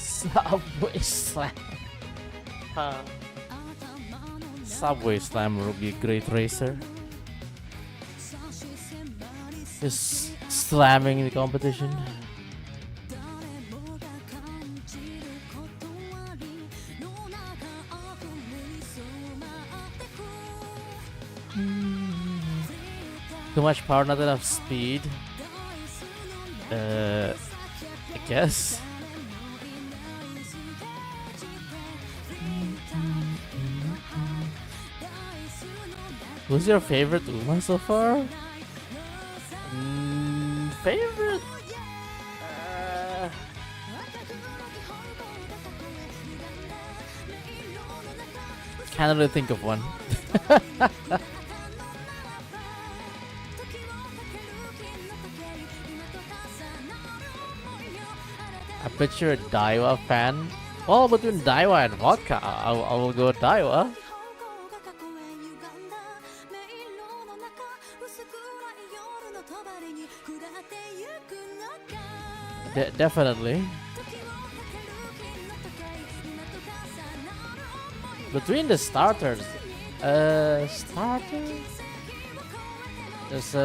Subway Slam. Subway Slammer would be a great racer. Just slamming the competition. Too much power, not enough speed. I guess. Who's your favorite Uma so far? Favorite? Can't really think of one. I bet you're a Daiwa fan. Oh, between Daiwa and vodka, I will go Daiwa. Definitely. Between the starters, there's was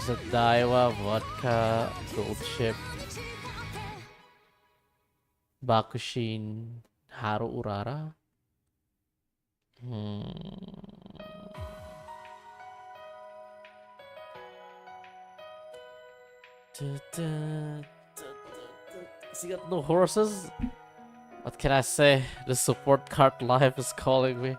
a Daiwa, vodka, gold chip, Bakushin, Haru Urara. Has he got no horses? What can I say? The support card life is calling me.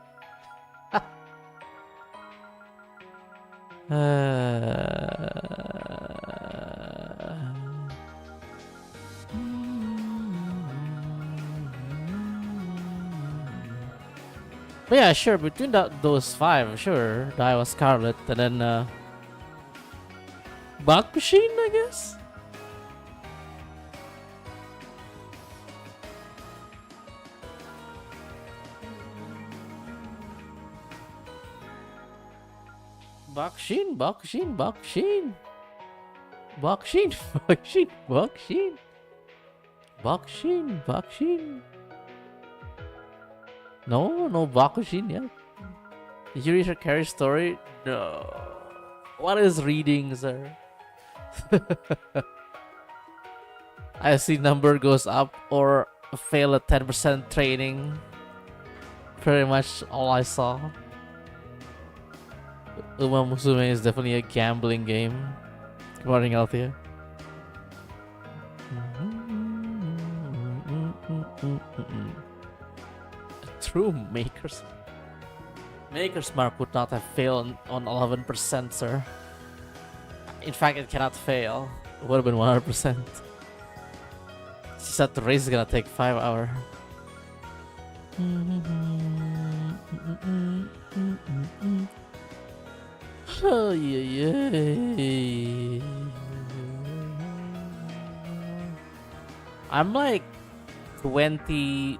But yeah, sure, between those five, sure. Daiwa, Scarlet, and then Bakushin, I guess? Bakushin, Bakushin, Bakushin. Bakushin, Bakushin, Bakushin. Bakushin, Bakushin. No Bakushin yet. Did you read her carry story? No. What is reading, sir? I see number goes up or fail at 10% training. Pretty much all I saw. Uma Musume is definitely a gambling game. Good morning, Althea. True Maker's Mark would not have failed on 11%, sir. In fact, it cannot fail. It would have been 100%. It's just that the race is gonna take 5 hours. Oh, yeah. I'm like 20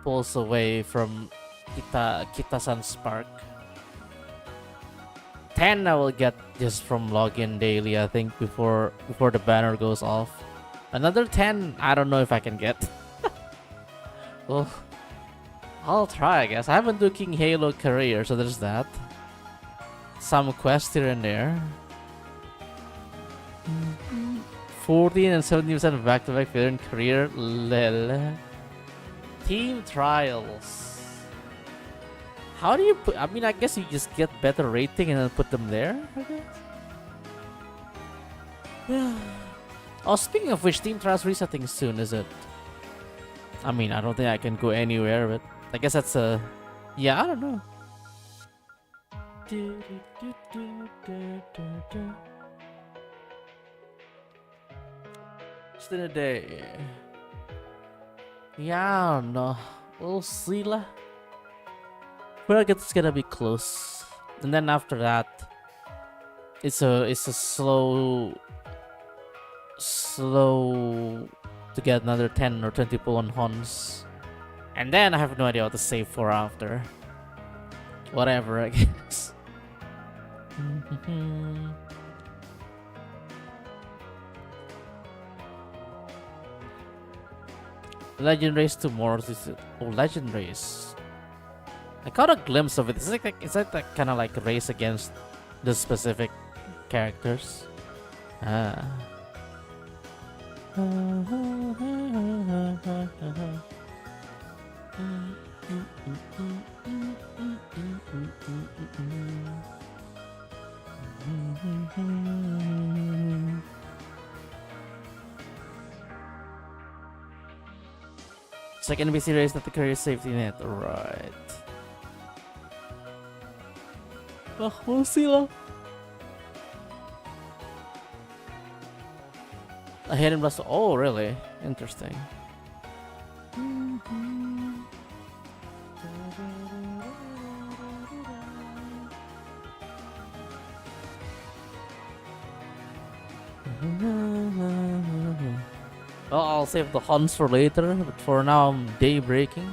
pulls away from Kita-san Spark. 10 I will get just from login daily, I think, before the banner goes off. Another 10, I don't know if I can get. Well, I'll try, I guess. I haven't do King Halo career, so there's that. Some quests here and there. 14 and 70% back-to-back failure in career. Lel. Team trials. How do you put... I mean, I guess you just get better rating and then put them there, I guess. Oh, speaking of which, team trials resetting soon, is it? I mean, I don't think I can go anywhere, but I guess that's a... Yeah, I don't know. Just in a day. Yeah, I don't know. We'll see lah. Well, I guess it's gonna be close. And then after that, it's a slow to get another 10 or 20 pull on Hons. And then I have no idea what to save for after. Whatever, I guess. Legend Race tomorrow. Oh, Legend Race. I caught a glimpse of it. It's like that kind of like a race against the specific characters. Ah. It's like NBC race, not the career safety net. Right. Well, we'll see lah. A hidden blast. Oh, really? Interesting. Well, I'll save the hunts for later, but for now I'm day breaking.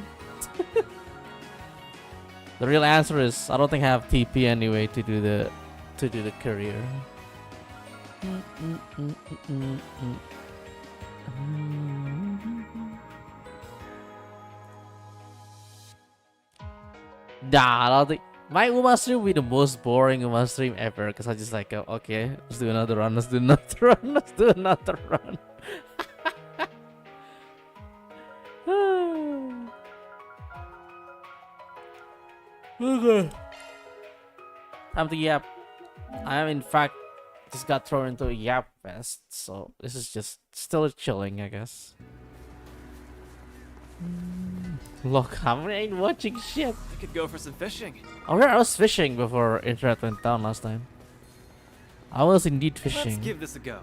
The real answer is I don't think I have TP anyway to do the career. Nah, I don't think my Uma stream will be the most boring Uma stream ever because I just like okay, let's do another run, let's do another run, let's do another run. Okay. Time to yap. I am in fact just got thrown into a yap fest, so this is just still chilling, I guess. Look, I ain't watching shit. I could go for some fishing. Oh yeah, I was fishing before internet went down last time. I was indeed fishing. Let's give this a go.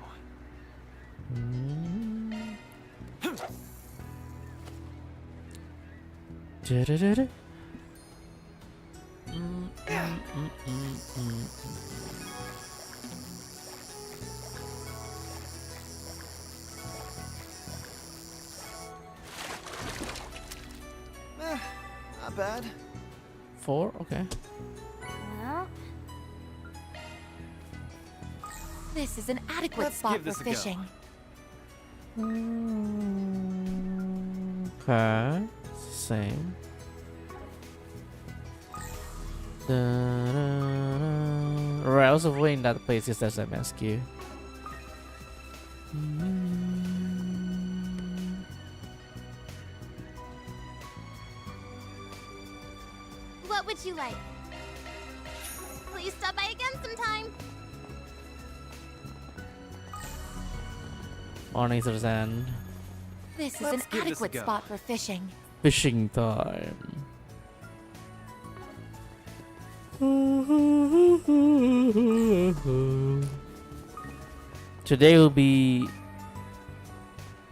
Not bad. 4, okay. Well, this is an adequate Let's spot give for this a go. fishing. Okay, same. Right, I was avoiding that place just as MSQ. What would you like? Please stop by again sometime. Morning, Suzanne. This is Let's an give this a adequate go. spot for fishing. Fishing time. Today will be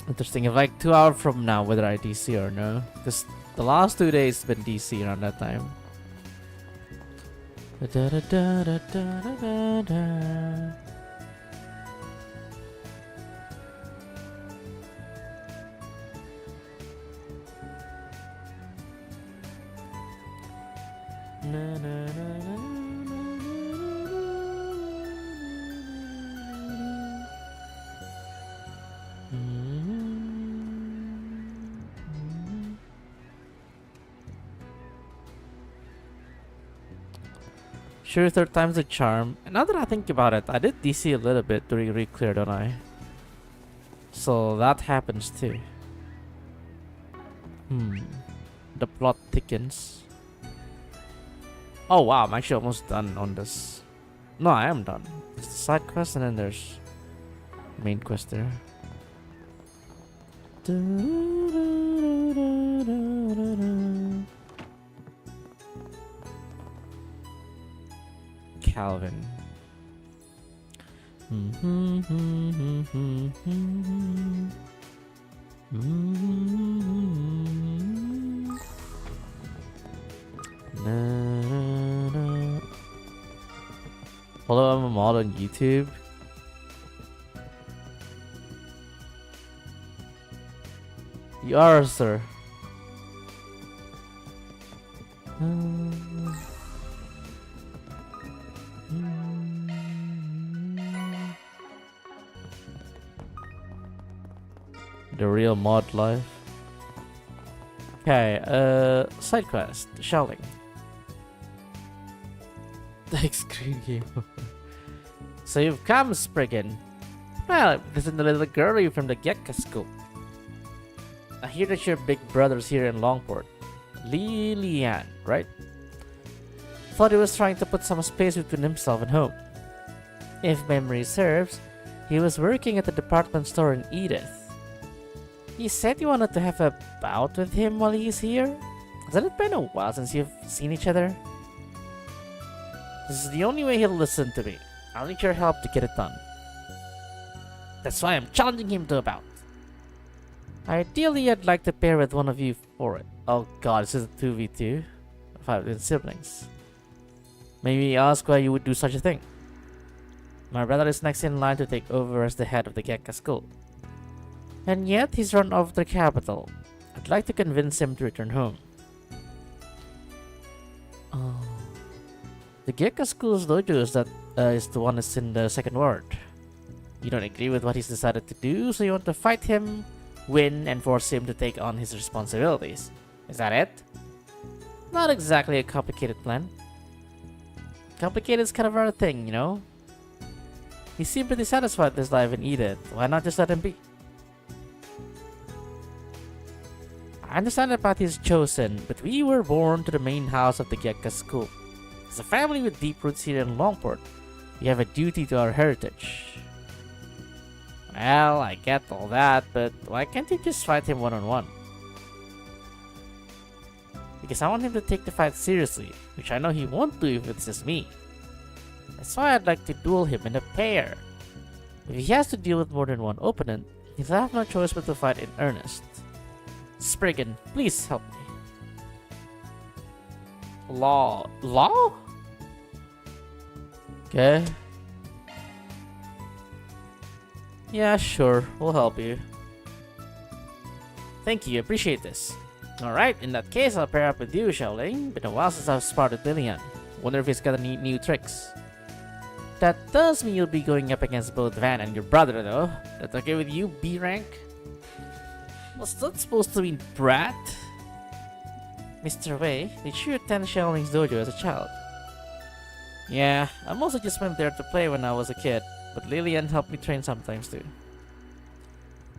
interesting. If like 2 hours from now, whether I DC or no, because the last 2 days been DC around that time. Sure, third time's a charm. And now that I think about it, I did DC a little bit during re-clear, don't I? So that happens too. The plot thickens. Oh wow, I'm actually almost done on this. No, I am done. It's the side quest and then there's main quest there. Calvin. Follow I'm a mod on YouTube. Yearrrr. The real mod life. Okay, side quest, shouting. Thanks, screen game. So you've come, Spriggan. Well, this is the little girlie from the Yearrrr school. I hear that your big brother's here in Longport. Lilian, right? Thought he was trying to put some space between himself and home. If memory serves, he was working at the department store in Edith. He said you wanted to have a bout with him while he's here? Hasn't it been a while since you've seen each other? This is the only way he'll listen to me. I'll need your help to get it done. That's why I'm challenging him to a bout. Ideally, I'd like to pair with one of you for it. Oh god, this is a 2v2? 5 siblings. Maybe ask why you would do such a thing. My brother is next in line to take over as the head of the Yearrrr school. And yet, he's run off the capital. I'd like to convince him to return home. Oh. The Yearrrr school's dojo is the one that's in the second ward. You don't agree with what he's decided to do, so you want to fight him, win, and force him to take on his responsibilities. Is that it? Not exactly a complicated plan. Complicated is kind of our thing, you know? He seemed pretty satisfied with his life in Edith. Why not just let him be? I understand the path he's chosen, but we were born to the main house of the Yearrrr school. As a family with deep roots here in Longport, we have a duty to our heritage. Well, I get all that, but why can't you just fight him one-on-one? Because I want him to take the fight seriously, which I know he won't do if it's just me. That's why I'd like to duel him in a pair. If he has to deal with more than one opponent, he'll have no choice but to fight in earnest. Spriggan, please help me. Law? Okay. Yeah, sure. We'll help you. Thank you. Appreciate this. Alright, in that case, I'll pair up with you, Xiaoling. Been a while since I've sparred with Lilian. Wonder if he's got any new tricks. That does mean you'll be going up against both Van and your brother, though. That's okay with you, B rank? Was that supposed to mean brat? Mr. Wei, did you attend Xiaoling's dojo as a child? Yeah, I mostly just went there to play when I was a kid, but Lilian helped me train sometimes too.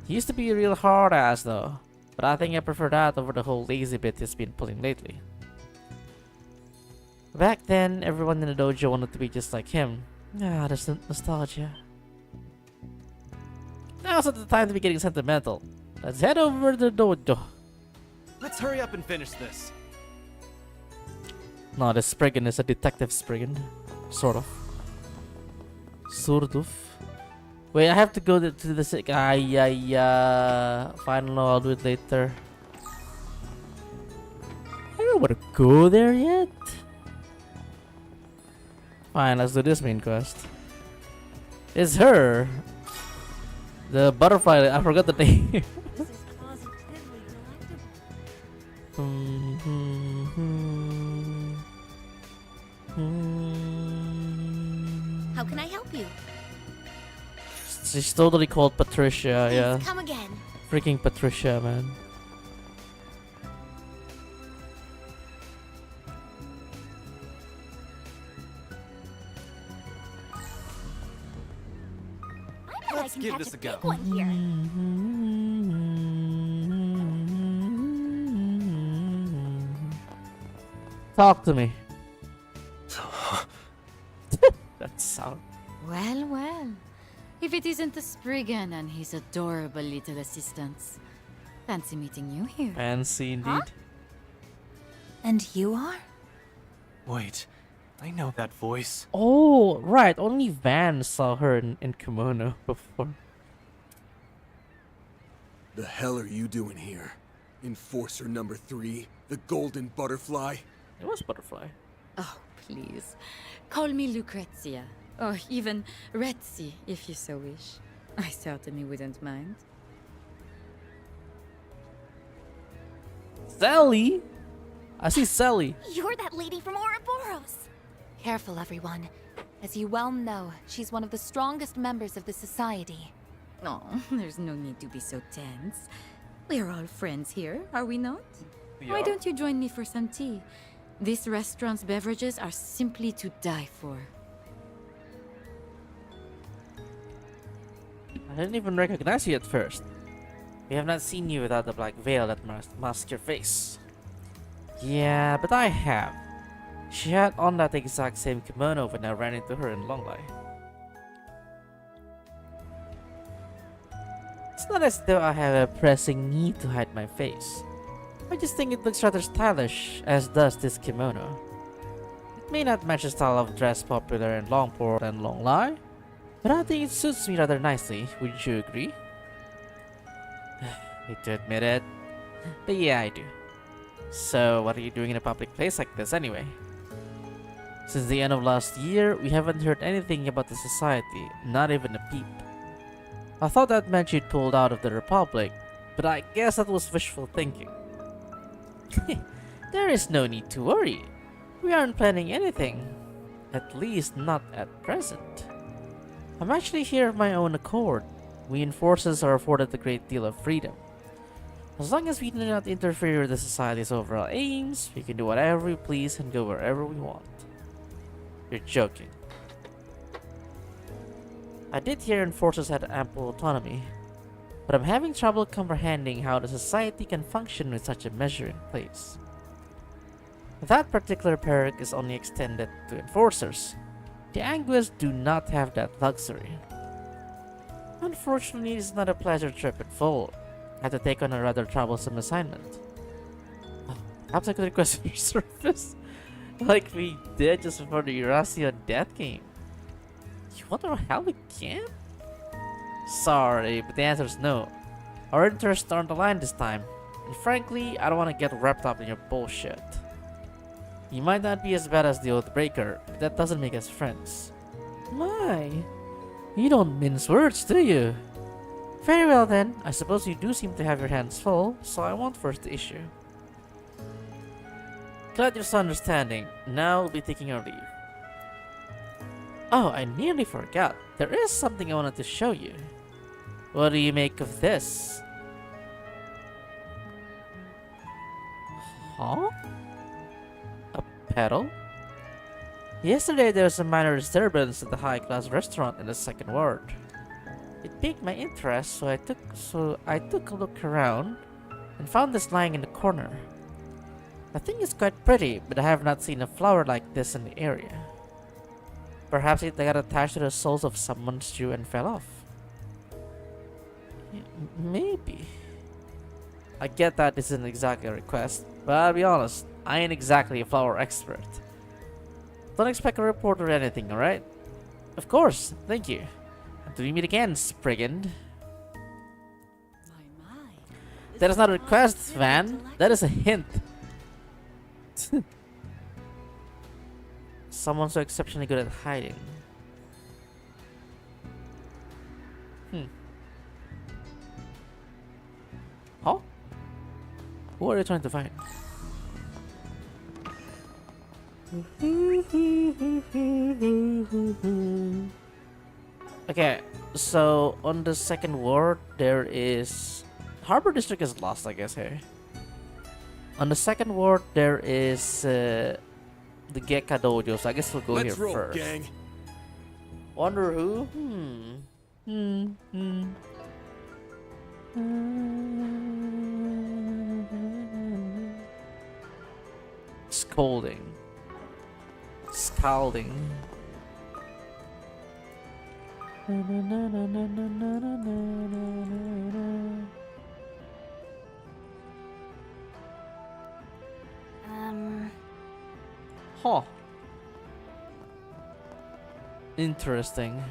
He used to be a real hard ass though, but I think I prefer that over the whole lazy bit he's been pulling lately. Back then, everyone in the dojo wanted to be just like him. Ah, there's nostalgia. Now's not the time to be getting sentimental. Let's head over to the dojo. Let's hurry up and finish this. No, this Spriggan is a detective Spriggan. Sort of. Wait, I have to go to the sick. Fine, no, I'll do it later. I don't want to go there yet. Fine, let's do this main quest. It's her. The butterfly, I forgot the name. This is positively delectable. How can I help you? She's totally called Patricia, Please yeah. come again. Freaking Patricia, man. I Let's can give catch this a big go. one here. Talk to me. That sound. Well, well. If it isn't the Spriggan and his adorable little assistants. Fancy meeting you here. Fancy indeed. Huh? And you are? Wait, I know that voice. Oh, right. Only Van saw her in kimono before. The hell are you doing here? Enforcer number 3, the golden butterfly? It was Butterfly. Oh, please. Call me Lucrezia. Or even Retzi, if you so wish. I certainly wouldn't mind. Sally? I see Sally. You're that lady from Ouroboros! Careful, everyone. As you well know, she's one of the strongest members of the society. Oh, there's no need to be so tense. We're all friends here, are we not? Why don't you join me for some tea? This restaurant's beverages are simply to die for. I didn't even recognize you at first. We have not seen you without the black veil that masks your face. Yeah, but I have. She had on that exact same kimono when I ran into her in Longlai. It's not as though I have a pressing need to hide my face. I just think it looks rather stylish, as does this kimono. It may not match the style of dress popular in Longport and Longlai, but I think it suits me rather nicely. Wouldn't you agree? Hate to admit it, but yeah, I do. So, what are you doing in a public place like this anyway? Since the end of last year, we haven't heard anything about the society, not even a peep. I thought that meant you'd pulled out of the Republic, but I guess that was wishful thinking. There is no need to worry. We aren't planning anything. At least not at present. I'm actually here of my own accord. We enforcers are afforded a great deal of freedom. As long as we do not interfere with the society's overall aims, we can do whatever we please and go wherever we want. You're joking. I did hear enforcers had ample autonomy, but I'm having trouble comprehending how the society can function with such a measure in place. That particular perk is only extended to enforcers. The Anguas do not have that luxury. Unfortunately, it's not a pleasure trip in full. I had to take on a rather troublesome assignment. Perhaps I could request your service, like we did just before the Yearrrr death game. You want our help again? Sorry, but the answer is no. Our interests aren't aligned this time, and frankly, I don't want to get wrapped up in your bullshit. You might not be as bad as the Oathbreaker, but that doesn't make us friends. My, you don't mince words, do you? Very well then, I suppose you do seem to have your hands full, so I won't force the issue. Glad you're so understanding. Now we'll be taking our leave. Oh, I nearly forgot. There is something I wanted to show you. What do you make of this? Huh? A pedal? Yesterday there was a minor disturbance at the high-class restaurant in the second ward. It piqued my interest, so I took a look around and found this lying in the corner. The thing is quite pretty, but I have not seen a flower like this in the area. Perhaps it got attached to the soles of someone's shoe and fell off. Maybe. I get that this isn't exactly a request, but I'll be honest, I ain't exactly a flower expert. Don't expect a report or anything, alright? Of course, thank you. Until we meet again, Spriggan. That is not a request, Van. That is a hint. Someone so exceptionally good at hiding. Huh? Who are you trying to find? Okay, so on the second ward there is Harbor District is lost, I guess. Here on the second ward there is the Gekka Dojo, so I guess we'll go Let's here roll, first. gang. Wonder who? Scolding. Scalding. Huh. Interesting.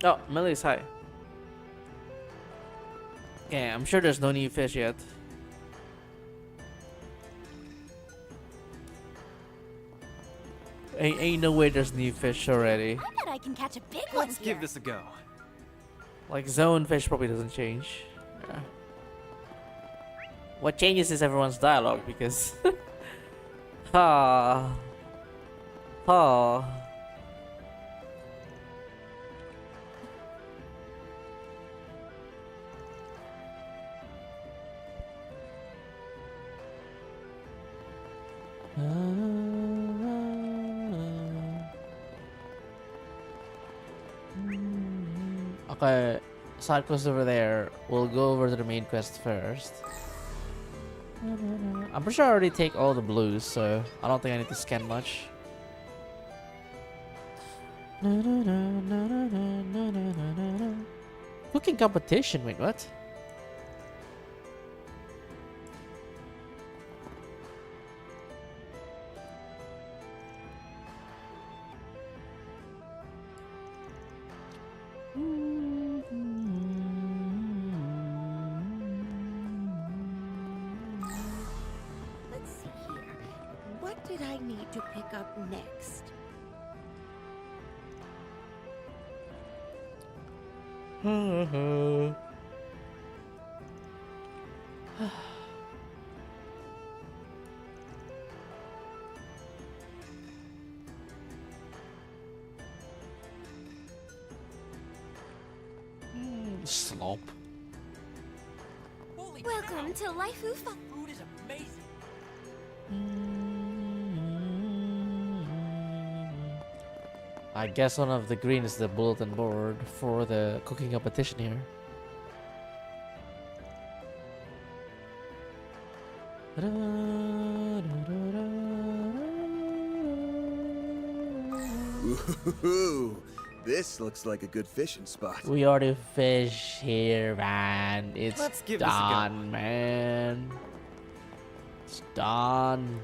Oh, Melis, hi. Yeah, I'm sure there's no new fish yet. Ain't no way there's new fish already. I bet I can catch a big one Let's here. give this a go. Like zone fish probably doesn't change. Yeah. What changes is everyone's dialogue because ha ha. Okay, side quest over there. We'll go over to the main quest first. I'm pretty sure I already take all the blues, so I don't think I need to scan much. Cooking competition, wait, what? Let's see here. What did I need to pick up next? Slop. Welcome to Life Ufa. Food is amazing. I guess one of the green is the bulletin board for the cooking competition here. Ooh, this looks like a good fishing spot. We already fish here, man. It's Let's give this a go. done, man. It's done.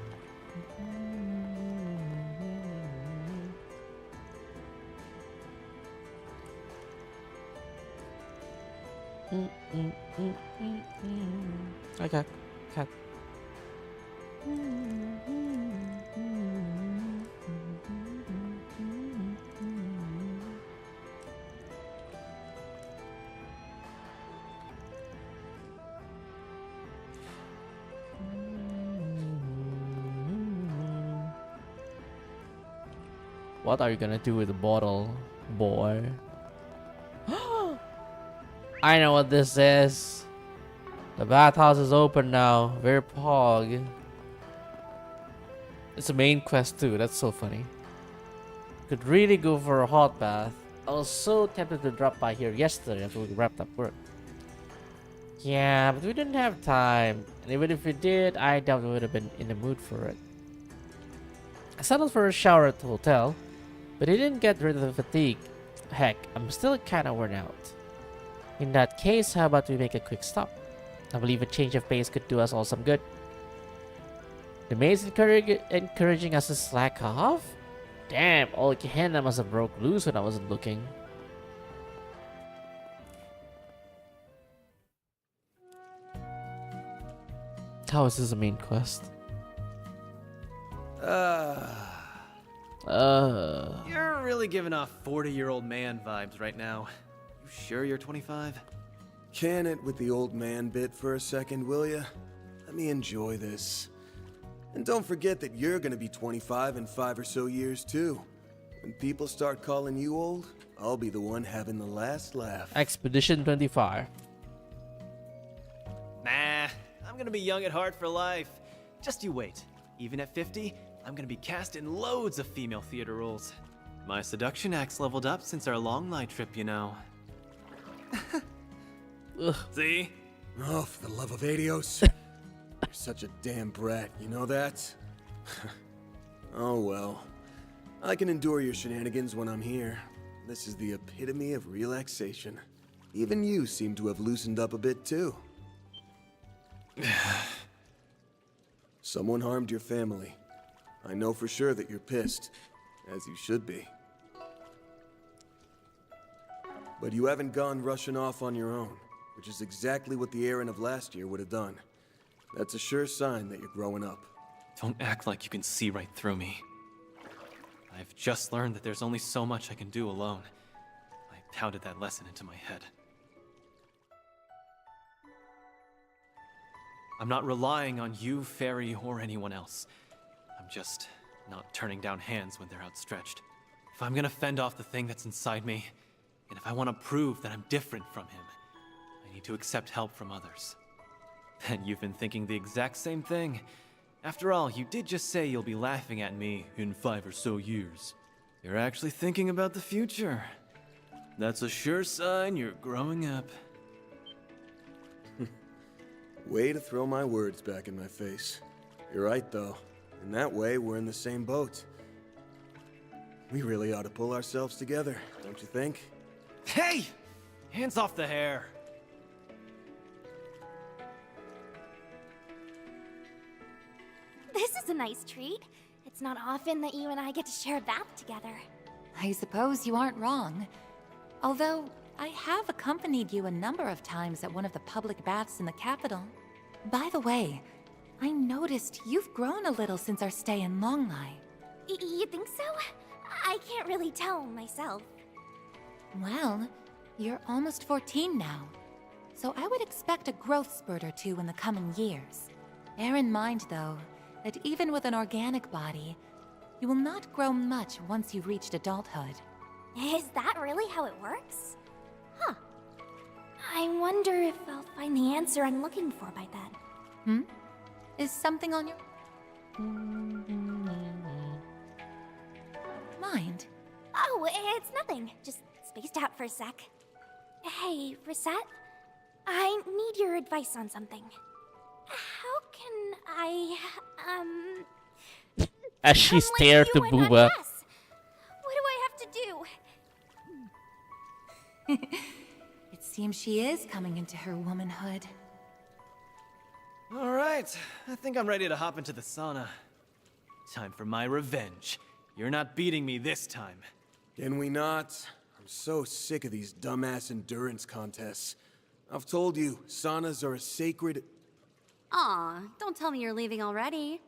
Okay, cut. What are you gonna do with the bottle, boy? I know what this is. The bathhouse is open now. Very pog. It's a main quest too. That's so funny. Could really go for a hot bath. I was so tempted to drop by here yesterday after we wrapped up work. Yeah, but we didn't have time. And even if we did, I doubt we would have been in the mood for it. I settled for a shower at the hotel, but it didn't get rid of the fatigue. Heck, I'm still kinda worn out. In that case, how about we make a quick stop? I believe a change of pace could do us all some good. The maid's encouraging us to slack off? Damn, all Gehenna must have broke loose when I wasn't looking. How is this a main quest? You're really giving off 40-year-old man vibes right now. You sure you're 25? Can it with the old man bit for a second, will ya? Let me enjoy this. And don't forget that you're gonna be 25 in 5 or so years too. When people start calling you old, I'll be the one having the last laugh. Expedition 25. Nah, I'm gonna be young at heart for life. Just you wait. Even at 50, I'm gonna be cast in loads of female theater roles. My seduction act's leveled up since our long night trip, you know. See? Oh, for the love of Adios. You're such a damn brat, you know that? Oh well. I can endure your shenanigans when I'm here. This is the epitome of relaxation. Even you seem to have loosened up a bit too. Someone harmed your family. I know for sure that you're pissed, as you should be. But you haven't gone rushing off on your own. which is exactly what the Aaron of last year would have done. That's a sure sign that you're growing up. Don't act like you can see right through me. I've just learned that there's only so much I can do alone. I pounded that lesson into my head. I'm not relying on you, Fairy, or anyone else. I'm just not turning down hands when they're outstretched. If I'm gonna fend off the thing that's inside me, and if I want to prove that I'm different from him, I need to accept help from others. And you've been thinking the exact same thing. After all, you did just say you'll be laughing at me in 5 or so years. You're actually thinking about the future. That's a sure sign you're growing up. Way to throw my words back in my face. You're right, though. In that way, we're in the same boat. We really ought to pull ourselves together, don't you think? Hey! Hands off the hair! This is a nice treat. It's not often that you and I get to share a bath together. I suppose you aren't wrong. Although, I have accompanied you a number of times at one of the public baths in the capital. By the way, I noticed you've grown a little since our stay in Longlai. You think so? I can't really tell myself. Well, you're almost 14 now, so I would expect a growth spurt or two in the coming years. Bear in mind, though, that even with an organic body, you will not grow much once you've reached adulthood. Is that really how it works? Huh. I wonder if I'll find the answer I'm looking for by then. Is something on your mind? Oh, it's nothing. Just spaced out for a sec. Hey, Rosette? I need your advice on something. How can I, As she become like stared to you and Booba. undress? What do I have to do? It seems she is coming into her womanhood. Alright, I think I'm ready to hop into the sauna. Time for my revenge. You're not beating me this time. Can we not? I'm so sick of these dumbass endurance contests. I've told you, saunas are a sacred... Aw, don't tell me you're leaving already.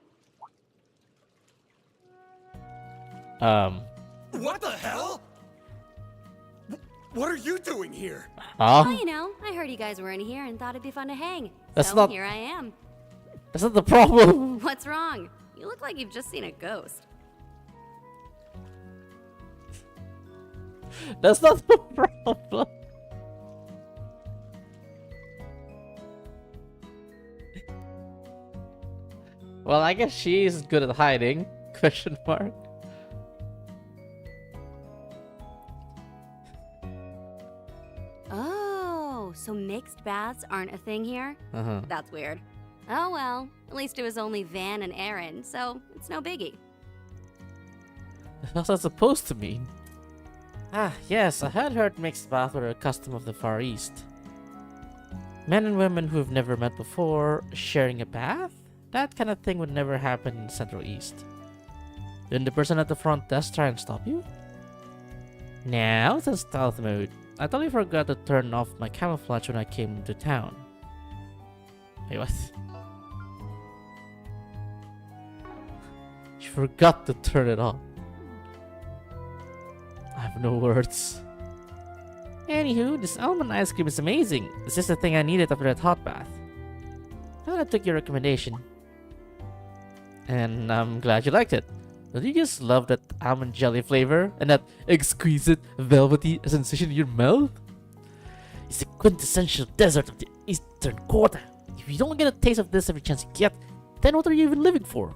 What the hell? What are you doing here? Well, Huh? you know, I heard you guys were in here and thought it'd be fun to hang. That's so not- here I am. That's not the problem. What's wrong? You look like you've just seen a ghost. That's not the problem. Well, I guess she's good at hiding. Question mark. Oh, so mixed baths aren't a thing here? Uh-huh. That's weird. Oh well, at least it was only Van and Aaron, so it's no biggie. What's that supposed to mean? Ah, yes, I had heard mixed baths were a custom of the Far East. Men and women who've never met before sharing a bath? That kind of thing would never happen in Central East. Didn't the person at the front desk try and stop you? Now it's in stealth mode. I totally forgot to turn off my camouflage when I came into town. Wait, what? You forgot to turn it off. I have no words. Anywho, this almond ice cream is amazing. This is the thing I needed after that hot bath. Well, I took your recommendation. And I'm glad you liked it. Don't you just love that almond jelly flavor and that exquisite velvety sensation in your mouth? It's the quintessential dessert of the Eastern Quarter. If you don't get a taste of this every chance you get, then what are you even living for?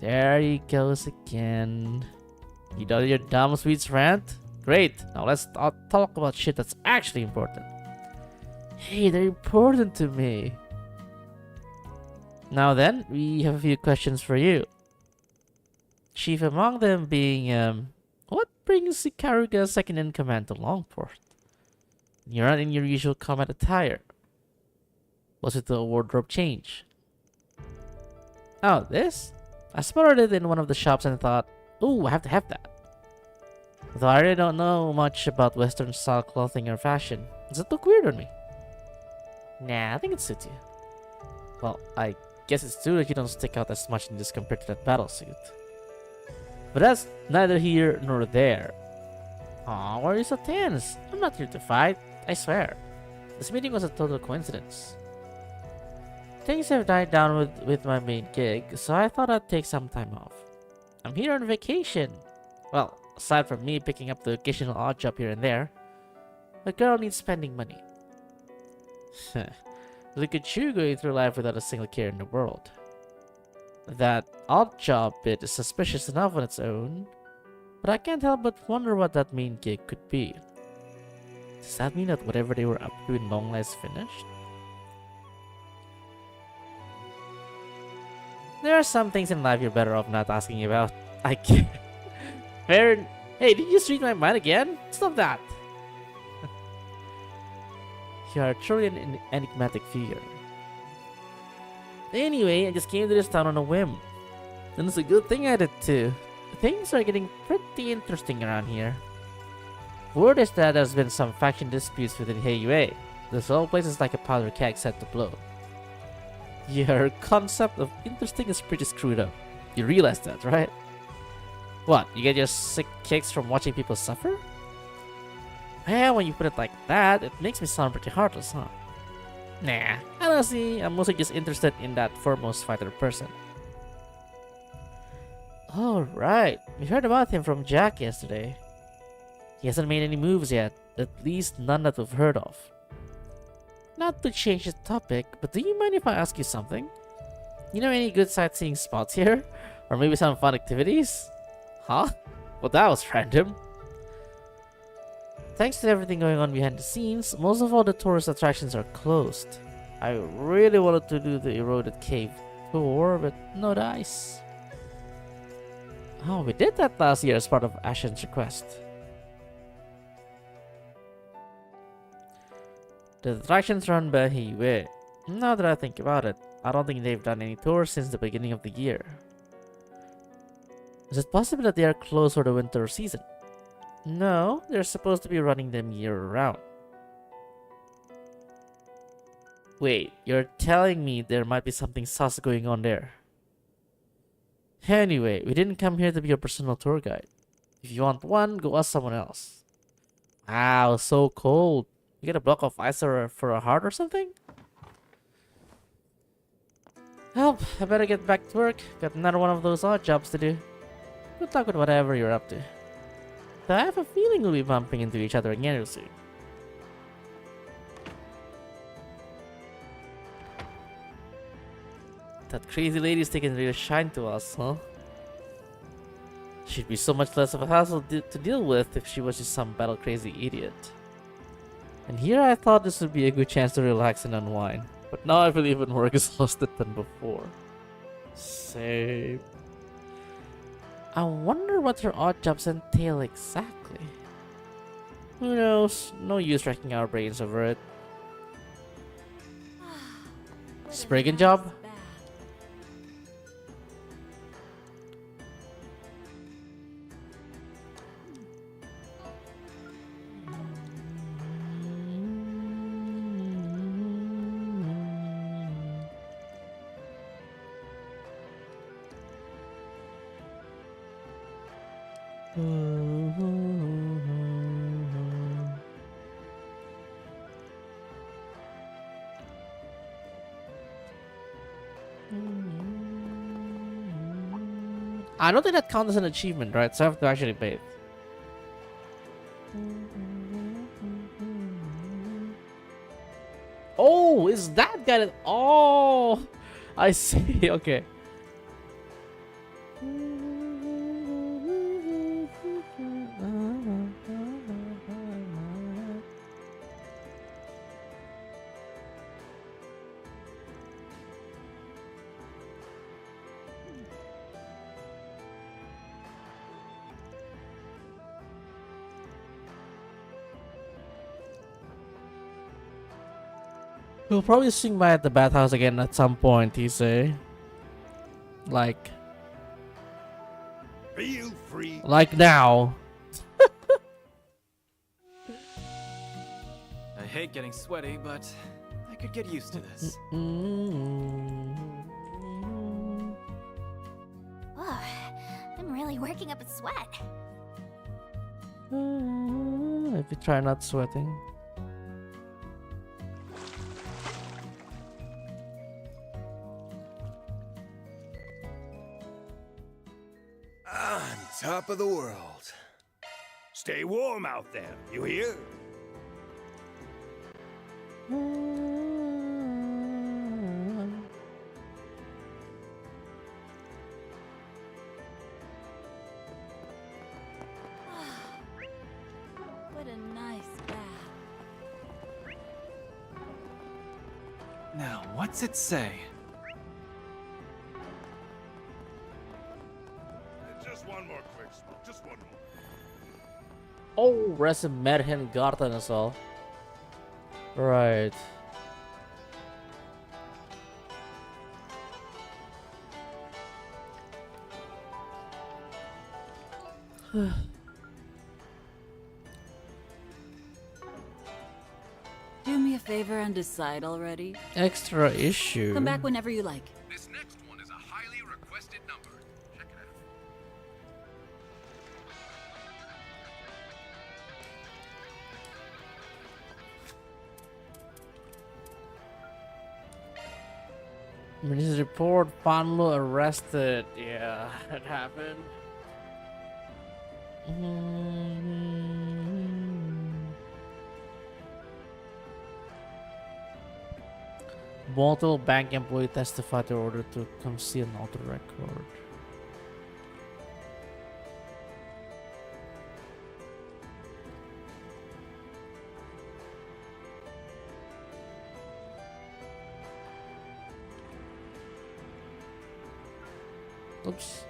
There he goes again. You done your dumb sweets rant? Great. Now let's talk about shit that's actually important. Hey, they're important to me. Now then, we have a few questions for you. Chief among them being, what brings Ikaruga second in command to Longport? You're not in your usual combat attire. Was it the wardrobe change? Oh, this? I spotted it in one of the shops and thought, ooh, I have to have that. Though I really don't know much about Western style clothing or fashion. Does it look weird on me? Nah, I think it suits you. Well, I guess it's true that you don't stick out as much in this compared to that battle suit. But that's neither here nor there. Aw, why are you so tense? I'm not here to fight, I swear. This meeting was a total coincidence. Things have died down with my main gig, so I thought I'd take some time off. I'm here on vacation. Well, aside from me picking up the occasional odd job here and there, a girl needs spending money. Look at you going through life without a single care in the world. That odd job bit is suspicious enough on its own, but I can't help but wonder what that main gig could be. Does that mean that whatever they were up to in long last finished? There are some things in life you're better off not asking about. I can't. Fair. Hey, did you just read my mind again? Stop that. You are truly an enigmatic figure. Anyway, I just came to this town on a whim. And it's a good thing I did too. Things are getting pretty interesting around here. Word is that there's been some faction disputes within Yearrrr. This whole place is like a powder keg set to blow. Your concept of interesting is pretty screwed up. You realize that, right? What, you get your sick kicks from watching people suffer? Well, when you put it like that, it makes me sound pretty heartless, huh? Nah, honestly, I'm mostly just interested in that foremost fighter person. Alright, we heard about him from Jack yesterday. He hasn't made any moves yet, at least none that we've heard of. Not to change the topic, but do you mind if I ask you something? You know any good sightseeing spots here? Or maybe some fun activities? Huh? Well, that was random. Thanks to everything going on behind the scenes, most of all the tourist attractions are closed. I really wanted to do the eroded cave tour, but no dice. Oh, we did that last year as part of Ashen's request. The attractions run by Yearrrr. Now that I think about it, I don't think they've done any tours since the beginning of the year. Is it possible that they are closed for the winter season? No, they're supposed to be running them year-round. Wait, you're telling me there might be something sus going on there? Anyway, we didn't come here to be your personal tour guide. If you want one, go ask someone else. Wow, so cold. You get a block of ice for a heart or something? Help, I better get back to work. Got another one of those odd jobs to do. Good luck with whatever you're up to. Though I have a feeling we'll be bumping into each other again real soon. That crazy lady's taking real shine to us, huh? She'd be so much less of a hassle to deal with if she was just some battle-crazy idiot. And here I thought this would be a good chance to relax and unwind, but now I feel even more exhausted than before. Same. I wonder what her odd jobs entail exactly. Who knows? No use racking our brains over it. Spriggan job? I don't think that counts as an achievement, right? So I have to actually bathe. Oh, is that guy that... Oh, I see. Okay. We'll probably swing by at the bathhouse again at some point, he say. Like... Feel free. Like now. hate getting sweaty, but I could get used to this. Ugh, I'm really working up a sweat. If you try not sweating. On top of the world. Stay warm out there, you hear? What a nice bath. Now, what's it say? Just one more quick smoke, just one more. Oh, Resin Medhen Garden as well. Right. Do me a favor and decide already. Extra issue. Come back whenever you like. This next one is a highly requested number. Check it out. Ministry report, Panlo arrested. Yeah, that happened. Multiple bank employee testified in order to conceal an auto record. Oops.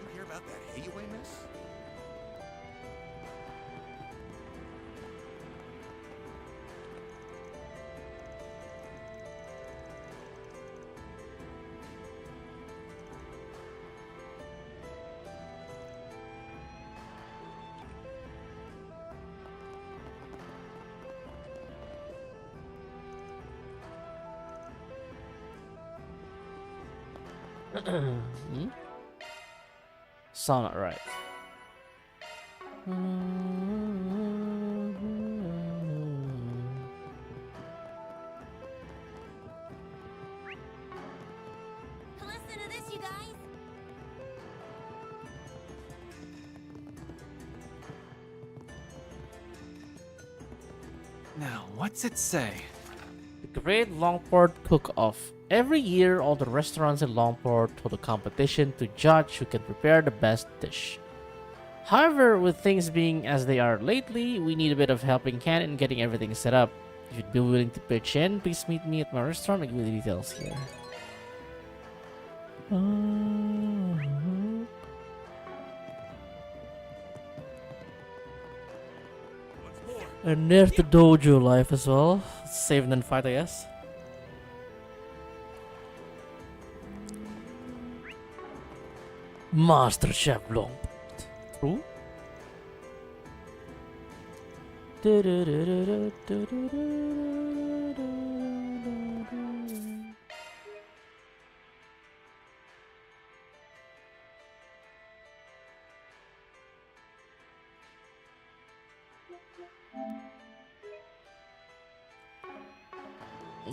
You hear about that hay miss? Hmm? Sound not right. Listen to this, you guys. Now, what's it say? The Great Longport Cook-Off. Every year, all the restaurants in Longport hold a competition to judge who can prepare the best dish. However, with things being as they are lately, we need a bit of helping hand in getting everything set up. If you'd be willing to pitch in, please meet me at my restaurant. I'll give you the details here. What's more? And there's the dojo life as well. Save and then fight, I guess. Master Chef Long. True.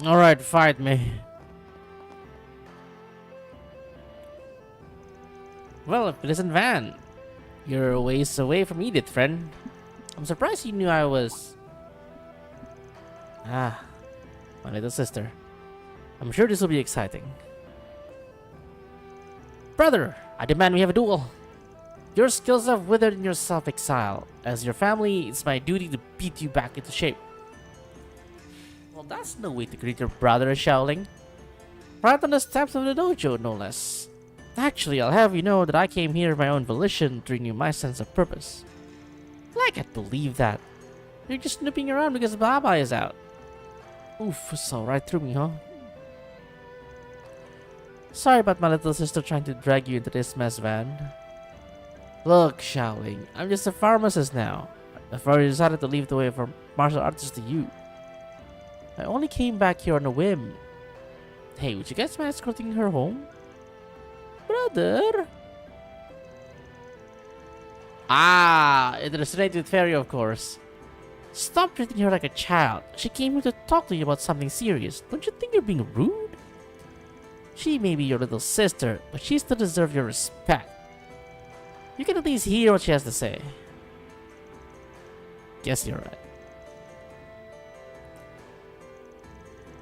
All right, fight me. Well, Pleasant Van, you're a ways away from Edith, friend. I'm surprised you knew I was... Ah, my little sister. I'm sure this will be exciting. Brother, I demand we have a duel. Your skills have withered in your self-exile. As your family, it's my duty to beat you back into shape. Well, that's no way to greet your brother, Shaoling. Right on the steps of the dojo, no less. Actually, I'll have you know that I came here of my own volition to renew my sense of purpose. I can't believe that. You're just snooping around because Baba is out. Oof, saw right through me, huh? Sorry about my little sister trying to drag you into this mess, Van. Look, Shaoling, I'm just a pharmacist now. I've already decided to leave the way for martial arts to you. I only came back here on a whim. Hey, would you guys mind escorting her home? Brother? Ah, it resonated with Fairy, of course. Stop treating her like a child. She came here to talk to you about something serious. Don't you think you're being rude? She may be your little sister, but she still deserves your respect. You can at least hear what she has to say. Guess you're right.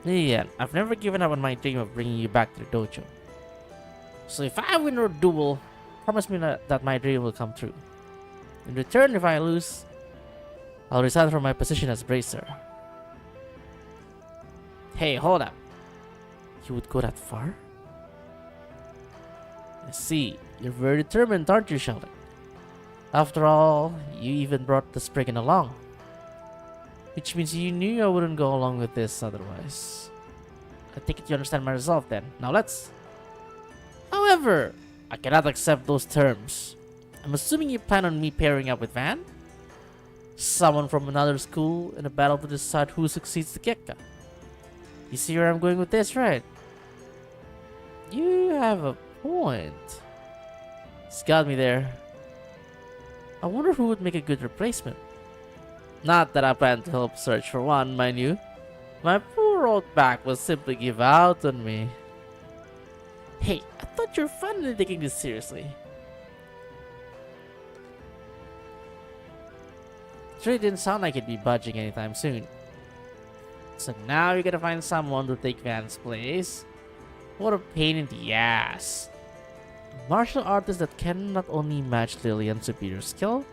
Yeah, I've never given up on my dream of bringing you back to the dojo. So if I win our duel, promise me that my dream will come true. In return, if I lose, I'll resign from my position as bracer. Hey, hold up. You would go that far? I see. You're very determined, aren't you, Sheldon? After all, you even brought the Spriggan along. Which means you knew I wouldn't go along with this otherwise. I take it you understand my resolve then. Now let's... However, I cannot accept those terms. I'm assuming you plan on me pairing up with Van? Someone from another school in a battle to decide who succeeds the Gekka. You see where I'm going with this, right? You have a point. It's got me there. I wonder who would make a good replacement. Not that I plan to help search for one, mind you. My poor old back will simply give out on me. Hey, I thought you were finally taking this seriously. It really didn't sound like you'd be budging anytime soon. So now you gotta find someone to take Van's place. What a pain in the ass. A martial artist that can not only match Lillian's superior skill,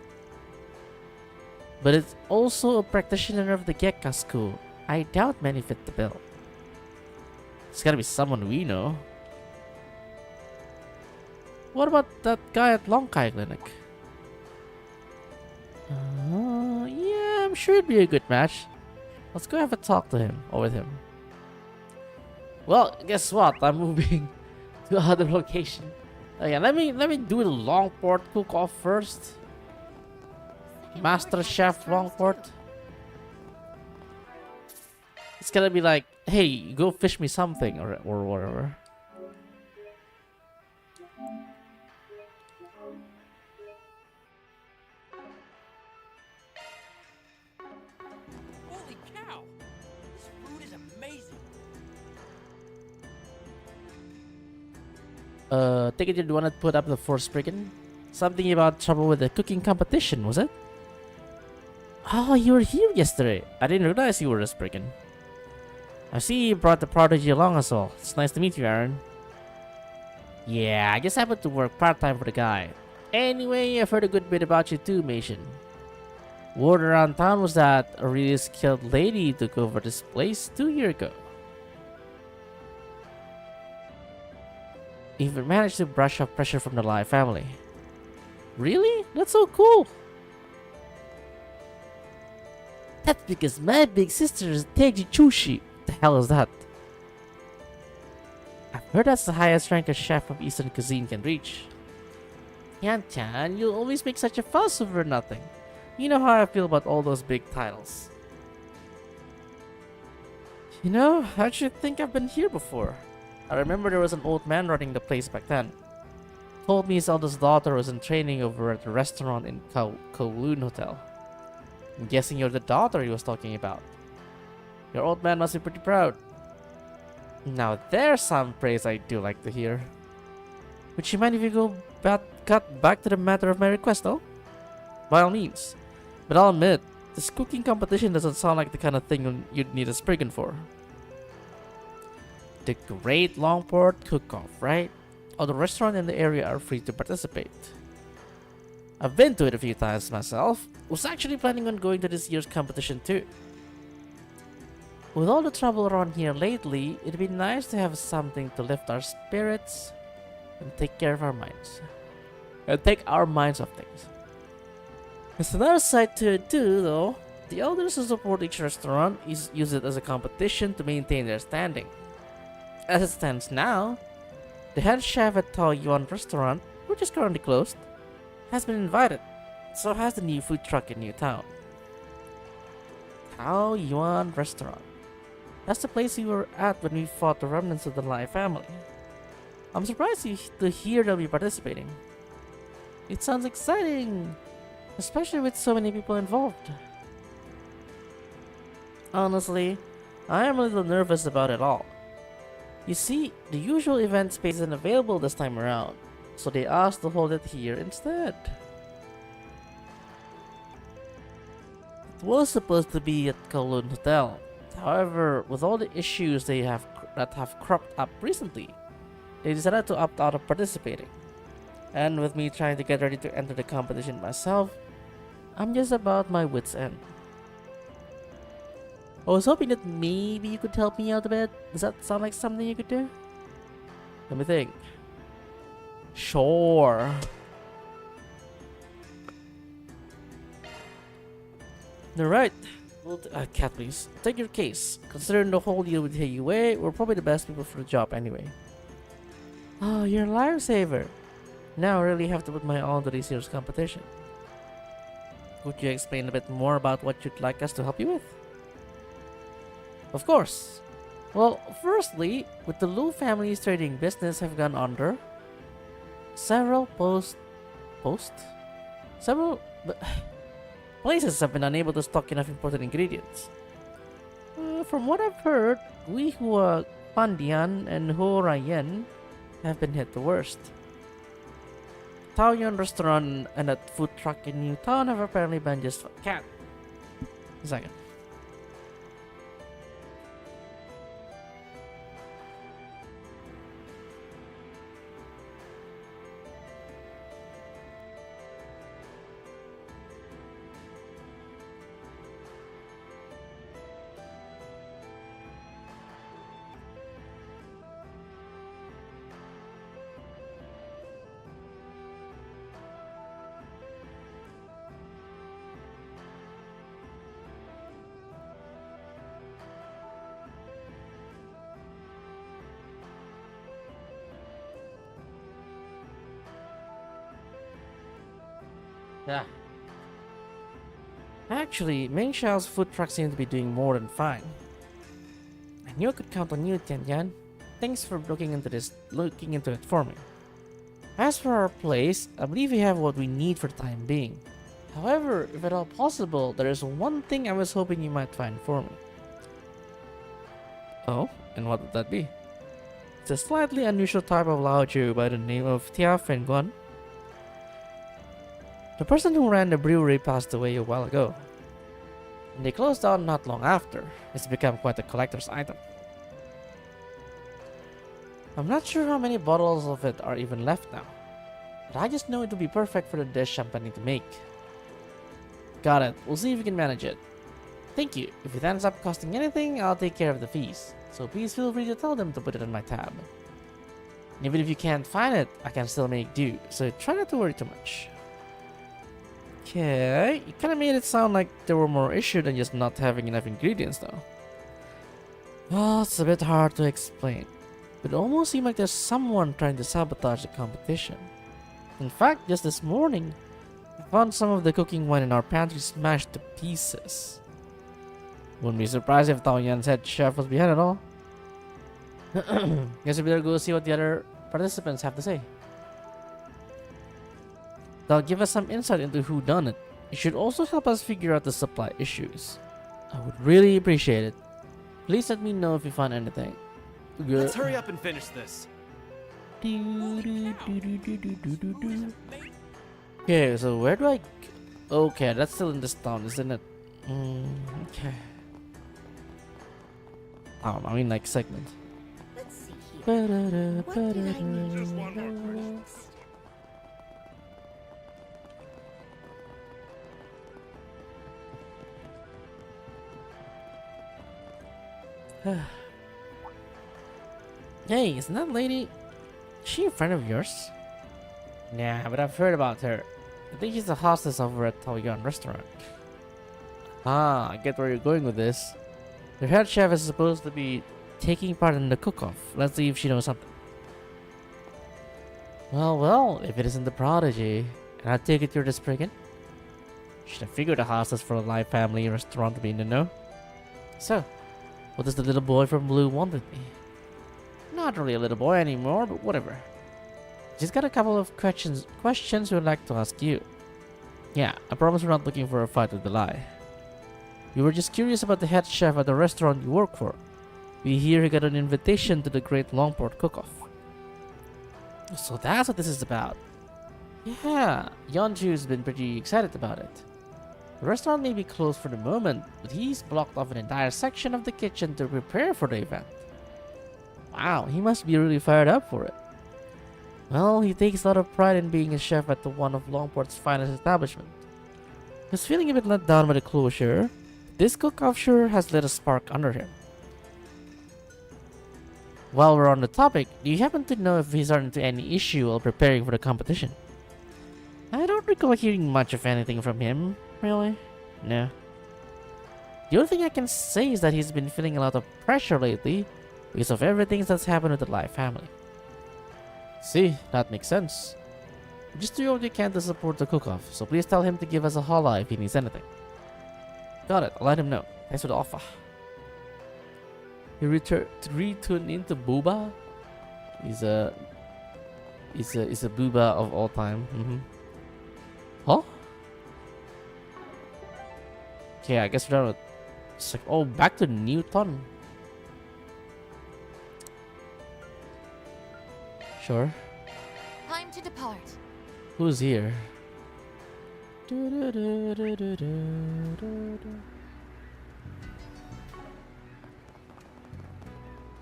but it's also a practitioner of the Gekka school. I doubt many fit the bill. It's gotta be someone we know. What about that guy at Longkai Clinic? Yeah, I'm sure it'd be a good match. Let's go have a talk to him, or with him. Well, guess what? I'm moving to another location. Okay, let me do the Longport cook-off first. Master Chef Longport. It's gonna be like, hey, go fish me something or whatever. Holy cow! This food is amazing. Take it you wanna put up the force Spriggan? Something about trouble with the cooking competition, was it? Oh, you were here yesterday. I didn't realize you were a Spriggan. I see you brought the prodigy along as well. It's nice to meet you, Aaron. Yeah, I just happened to work part-time for the guy. Anyway, I've heard a good bit about you too, Mason. Word around town was that a really skilled lady took over this place 2 years ago. Even managed to brush off pressure from the Lai family. Really? That's so cool! That's because my big sister is Teiji Chushi. What the hell is that? I've heard that's the highest rank a chef of Eastern cuisine can reach. Yan-chan, you always make such a fuss over nothing. You know how I feel about all those big titles. You know, I actually think I've been here before. I remember there was an old man running the place back then. Told me his eldest daughter was in training over at the restaurant in Kowloon Hotel. I'm guessing you're the daughter he was talking about. Your old man must be pretty proud. Now there's some praise I do like to hear. Would you mind if you cut back to the matter of my request, though? By all means. But I'll admit, this cooking competition doesn't sound like the kind of thing you'd need a Spriggan for. The Great Longport Cook-Off, right? All the restaurants in the area are free to participate. I've been to it a few times myself. Was actually planning on going to this year's competition too. With all the trouble around here lately, it'd be nice to have something to lift our spirits and take care of our minds. And take our minds off things. There's another side to it too, though. The elders who support each restaurant use it as a competition to maintain their standing. As it stands now, the head chef at Tao Yuan restaurant, which is currently closed, has been invited. So has the new food truck in New Town. Tao Yuan restaurant. That's the place we were at when we fought the remnants of the Lai family. I'm surprised to hear they'll be participating. It sounds exciting, especially with so many people involved. Honestly, I am a little nervous about it all. You see, the usual event space isn't available this time around, so they asked to hold it here instead. It was supposed to be at Kowloon Hotel. However, with all the issues that have cropped up recently, they decided to opt out of participating. And with me trying to get ready to enter the competition myself, I'm just about my wits' end. I was hoping that maybe you could help me out a bit. Does that sound like something you could do? Let me think. Sure. Alright. Cat, please. Take your case. Considering the whole deal with Heiyue, we're probably the best people for the job anyway. Oh, you're a lifesaver. Now I really have to put my all into this year's competition. Could you explain a bit more about what you'd like us to help you with? Of course. Well, firstly, with the Lu family's trading business have gone under, several places have been unable to stock enough important ingredients. From what I've heard, Guihua, Pandian, and Horayen have been hit the worst. Taoyuan restaurant and that food truck in New Town have apparently been just cat. A second. Yeah. Actually, Ming Xiao's food truck seems to be doing more than fine. I knew I could count on you, Tian. Thanks for looking into it for me. As for our place, I believe we have what we need for the time being. However, if at all possible, there is one thing I was hoping you might find for me. Oh, and what would that be? It's a slightly unusual type of Laoju by the name of Tia Fenguan. The person who ran the brewery passed away a while ago, and they closed down not long after. It's become quite a collector's item. I'm not sure how many bottles of it are even left now, but I just know it would be perfect for the dish I'm planning to make. Got it, we'll see if we can manage it. Thank you. If it ends up costing anything, I'll take care of the fees, so please feel free to tell them to put it on my tab. And even if you can't find it, I can still make do, so try not to worry too much. Okay, you kinda made it sound like there were more issues than just not having enough ingredients though. Well, it's a bit hard to explain, but it almost seems like there's someone trying to sabotage the competition. In fact, just this morning, I found some of the cooking wine in our pantry smashed to pieces. Wouldn't be surprised if Tao Yan's head chef was behind it all. Guess we better go see what the other participants have to say. They'll give us some insight into who done it. It should also help us figure out the supply issues. I would really appreciate it. Please let me know if you find anything. Good. Let's hurry up and finish this. Okay, so where do I... Okay, that's still in this town, isn't it? Okay. I mean like segment. Let's see here. What did I need to pick up next? Hey, isn't that lady... Is she a friend of yours? Nah, but I've heard about her. I think she's the hostess over at Taoyuan restaurant. Ah, I get where you're going with this. Their head chef is supposed to be taking part in the cook-off. Let's see if she knows something. Well, if it isn't the prodigy, and I take it you're the Spriggan? Should have figured a hostess for a live family restaurant to be in the know. So, what does the little boy from Blue want with me? Not really a little boy anymore, but whatever. Just got a couple of questions we'd like to ask you. Yeah, I promise we're not looking for a fight with the lie. We were just curious about the head chef at the restaurant you work for. We hear he got an invitation to the Great Longport Cook-Off. So that's what this is about. Yeah, Yeonju's been pretty excited about it. The restaurant may be closed for the moment, but he's blocked off an entire section of the kitchen to prepare for the event. Wow, he must be really fired up for it. Well, he takes a lot of pride in being a chef at one of Longport's finest establishments. He's feeling a bit let down by the closure. This cook-off sure has lit a spark under him. While we're on the topic, do you happen to know if he's run into any issue while preparing for the competition? I don't recall hearing much of anything from him, really. No. The only thing I can say is that he's been feeling a lot of pressure lately because of everything that's happened with the Lai family. See, that makes sense. We just do what we can to support the cook-off, so please tell him to give us a holla if he needs anything. Got it, I'll let him know. Thanks for the offer. He returned into Booba. He's a Booba of all time. Huh? Okay, I guess we're done with... Oh, back to Newton. Sure. Time to depart. Who's here?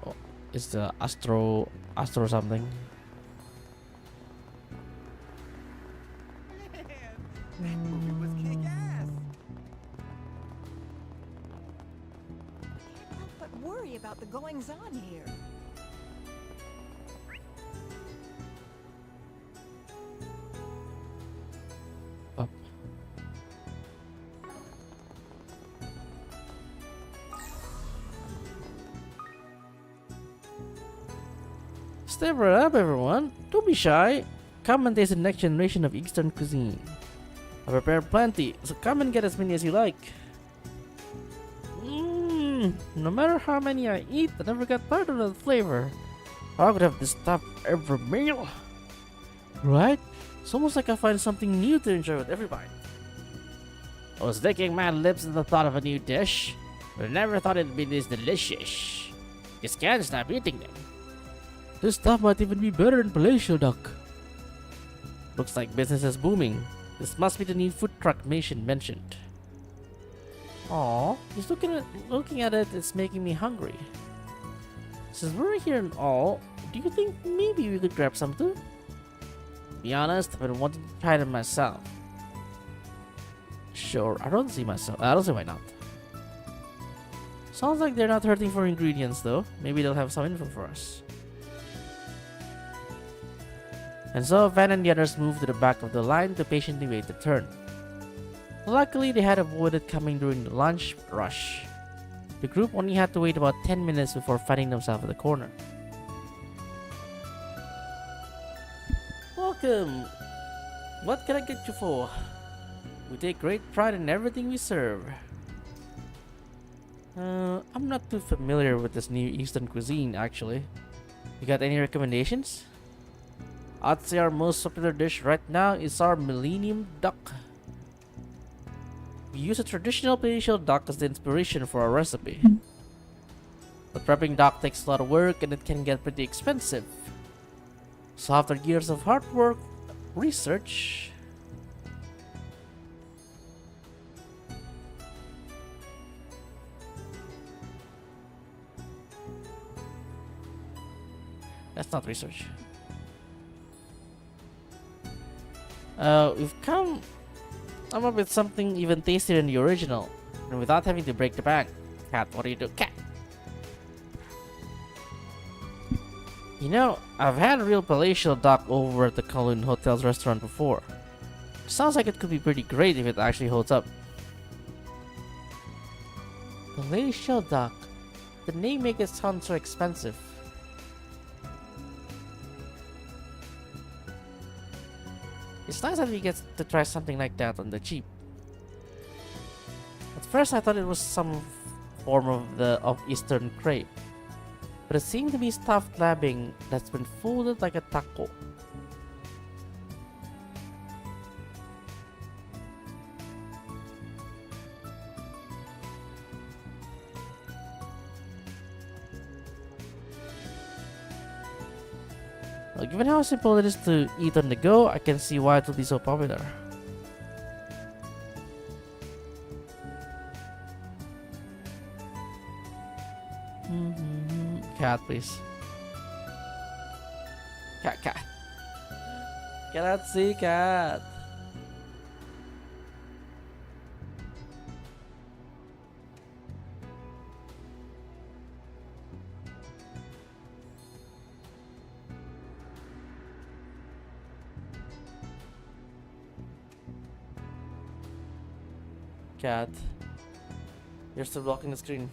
Oh, it's the Astro something. But worry about the goings on here. Up. Step right up, everyone. Don't be shy. Come and taste the next generation of Eastern cuisine. I prepared plenty, so come and get as many as you like. No matter how many I eat, I never get tired of the flavor. I could have this stuff every meal. Right? It's almost like I find something new to enjoy with every bite. I was licking my lips at the thought of a new dish, but I never thought it'd be this delicious. Just can't stop eating them. This stuff might even be better than palatial duck. Looks like business is booming. This must be the new food truck Mason mentioned. Aw, just looking at it, it's making me hungry. Since we're here and all, do you think maybe we could grab some too? To be honest, I've been wanting to try them myself. Sure, I don't see why not. Sounds like they're not hurting for ingredients though. Maybe they'll have some info for us. And so Van and the others moved to the back of the line to patiently wait their turn. Luckily, they had avoided coming during the lunch rush. The group only had to wait about 10 minutes before finding themselves at the corner. Welcome! What can I get you for? We take great pride in everything we serve. I'm not too familiar with this new Eastern cuisine, actually. You got any recommendations? I'd say our most popular dish right now is our Millennium Duck. We use a traditional palatial duck as the inspiration for our recipe. But prepping duck takes a lot of work and it can get pretty expensive. So after years of hard work, research... That's not research. We've come up with something even tastier than the original, and without having to break the bank. Cat, what do you do? Cat! You know, I've had a real palatial duck over at the Kowloon Hotel's restaurant before. Sounds like it could be pretty great if it actually holds up. Palatial duck. The name makes it sound so expensive. It's nice that we get to try something like that on the cheap. At first I thought it was some form of Eastern crepe, but it seemed to be stuffed labbing that's been folded like a taco. Well, given how simple it is to eat on the go, I can see why it will be so popular. Cat, please. Cat. Cannot see cat. Cat, you're still blocking the screen.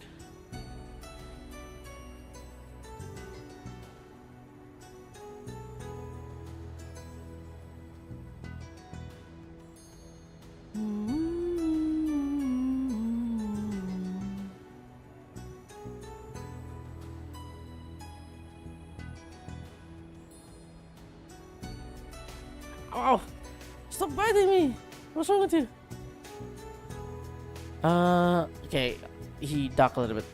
Oh, stop biting me! What's wrong with you? Okay, he ducked a little bit.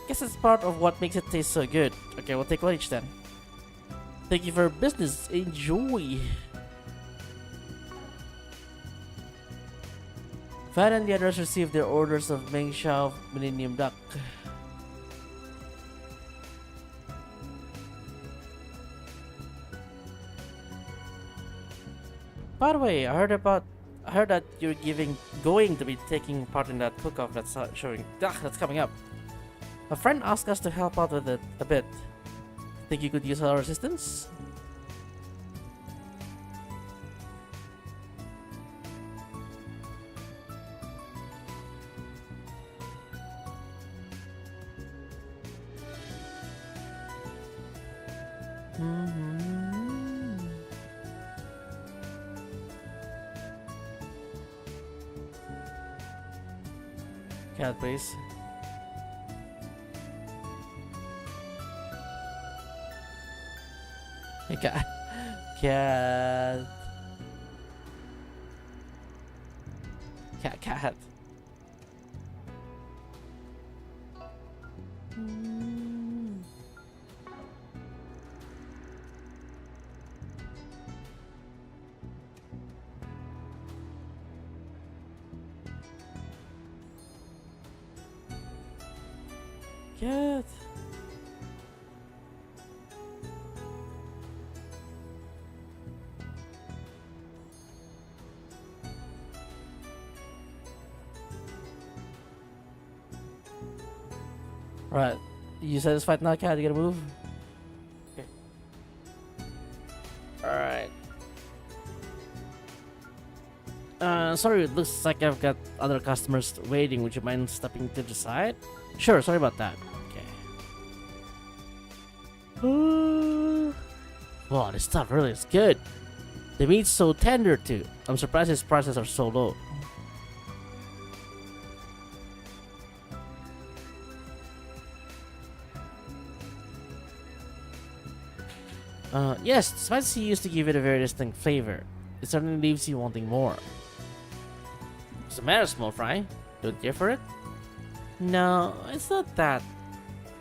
Guess it's part of what makes it taste so good. Okay, we'll take one each then. Thank you for your business. Enjoy. Fan and the others received their orders of Meng Shao Millennium Duck. By the way, I heard that you're going to be taking part in that cook-off that's that's coming up. A friend asked us to help out with it a bit. Think you could use our assistance? Cat, please. Hey, cat. Cat. Cat. Cat. Right. You satisfied now, cat? You gotta move? Okay. Alright. Sorry, it looks like I've got other customers waiting. Would you mind stepping to the side? Sure, sorry about that. Okay. Wow, this stuff really is good. The meat's so tender too. I'm surprised its prices are so low. Yes, spicy used to give it a very distinct flavor. It certainly leaves you wanting more. What's the matter, small fry? Don't care for it? No, it's not that.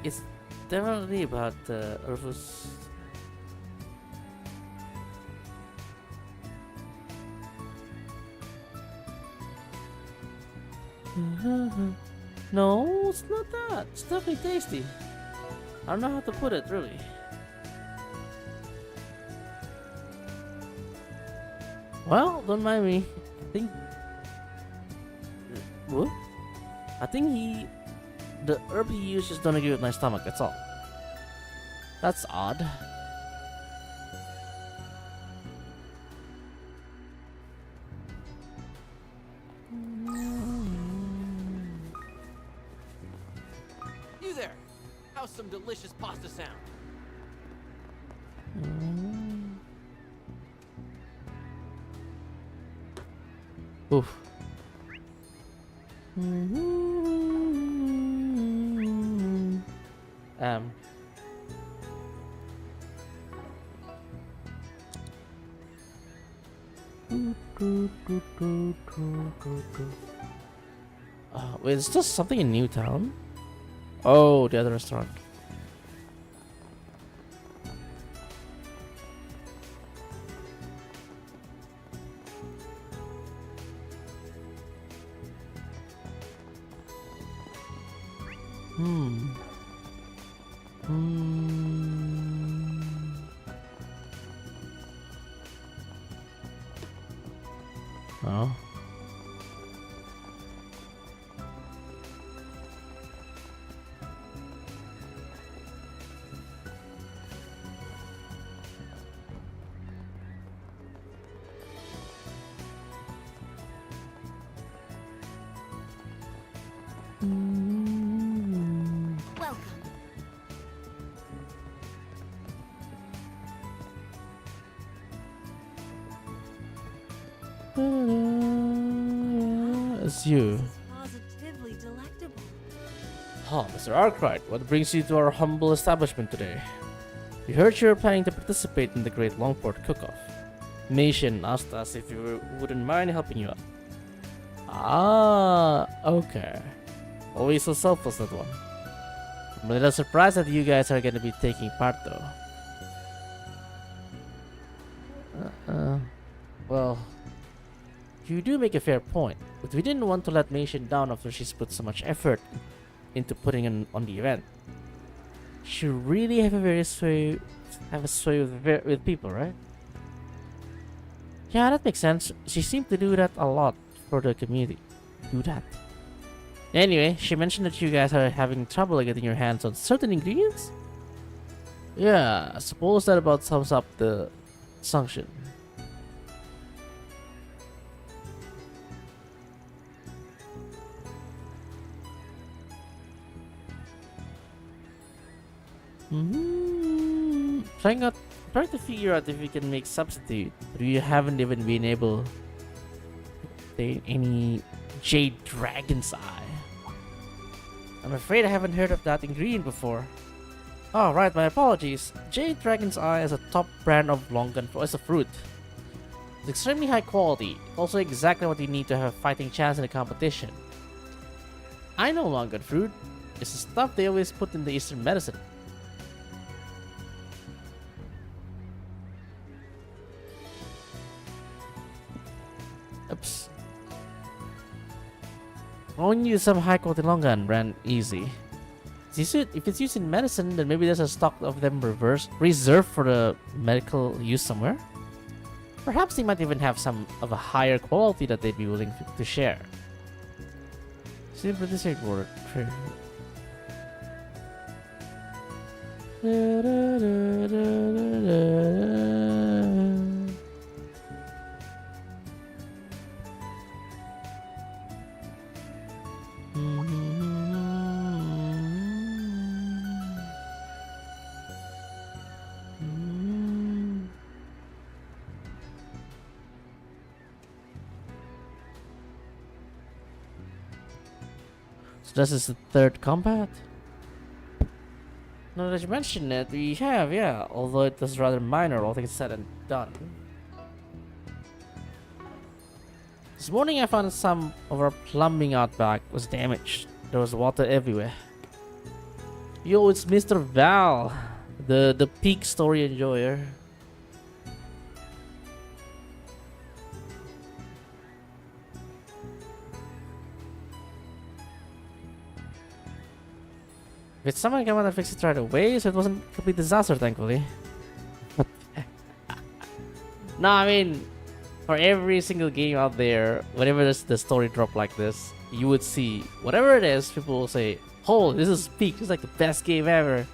It's definitely about the Urfus. No, it's not that. It's definitely tasty. I don't know how to put it, really. Well, don't mind me. I think. What? I think the herb he used just don't agree with my stomach. That's all. That's odd. You there! How's some delicious pasta sound? Oof. Wait, is this something in Newtown? Oh, the other restaurant. Oh. Welcome. It's you. Positively delectable. Oh, Mr. Arkwright, what brings you to our humble establishment today? We heard you were planning to participate in the Great Longport Cook-Off. Nation asked us if you wouldn't mind helping you out. Ah, okay. Always so selfless, that one. I'm a little surprised that you guys are going to be taking part, though. Well, you do make a fair point, but we didn't want to let Nation down after she's put so much effort into putting on the event. She really have a sway with people, right? Yeah, that makes sense. She seemed to do that a lot for the community. Anyway, she mentioned that you guys are having trouble getting your hands on certain ingredients? Yeah, I suppose that about sums up the sanction. Trying to figure out if we can make substitute, but we haven't even been able to obtain any Jade Dragon's Eye. I'm afraid I haven't heard of that ingredient before. Oh, right, my apologies. Jade Dragon's Eye is a top brand of longan as a fruit. It's extremely high quality, also exactly what you need to have a fighting chance in a competition. I know longan fruit. It's the stuff they always put in the Eastern medicine. Oops. Only use some high quality longan brand easy. If it's used in medicine, then maybe there's a stock of them reserved for the medical use somewhere. Perhaps they might even have some of a higher quality that they'd be willing to share. Simply this word. So this is the third combat. Now that you mention it, we have, yeah. Although it was rather minor, all things said and done. This morning I found some of our plumbing out back was damaged. There was water everywhere. Yo, it's Mr. Val, the peak story enjoyer. If someone came out and fixed it right away, so it wasn't a complete disaster, thankfully. No, I mean, for every single game out there, whenever there's the story drop like this, you would see whatever it is, people will say, "Oh, this is peak! This is like the best game ever."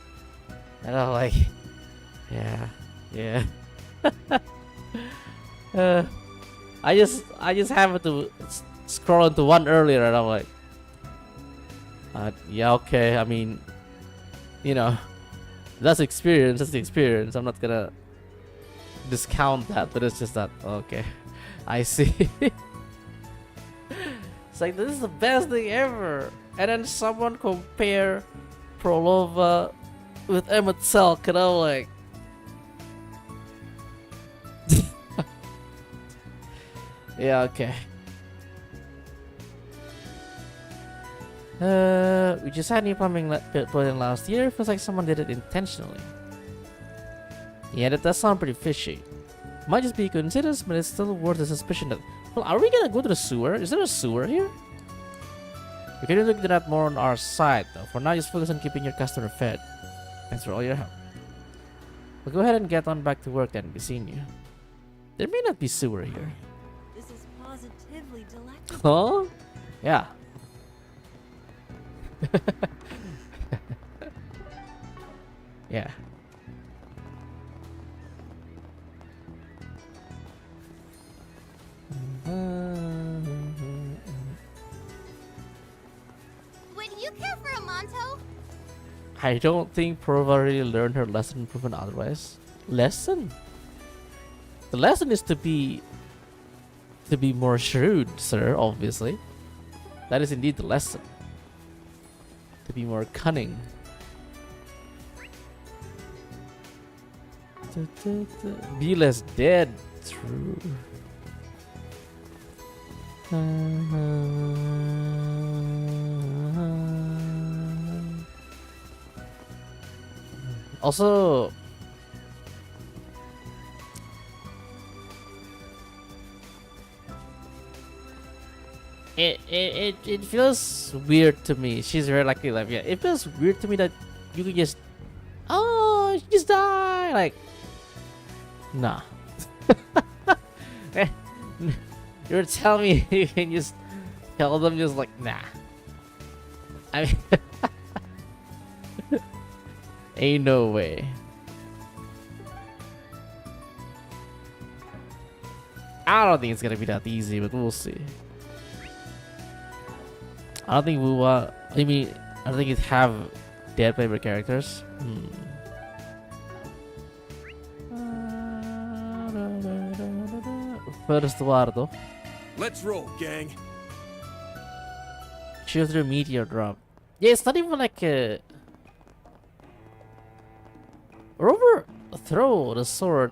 And I'm like, yeah. I just happened to scroll into one earlier, and I'm like, yeah, okay. I mean, you know, that's experience. That's the experience. I'm not gonna discount that, but it's just that, okay, I see. It's like, this is the best thing ever, and then someone compare Prolova with Emmett Selk, and I'm like, yeah, okay. We just had new plumbing put in last year. Feels like someone did it intentionally. Yeah, that does sound pretty fishy. Might just be a coincidence, but it's still worth the suspicion that... Well, are we gonna go to the sewer? Is there a sewer here? We can look into that more on our side, though. For now, just focus on keeping your customer fed. Thanks for all your help. We'll go ahead and get on back to work then. Be seeing you. There may not be sewer here. This is positively delectable. Huh? Yeah. Yeah. Would you care for a Monto? I don't think Prova really learned her lesson proven otherwise. Lesson? The lesson is to be more shrewd, sir, obviously. That is indeed the lesson. To be more cunning. Be less dead. True. Also, it feels weird to me. She's very lucky alive. Yeah, it feels weird to me that you can just, oh, she just die. Like, nah. You're telling me you can just tell them just like, nah. I mean, ain't no way. I don't think it's gonna be that easy, but we'll see. I don't think we want. I mean, I don't think it have dead favorite characters. First Eduardo. Let's roll, gang. Shoot through meteor drop. Yeah, it's not even like a. Rover throw the sword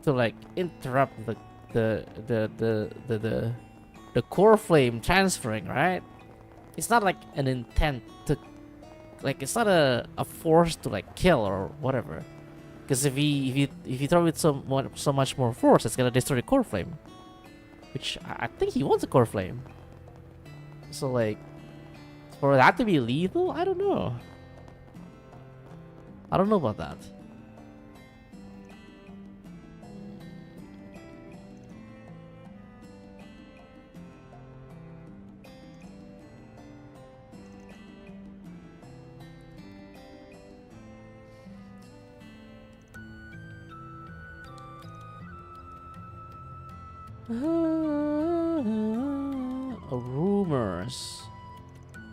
to like interrupt the core flame transferring, right? It's not like an intent to, like, it's not a force to like kill or whatever. Because if you throw it so much more force, it's gonna destroy the core flame. Which I think he wants a core flame. So like, for that to be lethal, I don't know. I don't know about that. Rumors.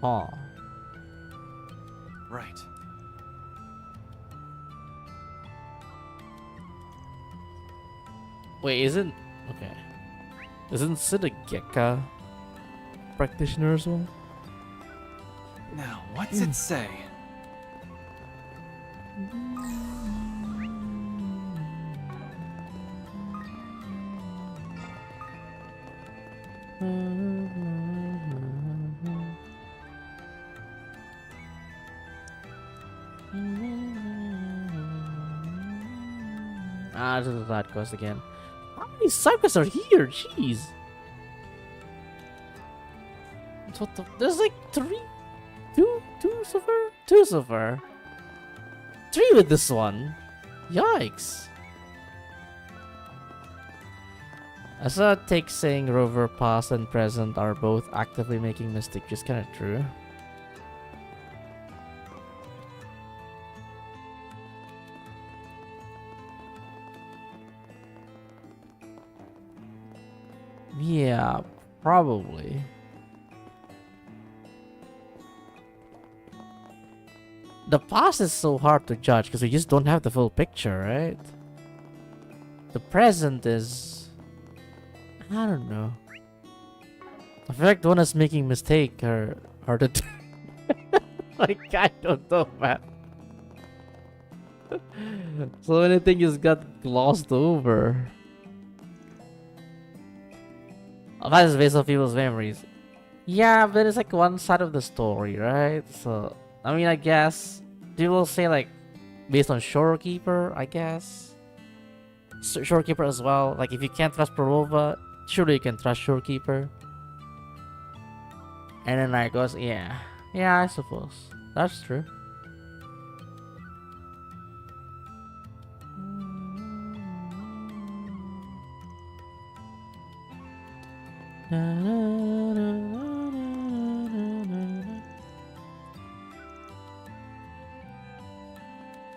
Huh. Right. Wait, isn't Sid a Gekka practitioner as well? Now, what's it say? Ah, this is that quest again. How many side quests are here? Jeez. What the? There's like two so far? Two so far. Three with this one. Yikes. I saw a take saying Rover past and present are both actively making mistakes, which is kind of true. Yeah, probably. The past is so hard to judge because we just don't have the full picture, right? The present is... I don't know. I feel like the one that's making mistake are the... like, I don't know, man. So anything just got glossed over. Oh, that is based on people's memories. Yeah, but it's like one side of the story, right? So, I mean, I guess people say like based on Shorekeeper, I guess. Shorekeeper as well. Like if you can't trust Prorova, surely you can trust Shorekeeper. And then I goes, yeah, I suppose that's true.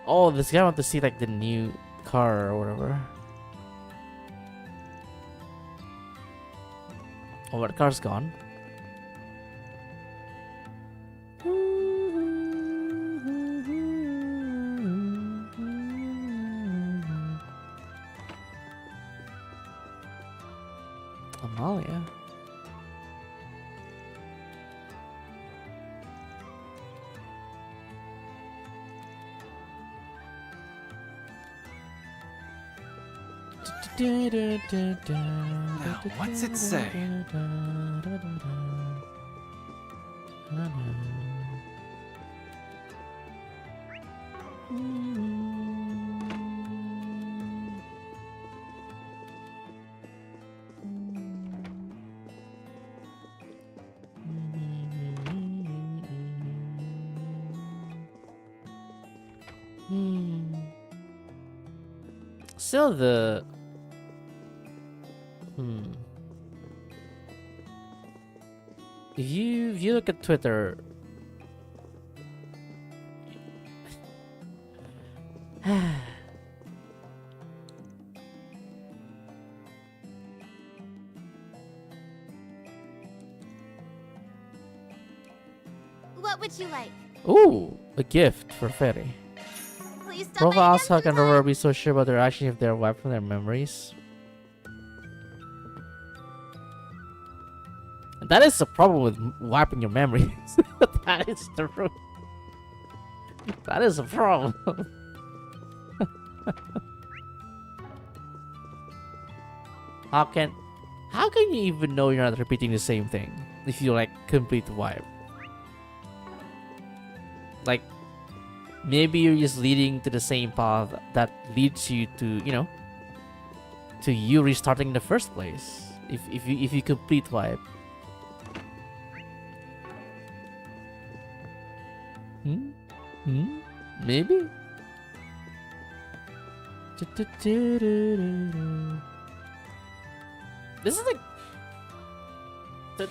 Oh, this guy wants to see like the new car or whatever. Oh, but the car's gone. Amalia. Now, what's it say? Still the... If you look at Twitter... What would you like? Ooh, a gift for Fairy. Please stop. Rova asks how can Rover be so sure about their action if they're wiped from their memories? And that is the problem with wiping your memories. That is the root. That is a problem. How can you even know you're not repeating the same thing if you like complete wipe? Like maybe you're just leading to the same path that leads you to, you know, to you restarting in the first place. If you complete wipe. Maybe? This is like...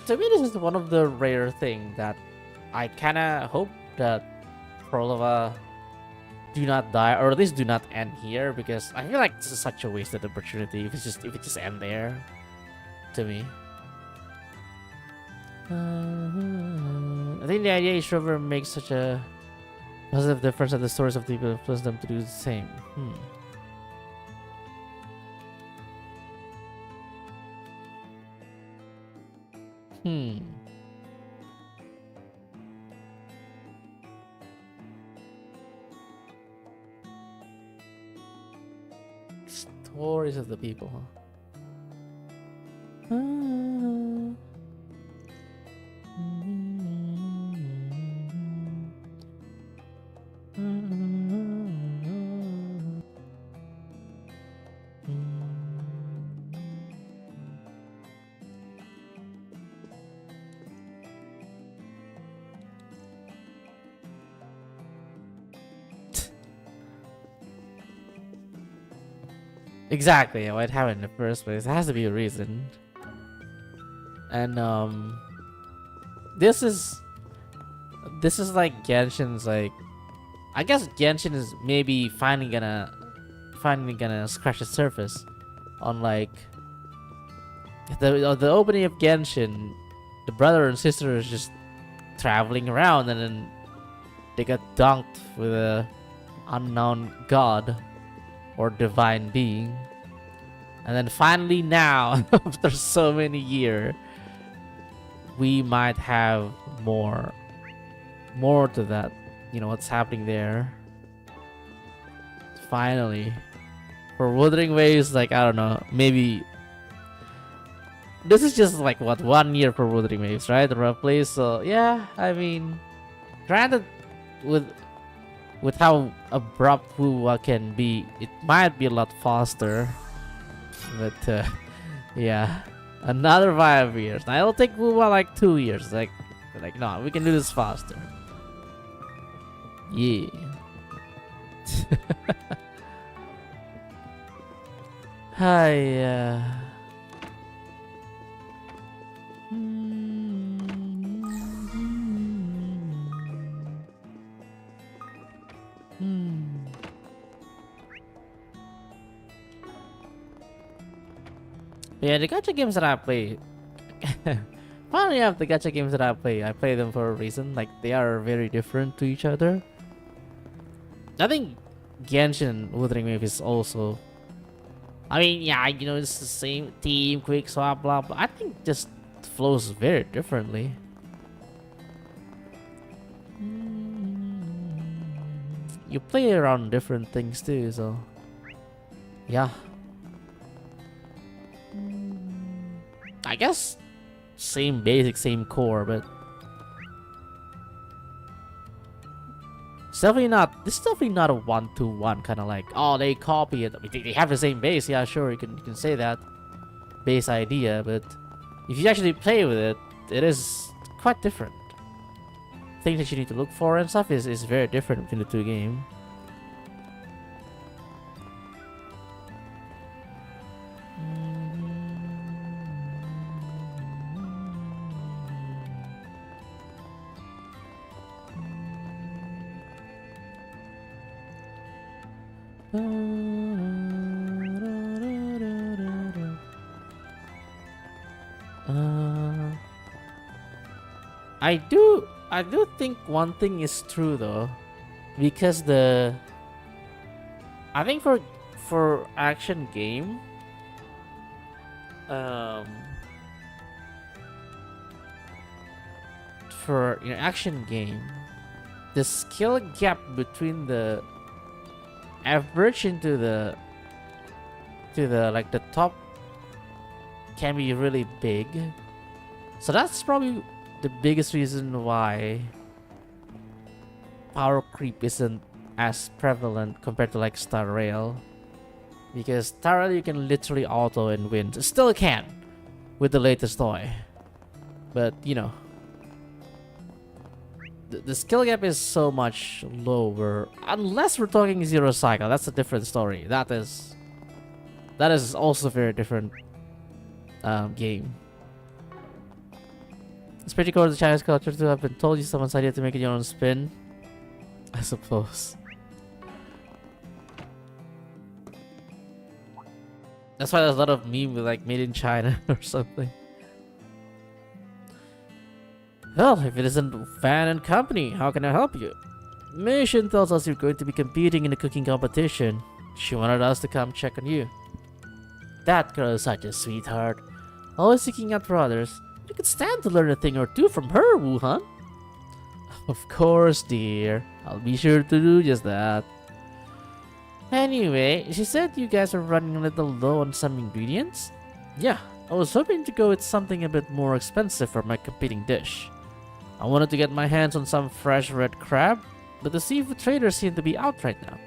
To me, this is one of the rare things that I kinda hope that Prolova do not die, or at least do not end here, because I feel like this is such a wasted opportunity if it just end there, to me. I think the idea is Rover makes such a positive difference that the stories of the people influence them to do the same. Stories of the people, huh? Exactly, why'd have it in the first place? There has to be a reason. And this is like Genshin's like, I guess Genshin is maybe finally gonna scratch the surface on like the opening of Genshin. The brother and sister is just traveling around, and then they got dunked with a unknown god or divine being, and then finally now, after so many years, we might have more to that. You know what's happening there. Finally, for Wuthering Waves, like I don't know, maybe this is just like what 1 year for Wuthering Waves, right? Roughly. So yeah, I mean, granted, with how abrupt Wuwa can be, it might be a lot faster. But yeah, another 5 years. Now it'll take Wuwa like 2 years. Like no, we can do this faster. Yeah. Hi. Yeah, the gacha games that I play. Finally, have the gacha games that I play them for a reason. Like they are very different to each other. I think Genshin Wuthering Wave is also. I mean, yeah, you know, it's the same team, quick swap, blah blah. I think just flows very differently. You play around different things too, so yeah. I guess same basic, same core, but this is definitely not a 1-to-1 kind of like, oh, they copy it. I mean, they have the same base, yeah, sure, you can say that base idea, but if you actually play with it, it is quite different. Things that you need to look for and stuff is very different between the two games. I do think one thing is true though, because I think for action game, for action game, the skill gap between the average into the like the top can be really big. So that's probably the biggest reason why power creep isn't as prevalent compared to like Star Rail, because Star Rail you can literally auto and win. Still can with the latest toy, but you know the skill gap is so much lower, unless we're talking Zero Cycle. That's a different story. That is also a very different game. It's pretty cool the Chinese culture too. I've been told you someone's idea to make it your own spin, I suppose. That's why there's a lot of meme with like made in China or something. Well, if it isn't Van and Company, how can I help you? Mission tells us you're going to be competing in a cooking competition. She wanted us to come check on you. That girl is such a sweetheart, always seeking out for others. You could stand to learn a thing or two from her, Wuhan. Of course, dear. I'll be sure to do just that. Anyway, she said you guys are running a little low on some ingredients? Yeah, I was hoping to go with something a bit more expensive for my competing dish. I wanted to get my hands on some fresh red crab, but the seafood traders seem to be out right now.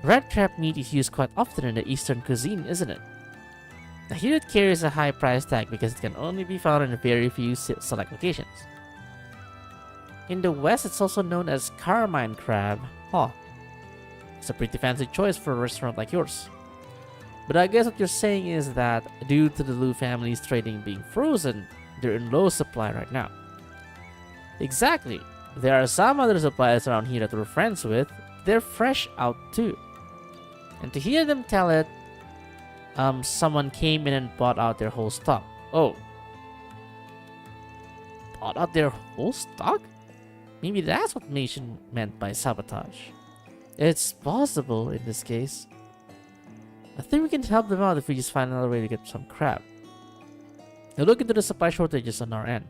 Red crab meat is used quite often in the Eastern cuisine, isn't it? I hear it carries a high price tag because it can only be found in very few select locations. In the West, it's also known as carmine crab. Huh. It's a pretty fancy choice for a restaurant like yours. But I guess what you're saying is that due to the Lu family's trading being frozen, they're in low supply right now. Exactly. There are some other suppliers around here that we're friends with. They're fresh out too. And to hear them tell it, someone came in and bought out their whole stock. Oh. Bought out their whole stock? Maybe that's what Mason meant by sabotage. It's possible in this case. I think we can help them out if we just find another way to get some crab. Now look into the supply shortages on our end.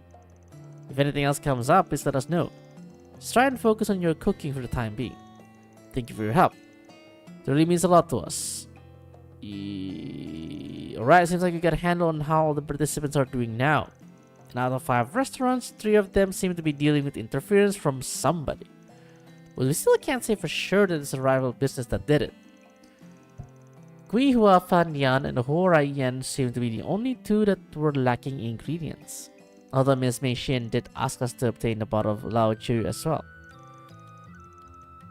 If anything else comes up, please let us know. Just try and focus on your cooking for the time being. Thank you for your help. It really means a lot to us. Alright, seems like you got a handle on how all the participants are doing now. And out of 5 restaurants, 3 of them seem to be dealing with interference from somebody. But we still can't say for sure that it's a rival business that did it. Gui Hua Fan Yan and Ho Rai Yan seem to be the only 2 that were lacking ingredients. Although Ms. Mei Xin did ask us to obtain a bottle of Lao Chu as well.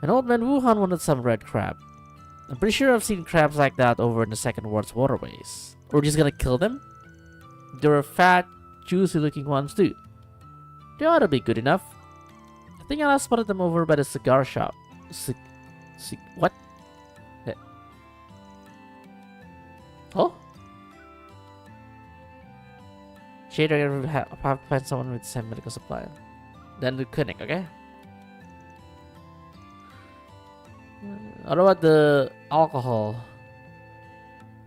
And Old Man Wuhan wanted some red crab. I'm pretty sure I've seen crabs like that over in the Second World's waterways. We're just gonna kill them? There were fat, juicy looking ones too. They ought to be good enough. I think I last spotted them over by the cigar shop. What? Oh? Shader, have to find someone with some medical supply. Then the clinic, okay? What about the alcohol?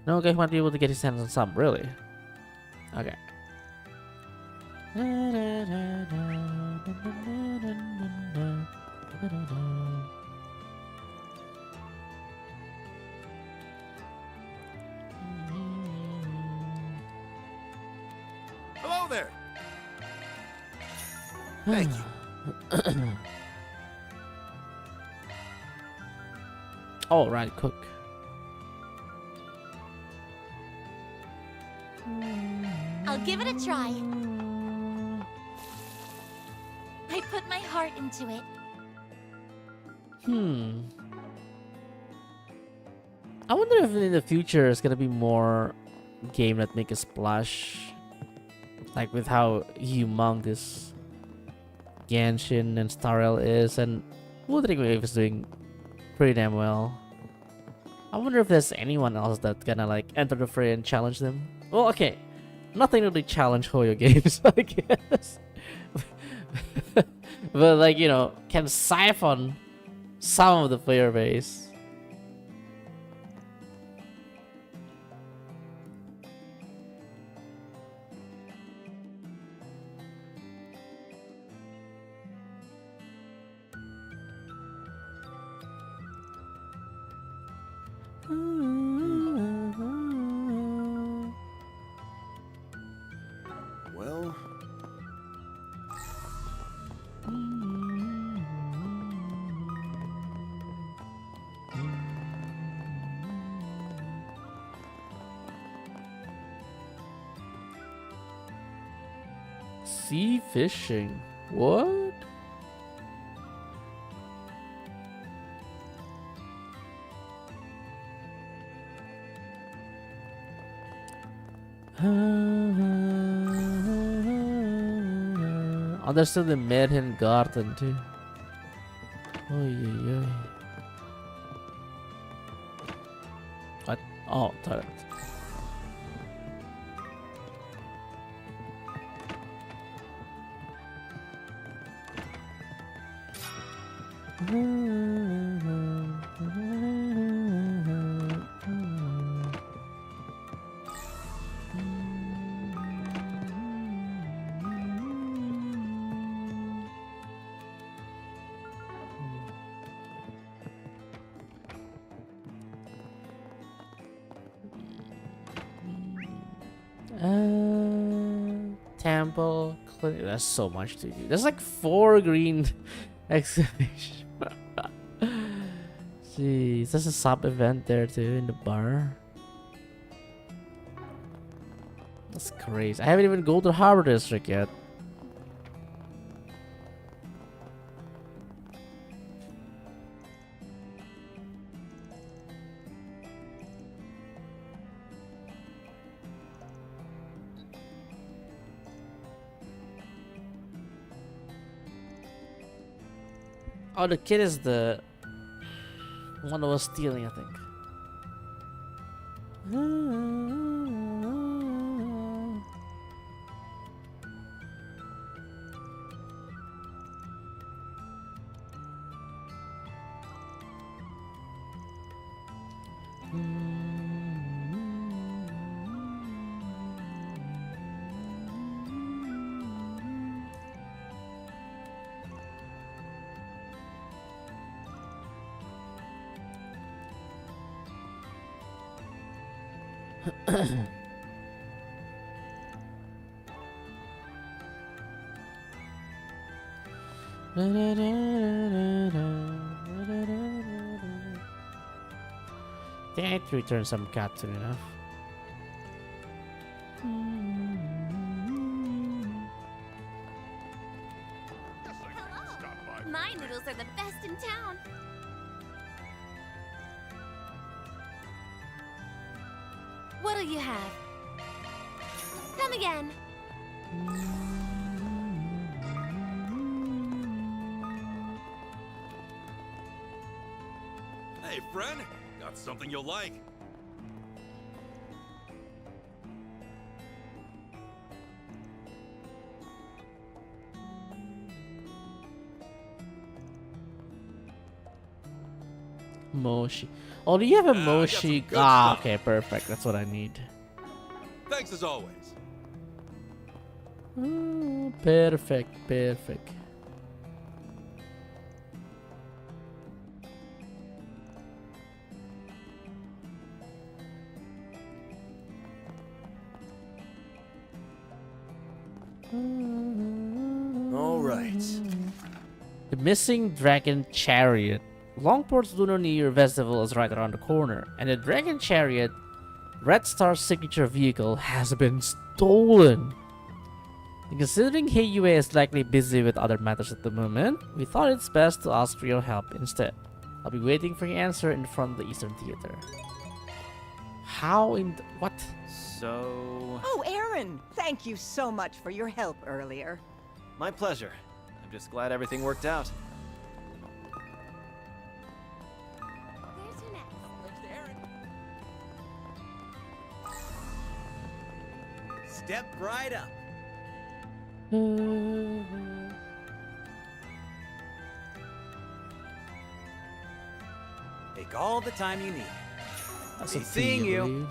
No guy might be able to get his hands on some, really? Okay. Hello there. Thank you. All right, cook. I'll give it a try. I put my heart into it. I wonder if in the future there's gonna be more game that make a splash, like with how humongous Genshin and Starrel is, and Wuthering Wave is doing pretty damn well. I wonder if there's anyone else that's gonna like enter the fray and challenge them. Well, okay, nothing really challenge Hoyo games, I guess. But like, you know, can siphon some of the player base. Well, Sea fishing. What? Oh, there's still the Merhen Garden too. Oy, oy, oy. What? Oh, toilet. temple. There's so much to do. There's like 4 green excavations. Jeez, there's a sub event there too in the bar. That's crazy. I haven't even go to Harbor District yet. Oh, the kid is the one that was stealing, I think. I think I need to return some cat soon enough. My noodles are the best in town. What'll you have? Come again. Hey, friend, got something you'll like. Moshi. Oh, do you have a I got some Moshi? good Ah, stuff. okay, perfect. That's what I need. Thanks as always. Perfect, perfect. All right. The missing dragon chariot. Longport's Lunar New Year festival is right around the corner, and the dragon chariot, Red Star's signature vehicle, has been stolen. And considering Heiyue is likely busy with other matters at the moment, we thought it's best to ask for your help instead. I'll be waiting for your answer in front of the Eastern Theater. How in what? So... Oh, Aaron! Thank you so much for your help earlier. My pleasure. I'm just glad everything worked out. Where's your next? Thanks to Aaron. Step right up. Take all the time you need. That's Be a seeing tea, I you. believe.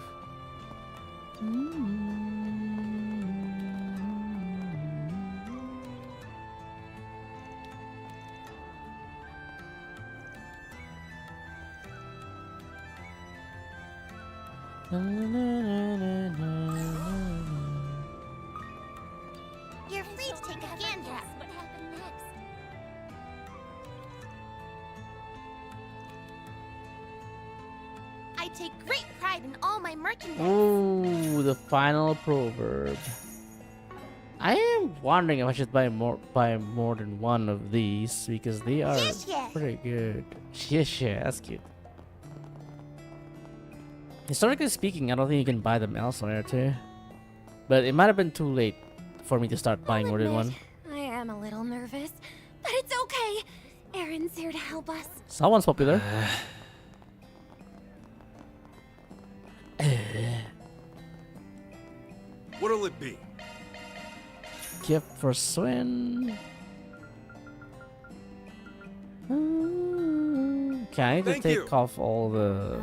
You're free to take a gander at what happened next. I take great pride in all my merchandise. Ooh, the final proverb. I am wondering if I should buy more than one of these because they are Yes, yes. pretty good. Yes, yeah, that's cute. Historically speaking, I don't think you can buy them elsewhere too. But it might have been too late for me to start buying more than one. I am a little nervous, but it's okay. Aaron's here to help us. Someone's popular. What'll it be? Gift for Swin. Okay, I need to Thank take you. off all the.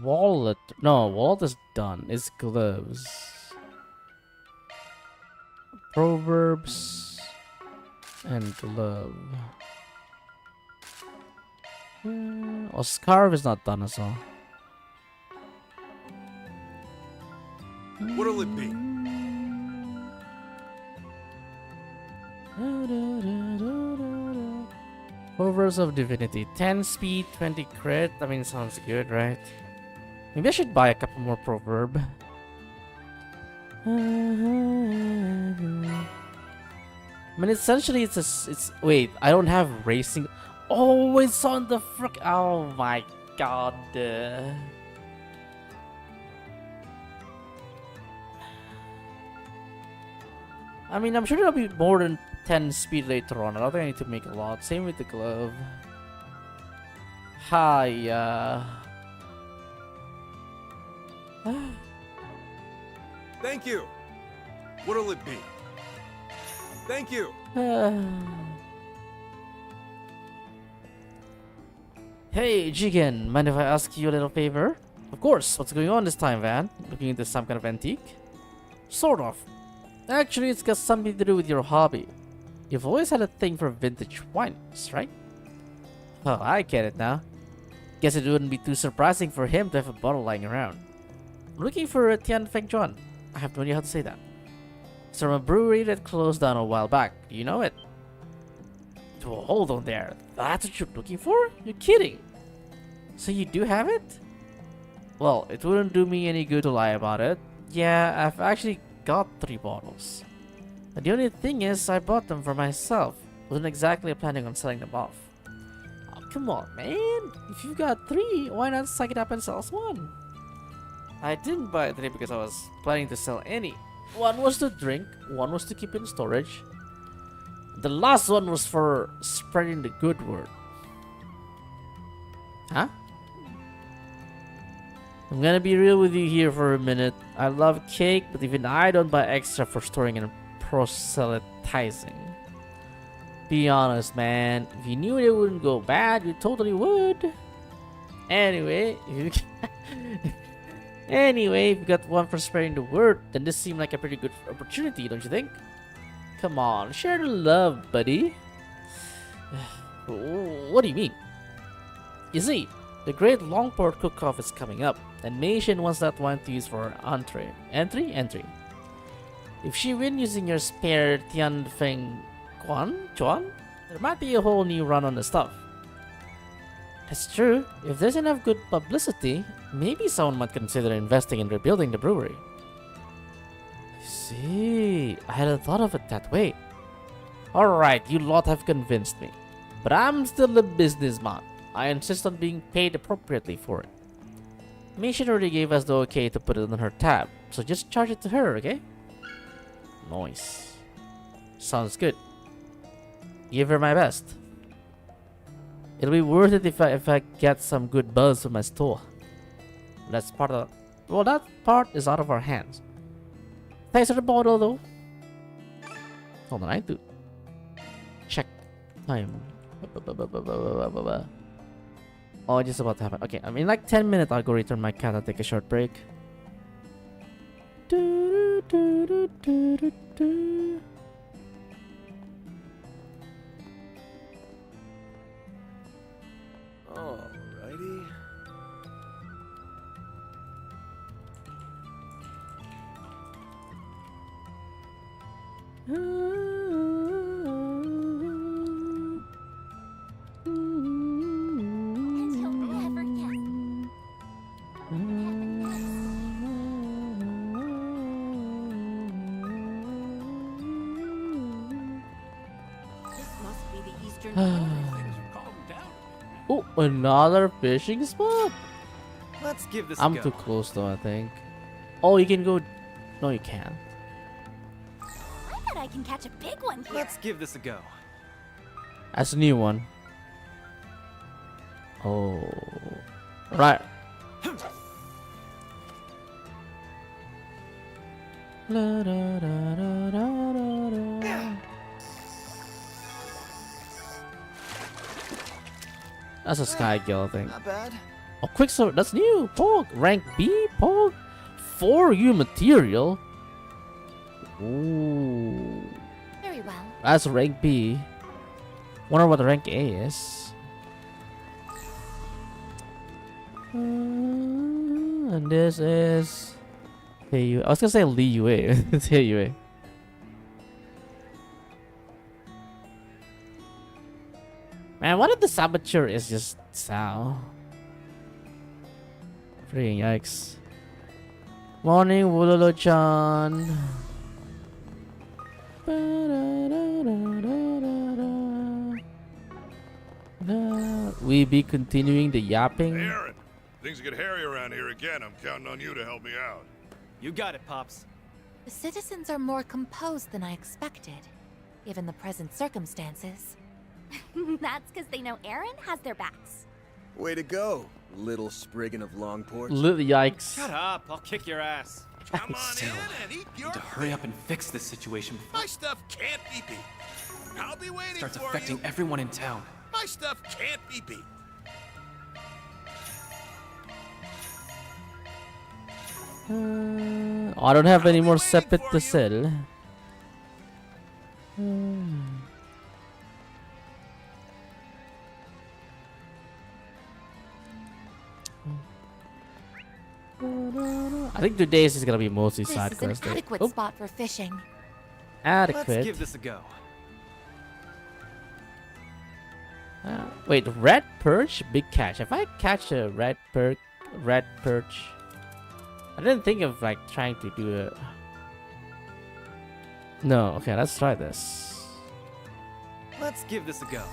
Wallet. No, wallet is done. It's gloves. Proverbs and glove. Oh, scarf is not done as well. What'll it be? Proverbs of Divinity. 10 speed, 20 crit. I mean, sounds good, right? Maybe I should buy a couple more proverb. I mean, essentially, it's wait. I don't have racing. Oh, it's on the frick. Oh my god. I mean, I'm sure there'll be more than 10 speed later on. I don't think I need to make a lot. Same with the glove. Hiya. Thank you. What'll it be? Thank you. Hey, Jigen, mind if I ask you a little favor? Of course. What's going on this time, Van? Looking into some kind of antique? Sort of. Actually, it's got something to do with your hobby. You've always had a thing for vintage wines, right? Oh, I get it now. Guess it wouldn't be too surprising for him to have a bottle lying around. I'm looking for a Tianfeng Juan. I have no idea how to say that. It's from a brewery that closed down a while back. Do you know it? Oh, hold on there. That's what you're looking for? You're kidding. So you do have it? Well, it wouldn't do me any good to lie about it. Yeah, I've actually got 3 bottles. And the only thing is, I bought them for myself. Wasn't exactly planning on selling them off. Oh, come on, man. If you've got 3, why not suck it up and sell us 1? I didn't buy 3 because I was planning to sell any. 1 was to drink, 1 was to keep in storage. The last one was for spreading the good word. Huh? I'm gonna be real with you here for a minute. I love cake, but even I don't buy extra for storing and proselytizing. Be honest, man. If you knew it wouldn't go bad, you totally would. Anyway, if you got 1 for spreading the word, then this seemed like a pretty good opportunity, don't you think? Come on, share the love, buddy. What do you mean? You see, the Great Longport Cook-Off is coming up, and Mei Xin wants that wine to use for her entree. Entry? If she wins using your spare Tianfeng Juan, there might be a whole new run on the stuff. That's true. If there's enough good publicity, maybe someone might consider investing in rebuilding the brewery. I see. I hadn't thought of it that way. Alright, you lot have convinced me. But I'm still a businessman. I insist on being paid appropriately for it. Mei Xin already gave us the okay to put it on her tab, so just charge it to her, okay? Nice. Sounds good. Give her my best. It'll be worth it if I get some good buzz from my store. That's part of... Well, that part is out of our hands. Thanks for the bottle, though. Hold on, I need to... check time. Oh, just about to happen. Okay, in like 10 minutes, I'll go return my cat and take a short break. Alrighty. Oh, another fishing spot? Let's give this a I'm go. too close though, I think. Oh, you can go... No, you can't. I bet I can catch a big one here. Let's give this a go. That's a new one. Oh. Right. La, da, da, da, da, da, da. That's a sky gill, I think. Not bad. Oh, Quicksilver, that's new. Pog, rank B, Pog. 4U material. Ooh. Very well. That's rank B. Wonder what the rank A is. And this is Hey you. I was gonna say Lee Yue. It's Hey Yue. Man, what if the saboteur is just Sao? Freaking yikes. Morning, Wololo-chan. We be continuing the yapping. Hey, Aaron. Things get hairy around here again. I'm counting on you to help me out. You got it, Pops. The citizens are more composed than I expected, given the present circumstances. That's because they know Aaron has their backs. Way to go, little spriggin' of Longport. Little yikes. Shut up! I'll kick your ass. Come on Still, in and eat I your need to hurry up and fix this situation before My stuff can't be beat. I'll be waiting it starts for affecting you. everyone in town. My stuff can't be beat. I don't have any more sepet to sell. I think today's is gonna be mostly This side is an quest. day. adequate Oh, spot for fishing. Let's adequate. give this a go. Wait, red perch, big catch. If I catch a red perch, I didn't think of like trying to do it. No, okay, let's try this. Let's give this a go.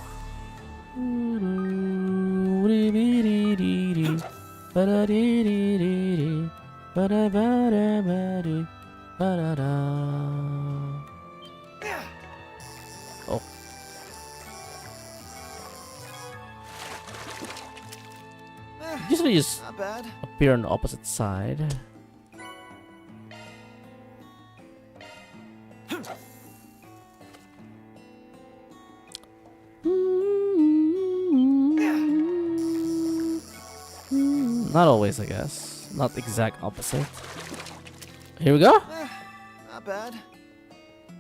Oh. Usually just Not bad. appear on the opposite side. Not always, I guess. Not exact opposite. Here we go. Not bad.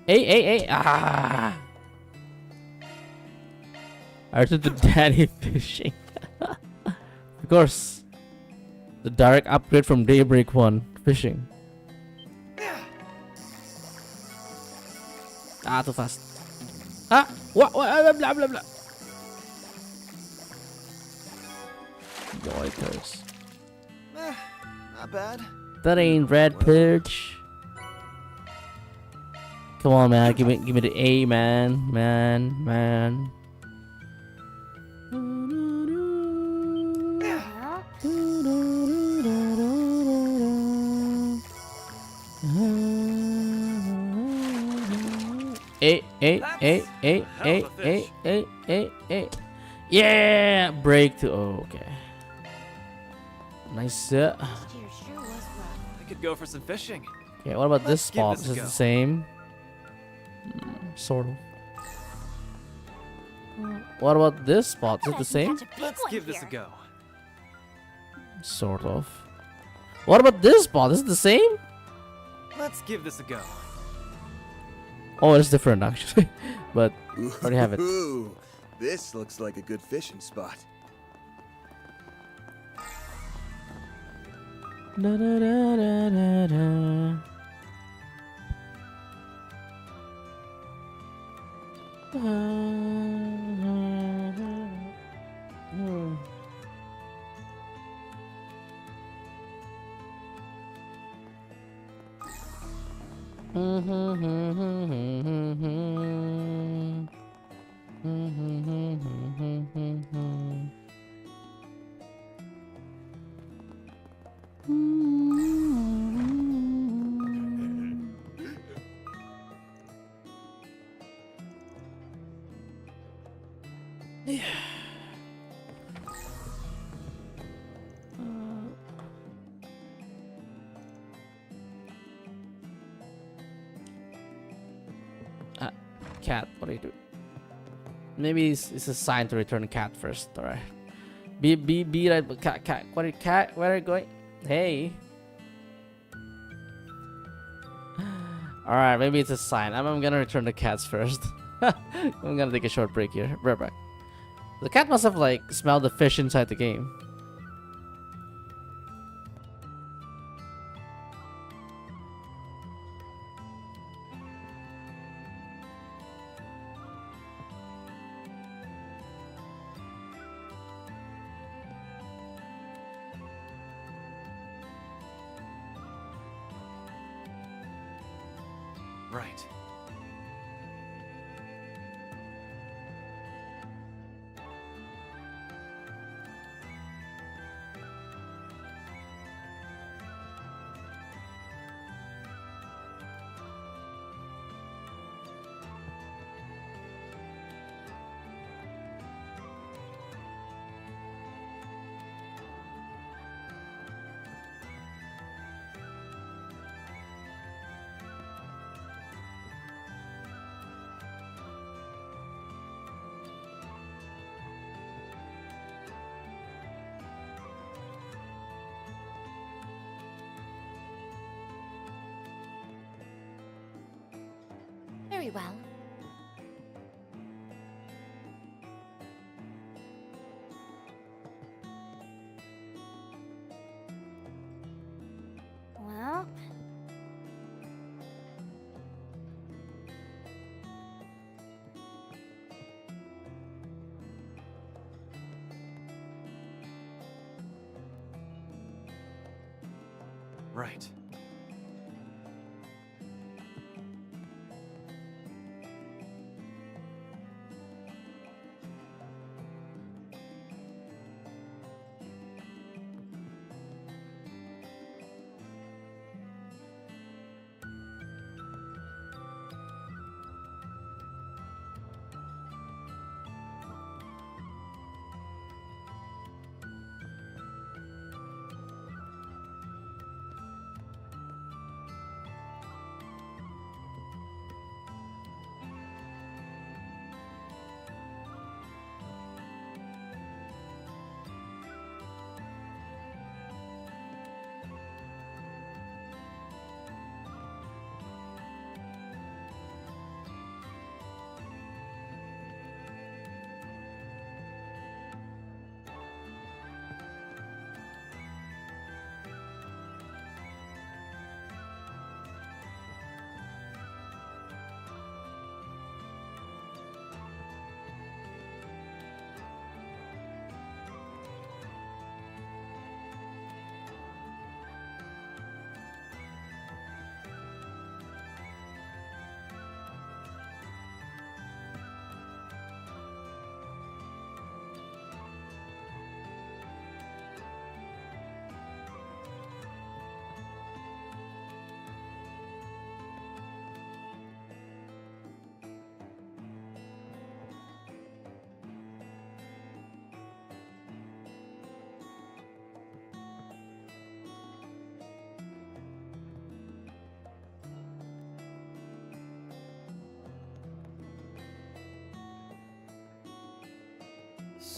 Hey. Ah. I heard the daddy fishing. Of course. The direct upgrade from Daybreak 1 fishing. Ah, too fast. Ah! What? Blah, blah, blah. Yoikers. Not bad. That ain't red perch. Come on, man. Give me the A, man. Man. Hey. Yeah! Break to. Oh, okay. Nice. Year sure was rough. I could go for some fishing. Okay, what about this Let's give spot? this Is a it go. the same? Sort of. What about this spot? Is it the same? Let's give this a go. Sort of. What about this spot? Is it the same? Let's give this a go. Oh, it's different actually. But already have it. Ooh, this looks like a good fishing spot. Cat, what do you do? Maybe it's a sign to return cat first. All right. Be right. Cat. What are cat? Where are you going? Hey. All right. Maybe it's a sign. I'm gonna return the cats first. I'm gonna take a short break here. Right back. The cat must have like smelled the fish inside the game. Right. Very well. Well, Right.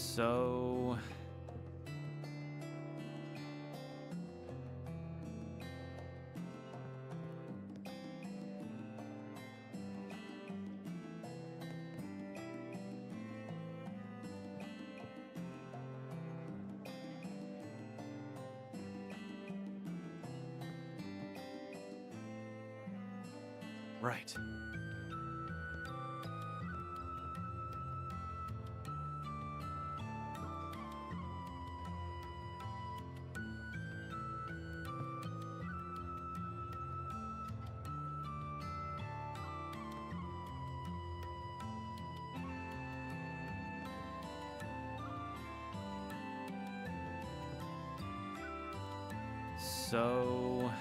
So... Right. So...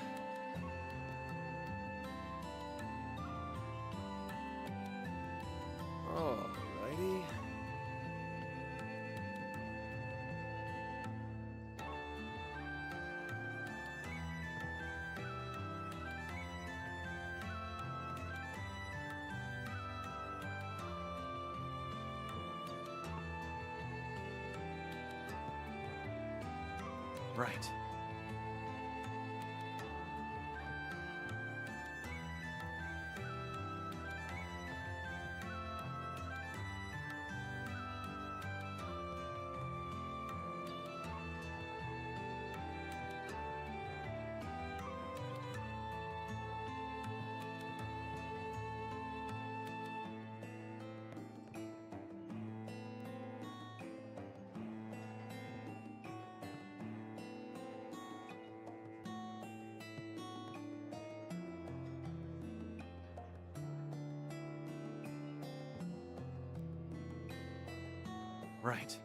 Alrighty. Right. Right.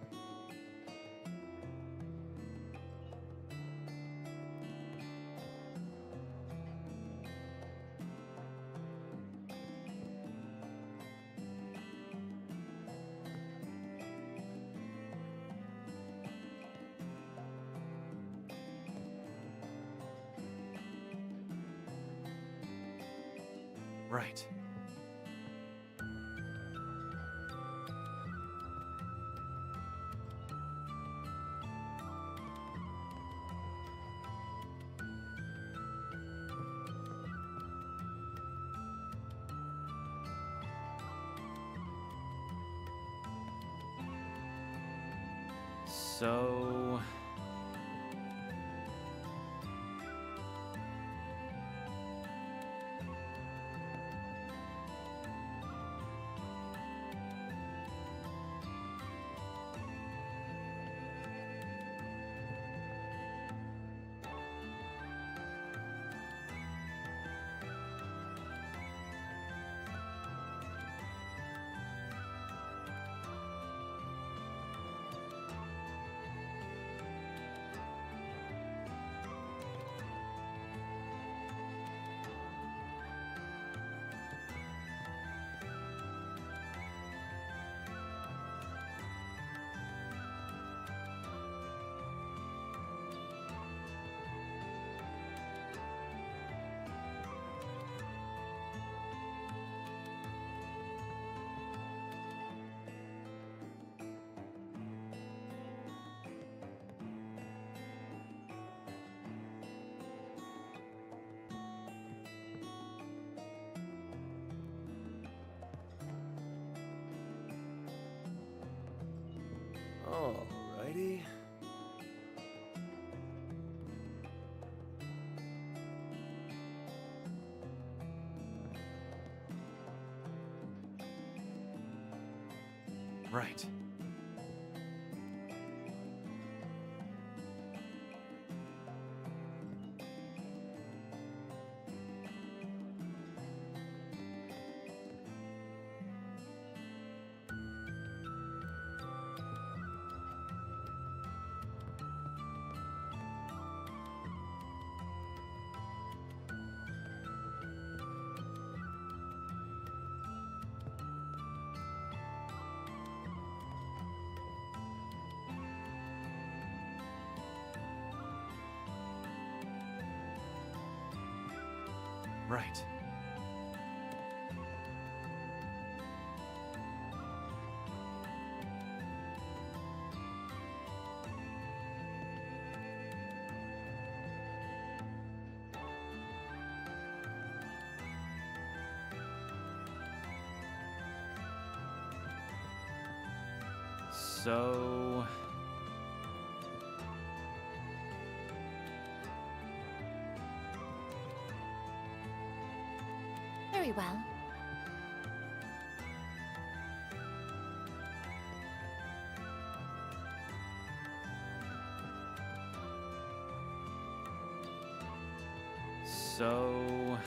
Right. So... Alrighty. Right. Right. So... Very well. So...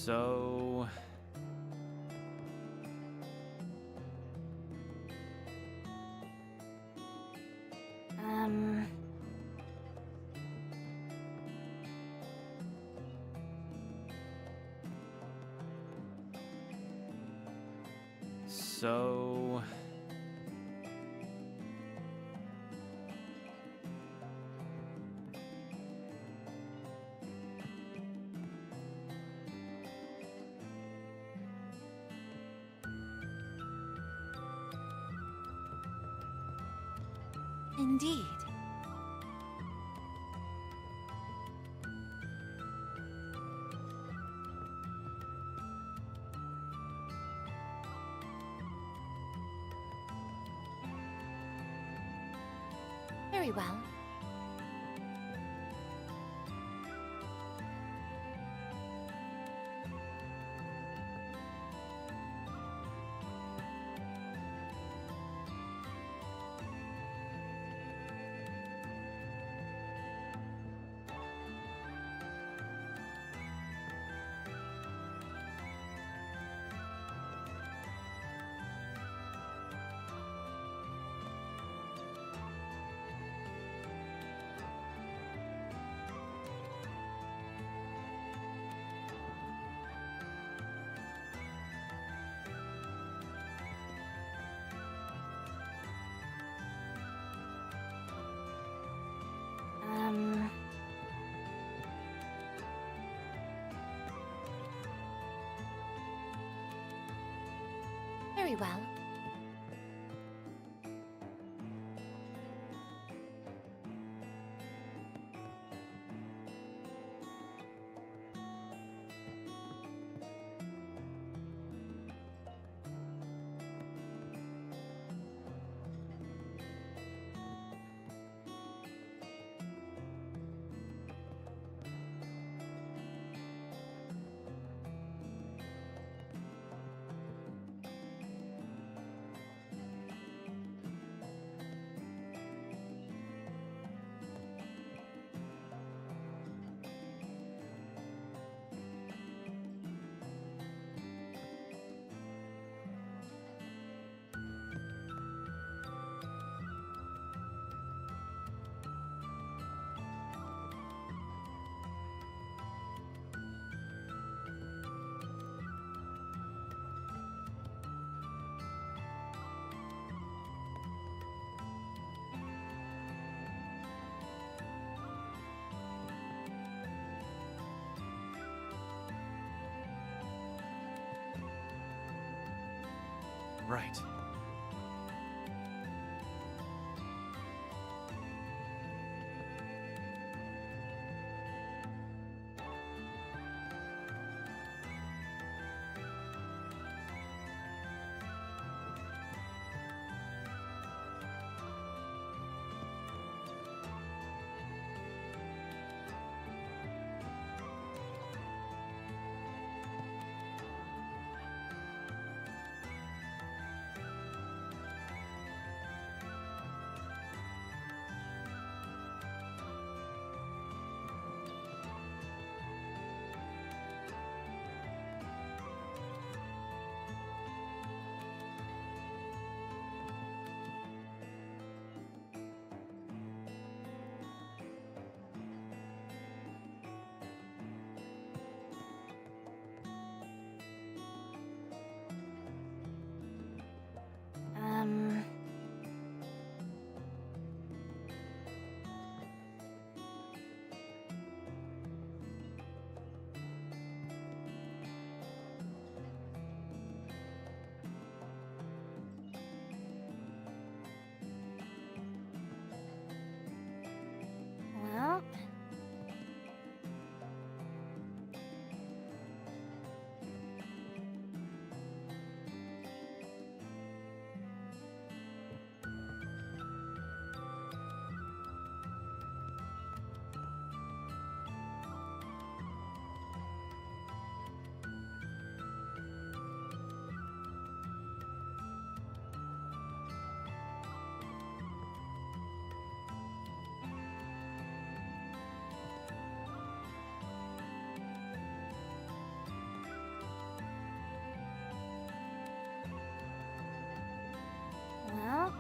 So... So... Indeed. Very well. Very well. Right. Um... Well... Well...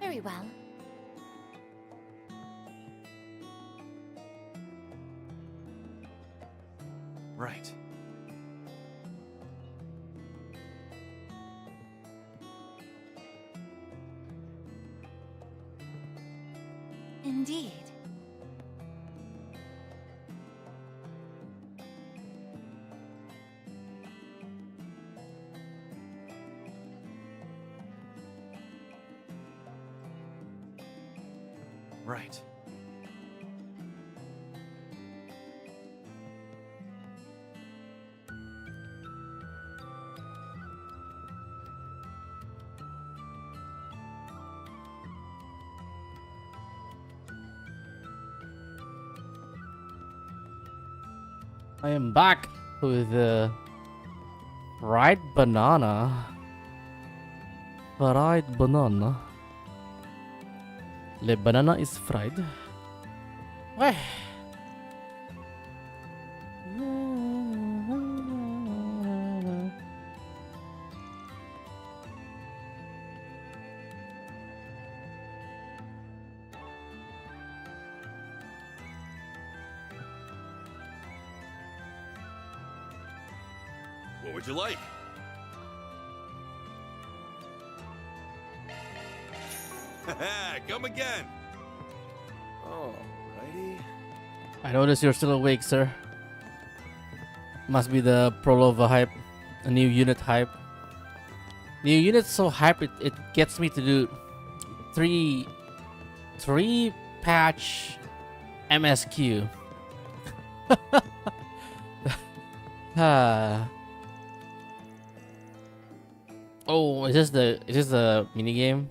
Very well. Right. Indeed. Right. I am back with the fried banana. Fried banana. The banana is fried. Weh. What would you like? Come again. Alrighty. I notice you're still awake, sir. Must be the Prolova hype. A new unit hype. New unit's so hype it gets me to do three patch MSQ. Oh, is this the mini game?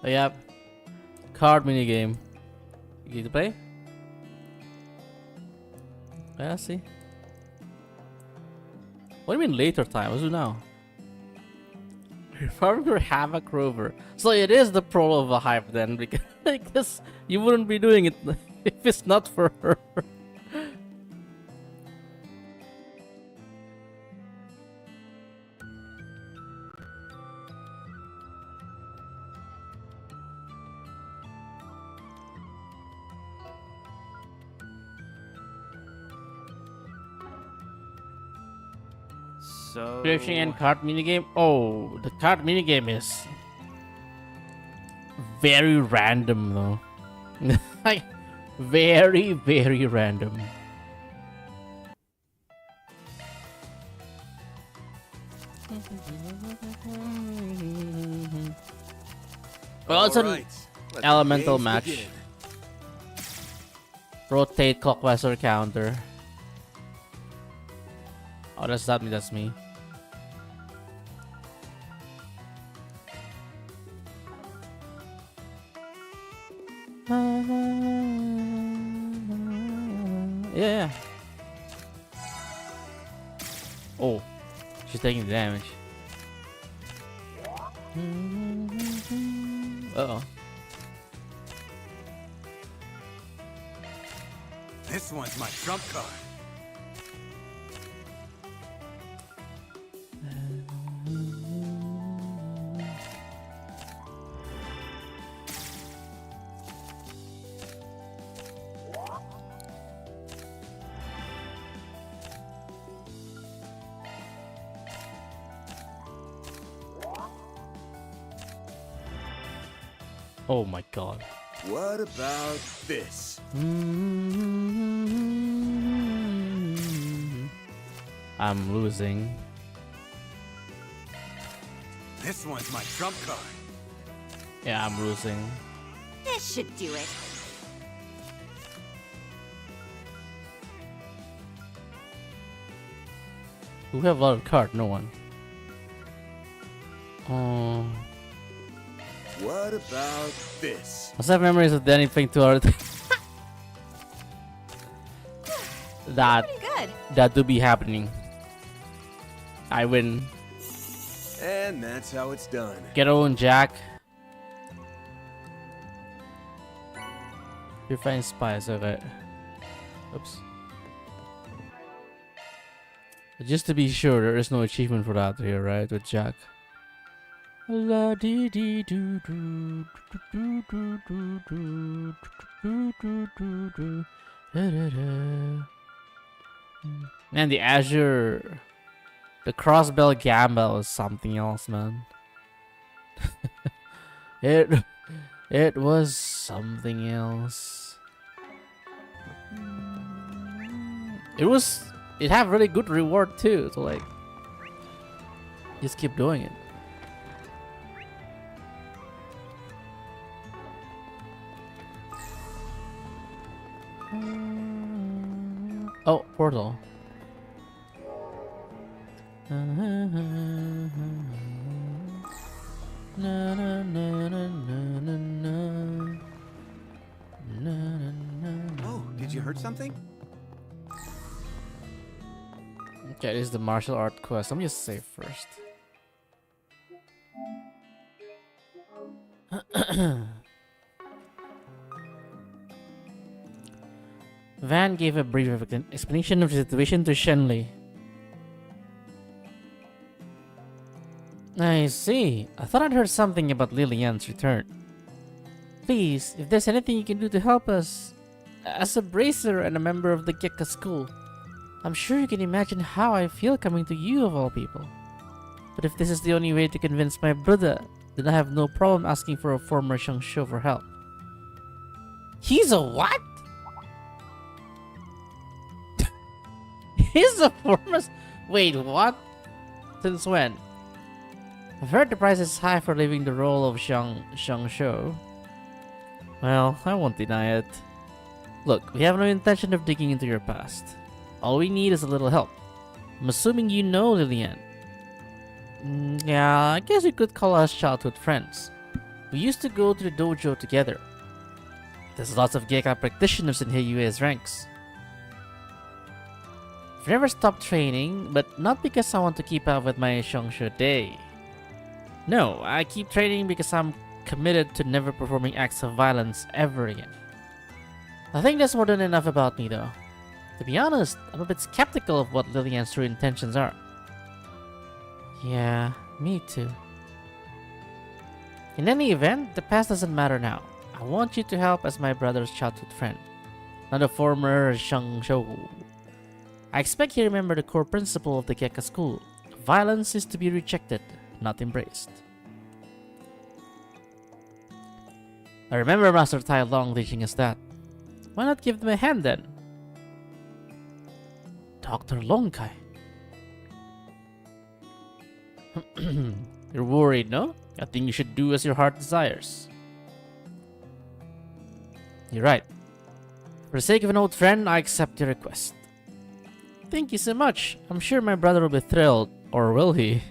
Oh yeah, card mini game. You need to play? Yeah, see. What do you mean later time? What's it now? Farming for Havoc Rover. So it is the pro of a hype then, because you wouldn't be doing it if it's not for her. So... Fishing and card minigame? Oh, the card minigame is very random though. Like, very, very random. Well, it's an elemental match. Begin. Rotate clockwise or counter. Oh, that's not me, that's me. Yeah. Oh, she's taking the damage. Uh-oh. This one's my trump card. Oh my god. What about this? I'm losing. This one's my trump card. Yeah, I'm losing. This should do it. Who have a lot of cards? No one. Oh. What about this? Must have memories of anything to art. that Pretty good. that do be happening. I win. And that's how it's done. Get on, Jack. You find spies, okay. Oops. Just to be sure, there is no achievement for that here, right? With Jack. La dee dee doo doo doo doo doo doo doo doo doo doo da da da. Man, the Azure, the Crossbell Gamble is something else, man. it was something else. It had really good reward too, so like, just keep doing it. Oh, portal. Na, na, na, na, na, na, na. Oh, did you hurt something? Okay, this is the martial art quest. Let me just save first. Van gave a brief explanation of the situation to Shenley. I see. I thought I'd heard something about Lilian's return. Please, if there's anything you can do to help us. As a bracer and a member of the Gekka school, I'm sure you can imagine how I feel coming to you of all people. But if this is the only way to convince my brother, then I have no problem asking for a former Shangsho for help. He's a what? He's a former... Wait, what? Since when? I've heard the price is high for leaving the role of Shangsho. Well, I won't deny it. Look, we have no intention of digging into your past. All we need is a little help. I'm assuming you know Lilian. Yeah, I guess you could call us childhood friends. We used to go to the dojo together. There's lots of Gekka practitioners in Heiyue's ranks. I've never stopped training, but not because I want to keep up with my Shangsho day. No, I keep training because I'm committed to never performing acts of violence ever again. I think that's more than enough about me though. To be honest, I'm a bit skeptical of what Lilian's true intentions are. Yeah, me too. In any event, the past doesn't matter now. I want you to help as my brother's childhood friend, not a former Shangsho. I expect you remember the core principle of the Gekka school. Violence is to be rejected, not embraced. I remember Master Tai Long teaching us that. Why not give them a hand then? Dr. Longkai. You're worried, no? I think you should do as your heart desires. You're right. For the sake of an old friend, I accept your request. Thank you so much. I'm sure my brother will be thrilled, or will he?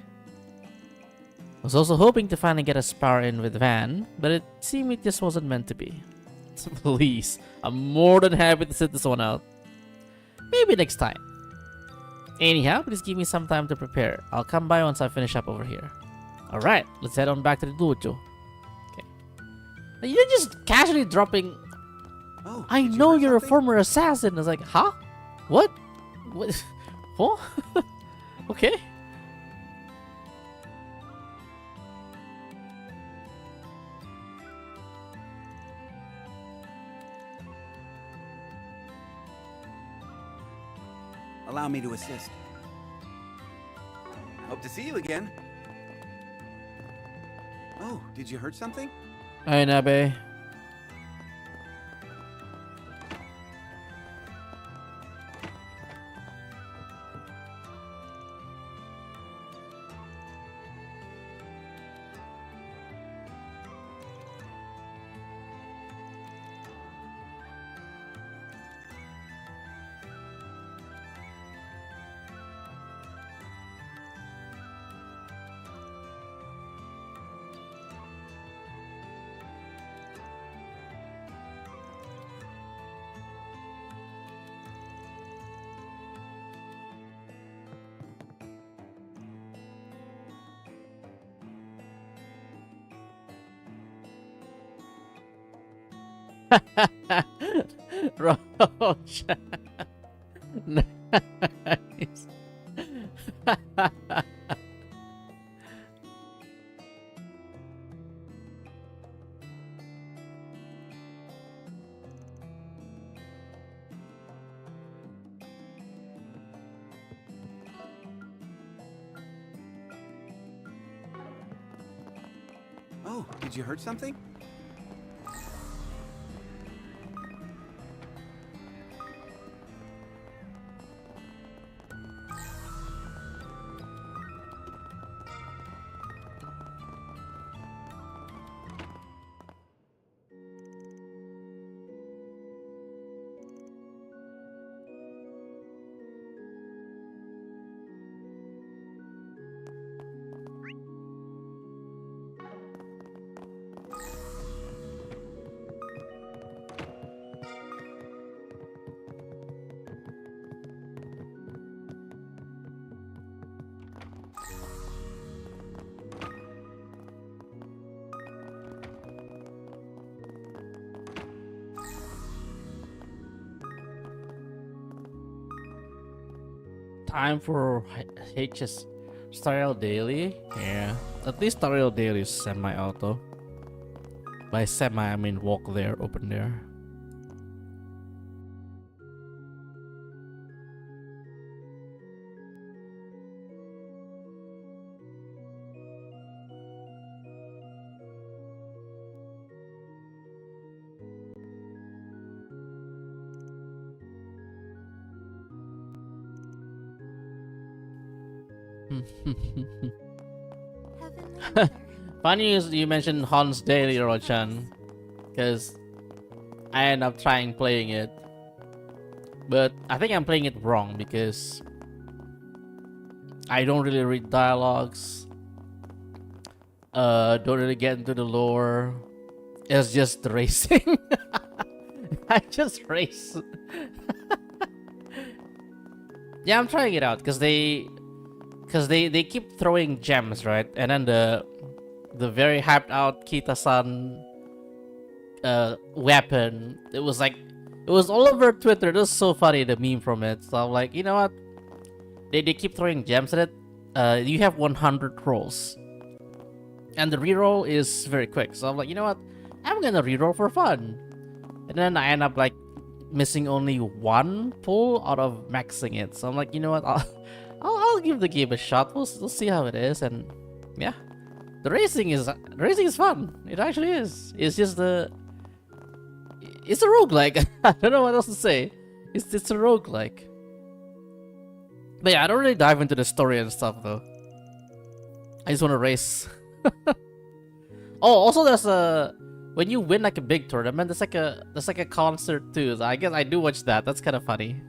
I was also hoping to finally get a spar in with Van, but it seemed it just wasn't meant to be. Please, I'm more than happy to sit this one out. Maybe next time. Anyhow, please give me some time to prepare. I'll come by once I finish up over here. Alright, let's head on back to the dojo. Okay. You're just casually dropping... Oh, I know you're a former assassin. I was like, huh? What? What? What? Okay. Allow me to assist. Hope to see you again. Oh, did you hurt something? Hi, Nabe. Roach. Nice. Oh, did you hurt something? Time for HS Tutorial Daily. Yeah, at least Tutorial Daily is semi-auto. By semi, I mean walk there, open there. Funny you mentioned Hans Daily, Rochan, because I end up trying playing it, but I think I'm playing it wrong because I don't really read dialogues. Don't really get into the lore. It's just racing. I just race. Yeah, I'm trying it out because they keep throwing gems, right? And then the very hyped out Kita-san weapon, it was all over Twitter. It was so funny, the meme from it. So I'm like, you know what? They keep throwing gems at it. You have 100 rolls, and the reroll is very quick. So I'm like, you know what? I'm gonna reroll for fun. And then I end up like missing only one pull out of maxing it. So I'm like, you know what? I'll give the game a shot. We'll see how it is. And yeah, the racing is fun. It actually is. It's just it's a roguelike. I don't know what else to say. It's a roguelike. But yeah, I don't really dive into the story and stuff though. I just want to race. Oh, also there's when you win like a big tournament, there's like a concert too. So I guess I do watch that. That's kind of funny.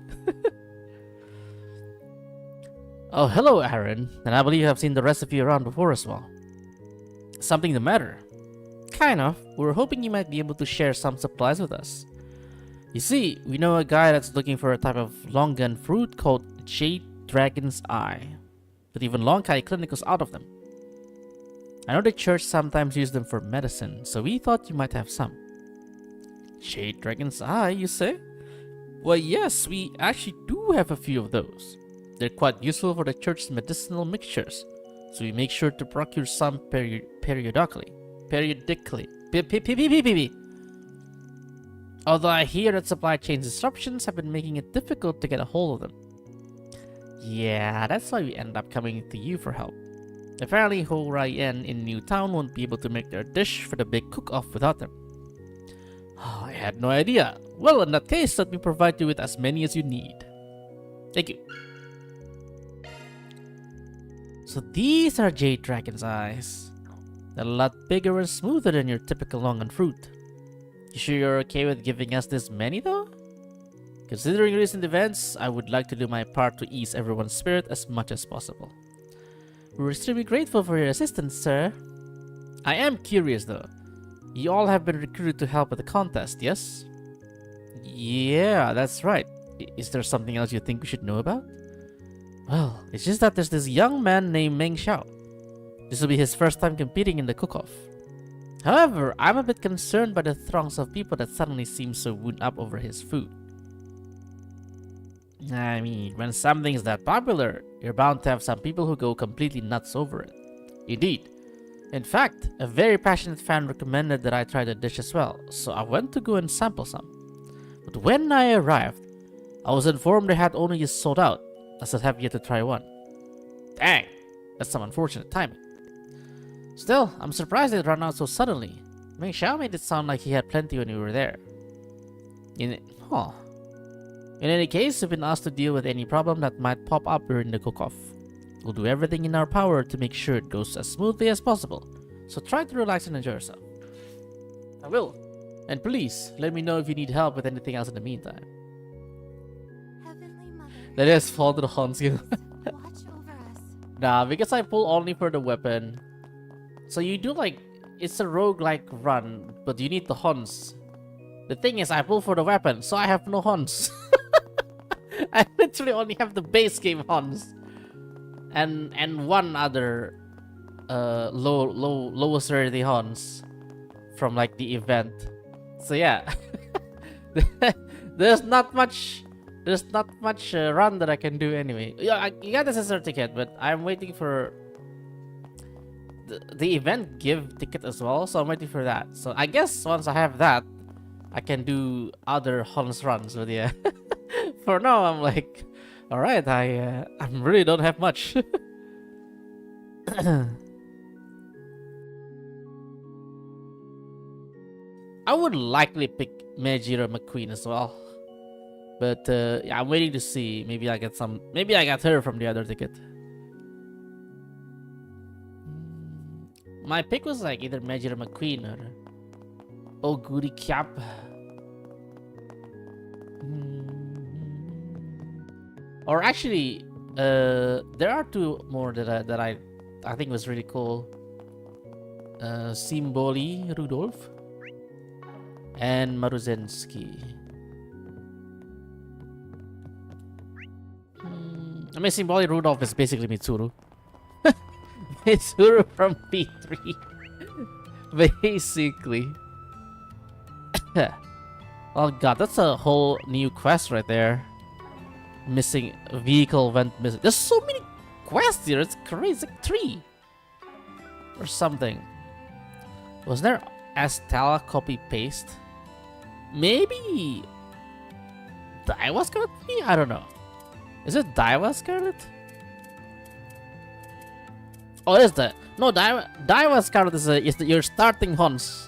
Oh, hello, Aaron. And I believe I've seen the rest of you around before as well. Something the matter? Kind of. We were hoping you might be able to share some supplies with us. You see, we know a guy that's looking for a type of long gun fruit called Jade Dragon's Eye. But even Longkai Clinic was out of them. I know the church sometimes use them for medicine, so we thought you might have some. Jade Dragon's Eye, you say? Well, yes, we actually do have a few of those. They're quite useful for the church's medicinal mixtures, so we make sure to procure some periodically. Although I hear that supply chain disruptions have been making it difficult to get a hold of them. Yeah, that's why we end up coming to you for help. Apparently, Horayen in Newtown won't be able to make their dish for the big cook-off without them. Oh, I had no idea. Well, in that case, let me provide you with as many as you need. Thank you. So these are Jade Dragon's Eyes. They're a lot bigger and smoother than your typical longan fruit. You sure you're okay with giving us this many though? Considering recent events, I would like to do my part to ease everyone's spirit as much as possible. We're extremely grateful for your assistance, sir. I am curious though. You all have been recruited to help with the contest, yes? Yeah, that's right. Is there something else you think we should know about? Well, it's just that there's this young man named Meng Xiao. This will be his first time competing in the cook-off. However, I'm a bit concerned by the throngs of people that suddenly seem so wound up over his food. I mean, when something's that popular, you're bound to have some people who go completely nuts over it. Indeed. In fact, a very passionate fan recommended that I try the dish as well, so I went to go and sample some. But when I arrived, I was informed they had only just sold out, as I have yet to try one. Dang, that's some unfortunate timing. Still, I'm surprised it ran out so suddenly. Meng Xiao made it sound like he had plenty when we were there. In any case, we've been asked to deal with any problem that might pop up during the cook-off. We'll do everything in our power to make sure it goes as smoothly as possible, so try to relax and enjoy yourself. I will. And please, let me know if you need help with anything else in the meantime. Let us fall to the horn skill. Nah, because I pull only for the weapon. So you do like, it's a roguelike run, but you need the horns. The thing is, I pull for the weapon, so I have no horns. I literally only have the base game horns. And one other lowest rarity horns from like the event. So yeah. There's not much there's not much run that I can do anyway. Yeah, you got the sister ticket, but I'm waiting for the event give ticket as well, so I'm waiting for that. So I guess once I have that, I can do other Hans runs. But yeah, for now I'm like, all right, I really don't have much. I would likely pick Majira McQueen as well, but yeah, I'm waiting to see. Maybe I get some. Maybe I got her from the other ticket. My pick was like either Majira McQueen or Oh Goody Cap. Or actually, there are two more that I think was really cool. Symboli Rudolph and Maruzensky. I mean, Symboli Rudolph is basically Mitsuru. Mitsuru from P3. Basically. Oh god, that's a whole new quest right there. Missing vehicle vent missing. There's so many quests here. It's crazy. Like 3 or something. Was there Estella copy paste? Maybe Daiwa Scarlet? I don't know. Is it Daiwa Scarlet? Oh, is that? No, Daiwa Scarlet is your starting Hans.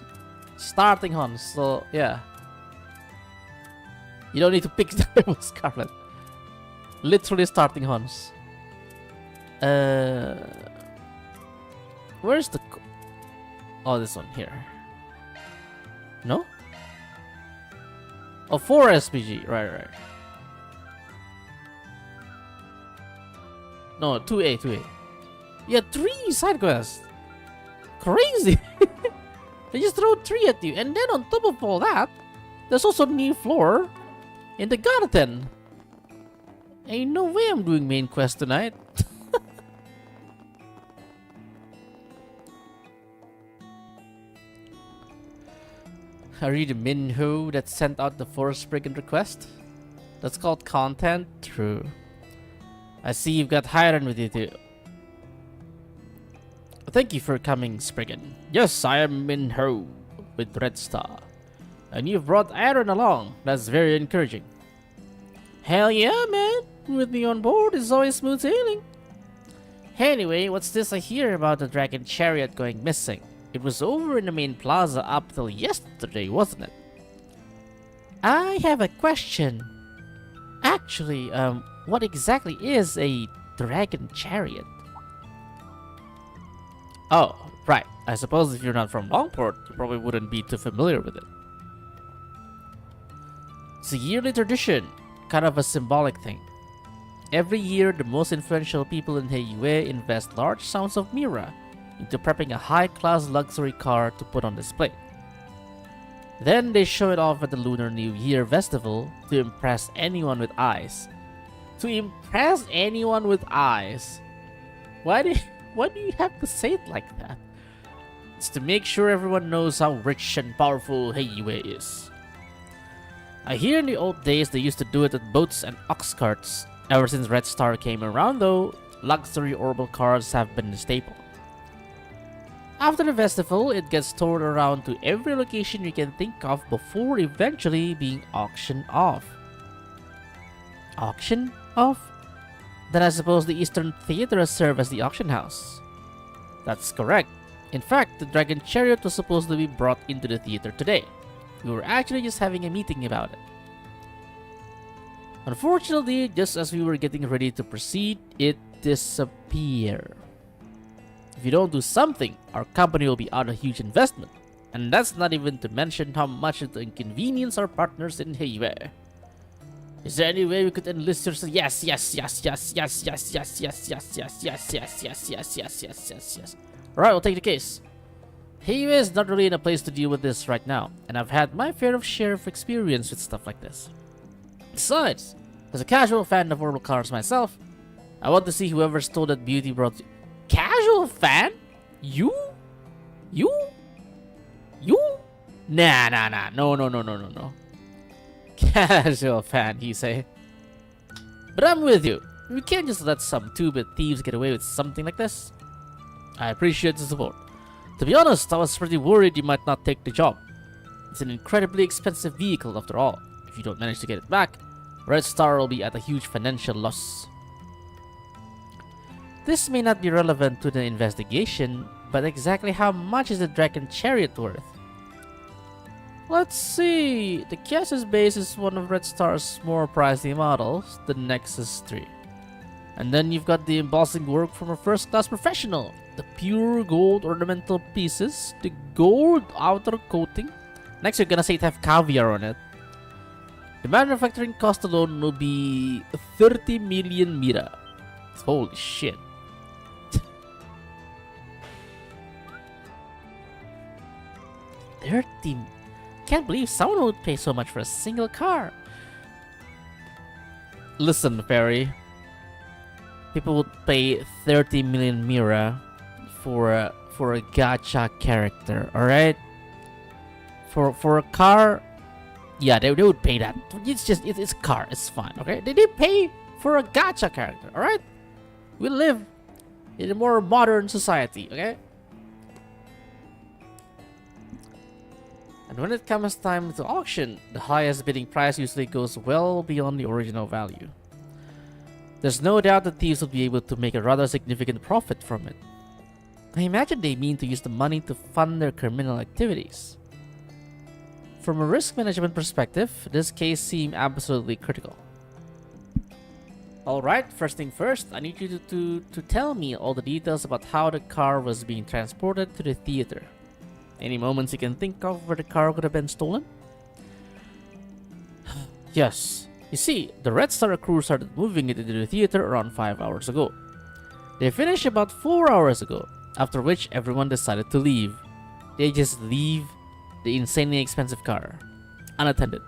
Starting Hans. So yeah, you don't need to pick Daiwa Scarlet. Literally starting Hans. Where's the? Oh, this one here. No. Oh, 4 SPG. Right. No, 2A. Yeah, 3 side quests. Crazy. They just throw 3 at you, and then on top of all that, there's also new floor in the garden. Ain't no way I'm doing main quest tonight. Are you the Minho that sent out the Forest Brigand request? That's called content? True. I see you've got Hiren with you too. Thank you for coming, Spriggan. Yes, I am Minho with Red Star. And you've brought Aaron along. That's very encouraging. Hell yeah, man. With me on board is always smooth sailing. Anyway, what's this I hear about the dragon chariot going missing? It was over in the main plaza up till yesterday, wasn't it? I have a question. Actually, what exactly is a dragon chariot? Oh, right. I suppose if you're not from Longport, you probably wouldn't be too familiar with it. It's a yearly tradition, kind of a symbolic thing. Every year, the most influential people in Heiyue invest large sums of mira into prepping a high-class luxury car to put on display. Then they show it off at the Lunar New Year festival to impress anyone with eyes. To impress anyone with eyes? Why do you have to say it like that? It's to make sure everyone knows how rich and powerful Heiyue is. I hear in the old days they used to do it with boats and ox carts. Ever since Red Star came around though, luxury orbital cars have been the staple. After the festival, it gets toured around to every location you can think of before eventually being auctioned off. Auction off? Then I suppose the Eastern Theater has served as the auction house. That's correct. In fact, the Dragon Chariot was supposed to be brought into the theater today. We were actually just having a meeting about it. Unfortunately, just as we were getting ready to proceed, it disappeared. If you don't do something, our company will be out a huge investment. And that's not even to mention how much it will inconvenience our partners in Heiyue. Is there any way we could enlist your... Yes. Alright, we'll take the case. Heiyue is not really in a place to deal with this right now, and I've had my fair share of experience with stuff like this. Besides, as a casual fan of orbital cars myself, I want to see whoever stole that beauty brought... Casual fan? You? Nah. No. Casual fan, he say. But I'm with you. We can't just let some two-bit thieves get away with something like this. I appreciate the support. To be honest, I was pretty worried you might not take the job. It's an incredibly expensive vehicle after all. If you don't manage to get it back, Red Star will be at a huge financial loss. This may not be relevant to the investigation, but exactly how much is the Dragon Chariot worth? Let's see. The Kiasa's base is one of Red Star's more pricey models, the Nexus 3. And then you've got the embossing work from a first-class professional. The pure gold ornamental pieces, the gold outer coating. Next, you're gonna say it have caviar on it. The manufacturing cost alone will be 30 million mira. Holy shit. Can't believe someone would pay so much for a single car. Listen, Fairy. People would pay 30 million mira for a gacha character, alright? For a car, yeah, they would pay that. It's a car, it's fine, okay? They pay for a gacha character, alright? We live in a more modern society, okay? And when it comes time to auction, the highest bidding price usually goes well beyond the original value. There's no doubt that thieves will be able to make a rather significant profit from it. I imagine they mean to use the money to fund their criminal activities. From a risk management perspective, this case seemed absolutely critical. Alright, first thing first, I need you to tell me all the details about how the car was being transported to the theater. Any moments you can think of where the car could have been stolen? Yes. You see, the Red Star crew started moving it into the theater around 5 hours ago. They finished about 4 hours ago, after which everyone decided to leave. They just leave the insanely expensive car, unattended.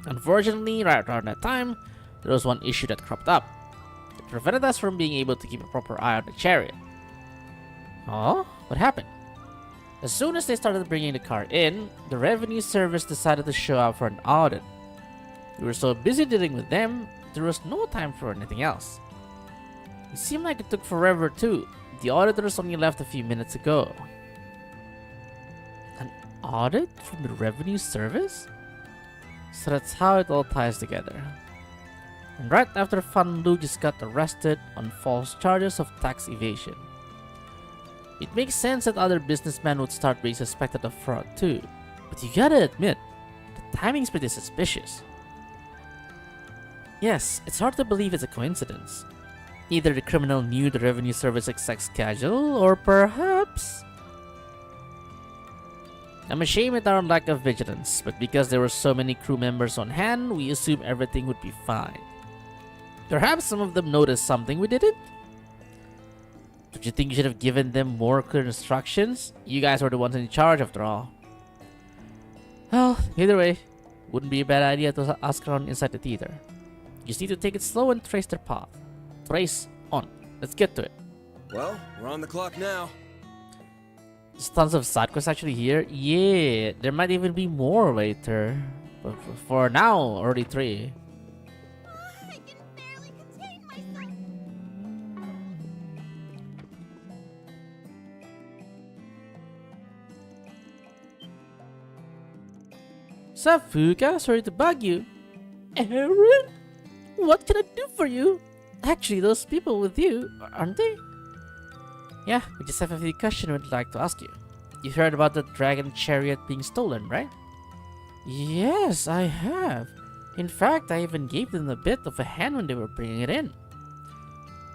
Unfortunately, right around that time, there was one issue that cropped up. It prevented us from being able to keep a proper eye on the chariot. Oh? What happened? As soon as they started bringing the car in, the revenue service decided to show up for an audit. We were so busy dealing with them, there was no time for anything else. It seemed like it took forever too. The auditors only left a few minutes ago. An audit from the revenue service? So that's how it all ties together. And right after Fan Lu just got arrested on false charges of tax evasion. It makes sense that other businessmen would start being suspected of fraud too. But you gotta admit, the timing's pretty suspicious. Yes, it's hard to believe it's a coincidence. Either the criminal knew the revenue service exact schedule, or perhaps... I'm ashamed at our lack of vigilance, but because there were so many crew members on hand, we assumed everything would be fine. Perhaps some of them noticed something we didn't? Don't you think you should have given them more clear instructions? You guys were the ones in charge after all. Well, either way, wouldn't be a bad idea to ask around inside the theater. You just need to take it slow and trace their path. Trace on. Let's get to it. Well, we're on the clock now. There's tons of side quests actually here. Yeah, there might even be more later. But for now, already 3. I can barely contain myself. Sup, Fuka? Sorry to bug you. Aaron? What can I do for you? Actually, those people with you, aren't they? Yeah, we just have a few questions we'd like to ask you. You heard about the Dragon Chariot being stolen, right? Yes, I have. In fact, I even gave them a bit of a hand when they were bringing it in.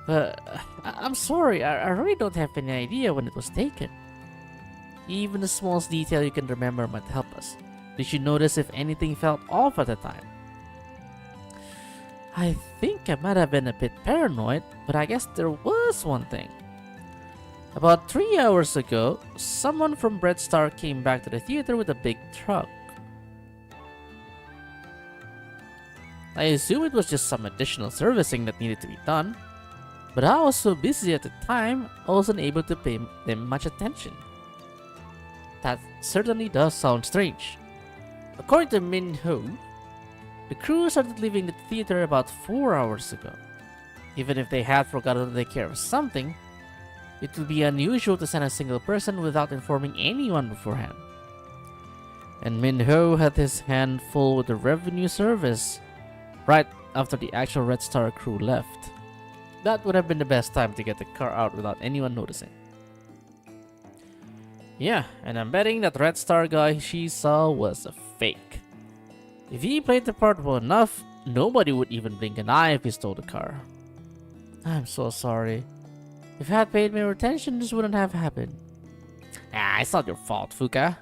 But I'm sorry, I really don't have any idea when it was taken. Even the smallest detail you can remember might help us. Did you notice if anything felt off at the time? I think I might have been a bit paranoid, but I guess there was one thing. About 3 hours ago, someone from Red Star came back to the theater with a big truck. I assume it was just some additional servicing that needed to be done, but I was so busy at the time, I wasn't able to pay them much attention. That certainly does sound strange. According to Min Ho, The crew started leaving the theater about 4 hours ago. Even if they had forgotten to take care of something, it would be unusual to send a single person without informing anyone beforehand. And Minho had his hand full with the revenue service right after the actual Red Star crew left. That would have been the best time to get the car out without anyone noticing. Yeah, and I'm betting that Red Star guy she saw was a fake. If he played the part well enough, nobody would even blink an eye if he stole the car. I'm so sorry. If I had paid more attention, this wouldn't have happened. Ah, it's not your fault, Fuka.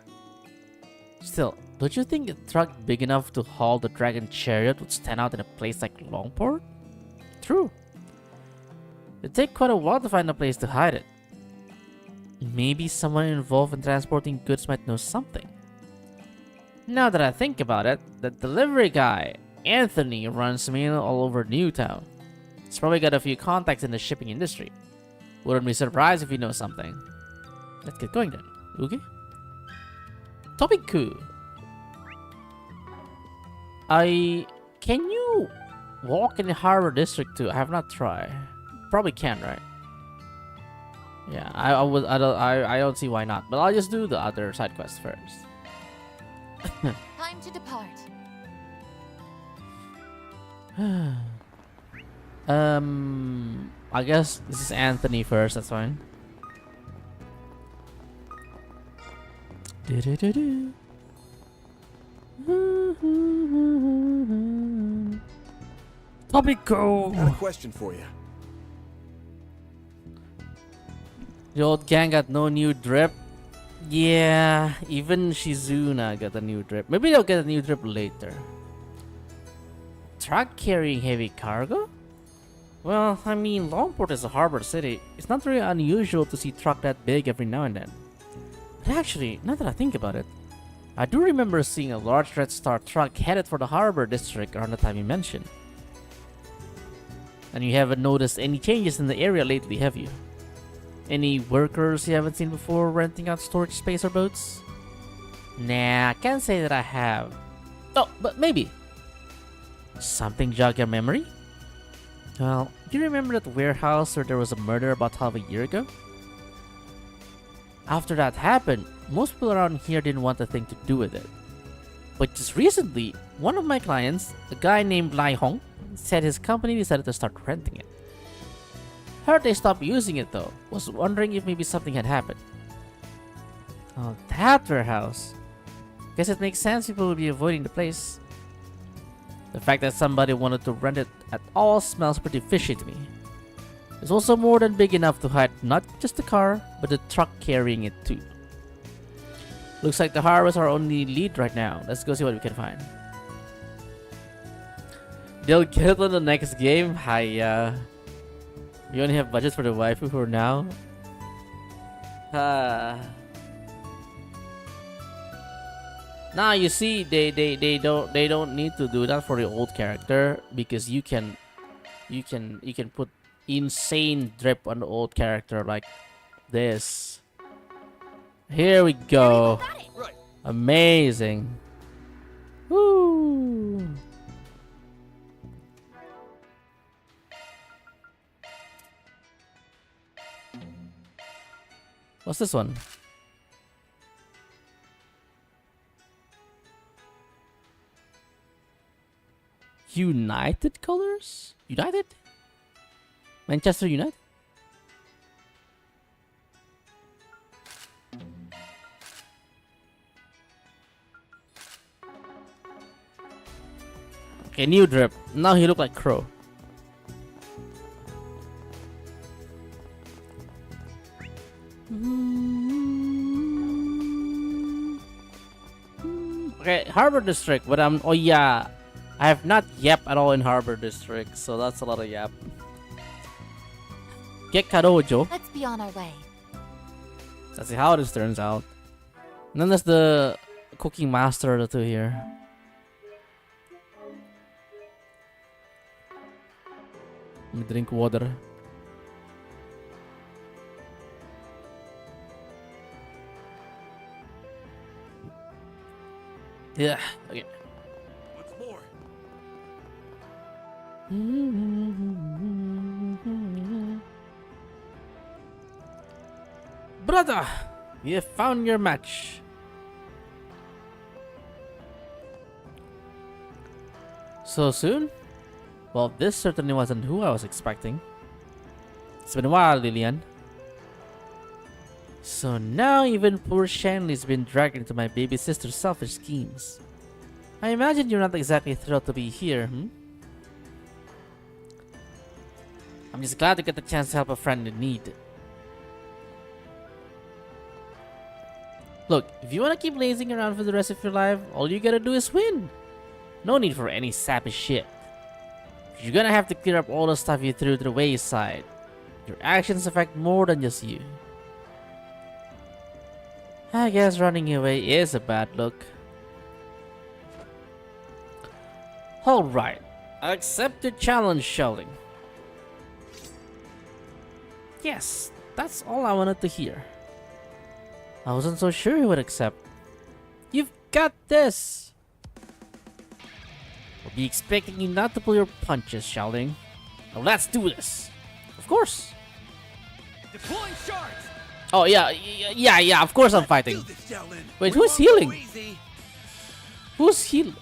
Still, don't you think a truck big enough to haul the Dragon Chariot would stand out in a place like Longport? True. It'd take quite a while to find a place to hide it. Maybe someone involved in transporting goods might know something. Now that I think about it, the delivery guy, Anthony, runs mail all over Newtown. He's probably got a few contacts in the shipping industry. Wouldn't be surprised if he knows something. Let's get going then, okay? Topiku. Can you walk in the Harbor District too? I have not tried. Probably can, right? Yeah, I don't see why not. But I'll just do the other side quest first. Time to depart. I guess this is Anthony first, that's fine. Topico! Got a question for you. The old gang got no new drip. Yeah, even Shizuna got a new drip. Maybe they'll get a new drip later. Truck carrying heavy cargo? Well, I mean, Longport is a harbor city. It's not very unusual to see truck that big every now and then. But actually, now that I think about it, I do remember seeing a large Red Star truck headed for the harbor district around the time you mentioned. And you haven't noticed any changes in the area lately, have you? Any workers you haven't seen before renting out storage space or boats? Nah, I can't say that I have. Oh, but maybe. Something jog your memory? Well, do you remember that warehouse where there was a murder about half a year ago? After that happened, most people around here didn't want a thing to do with it. But just recently, one of my clients, a guy named Lai Hong, said his company decided to start renting it. Heard they stopped using it though. Was wondering if maybe something had happened. Oh, that warehouse. Guess it makes sense people would be avoiding the place. The fact that somebody wanted to rent it at all smells pretty fishy to me. It's also more than big enough to hide not just the car, but the truck carrying it too. Looks like the harvest our only lead right now. Let's go see what we can find. They'll get it on the next game? Hiya. You only have budgets for the waifu for now? Now you see, they don't need to do that for the old character because you can put insane drip on the old character like this. Here we go. Amazing. Woo. What's this one? United colors? United? Manchester United? Okay, new drip. Now he look like Crow. Okay, Harbor District, but oh yeah, I have not yap at all in Harbor District, so that's a lot of yap. Get Karojo. Let's be on our way. Let's see how this turns out. And then there's the cooking master or two here. Let me drink water. Yeah, okay. What's more, Brother, you have found your match. So soon? Well, this certainly wasn't who I was expecting. It's been a while, Lillian. So now even poor Shanley's been dragged into my baby sister's selfish schemes. I imagine you're not exactly thrilled to be here, hmm? I'm just glad to get the chance to help a friend in need. Look, if you want to keep lazing around for the rest of your life, all you gotta do is win. No need for any sappy shit. You're gonna have to clear up all the stuff you threw to the wayside. Your actions affect more than just you. I guess running away is a bad look. Alright, I accept your challenge, Sheldon. Yes, that's all I wanted to hear. I wasn't so sure he would accept. You've got this! I'll be expecting you not to pull your punches, Sheldon. Now let's do this! Of course! Deploying shards! Oh yeah, of course I'm fighting. Wait, who's healing? Who's healing?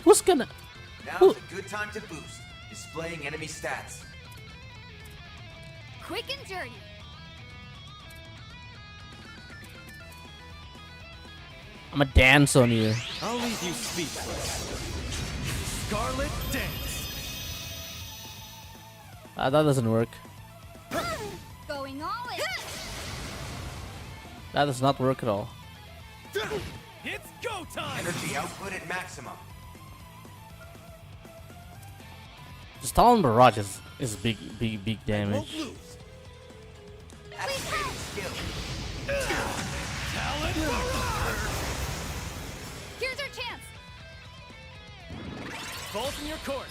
Who's gonna... Now's a good time to boost. Displaying enemy stats. Quick and dirty. I'm a dance on you. I'll leave you speechless. Scarlet Dance. That doesn't work. Going all in. That does not work at all. It's go time. Energy output at maximum. The Stalin Barrage is big damage. Activating skill. Talent. Here's our chance. Vault in your court.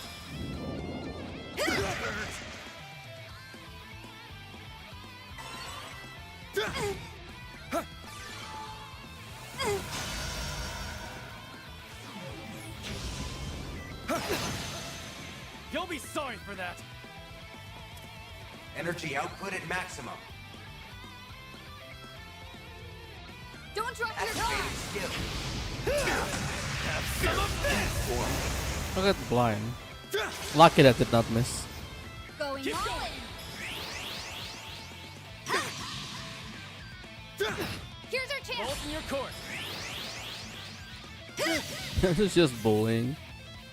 You'll be sorry for that. Energy output at maximum. Don't drop your Activating guard. skill. Have some of this. Look at the blind. Lucky that did not miss. Going Keep all going. in. Here's our chance. Vault in your court. This is just bullying.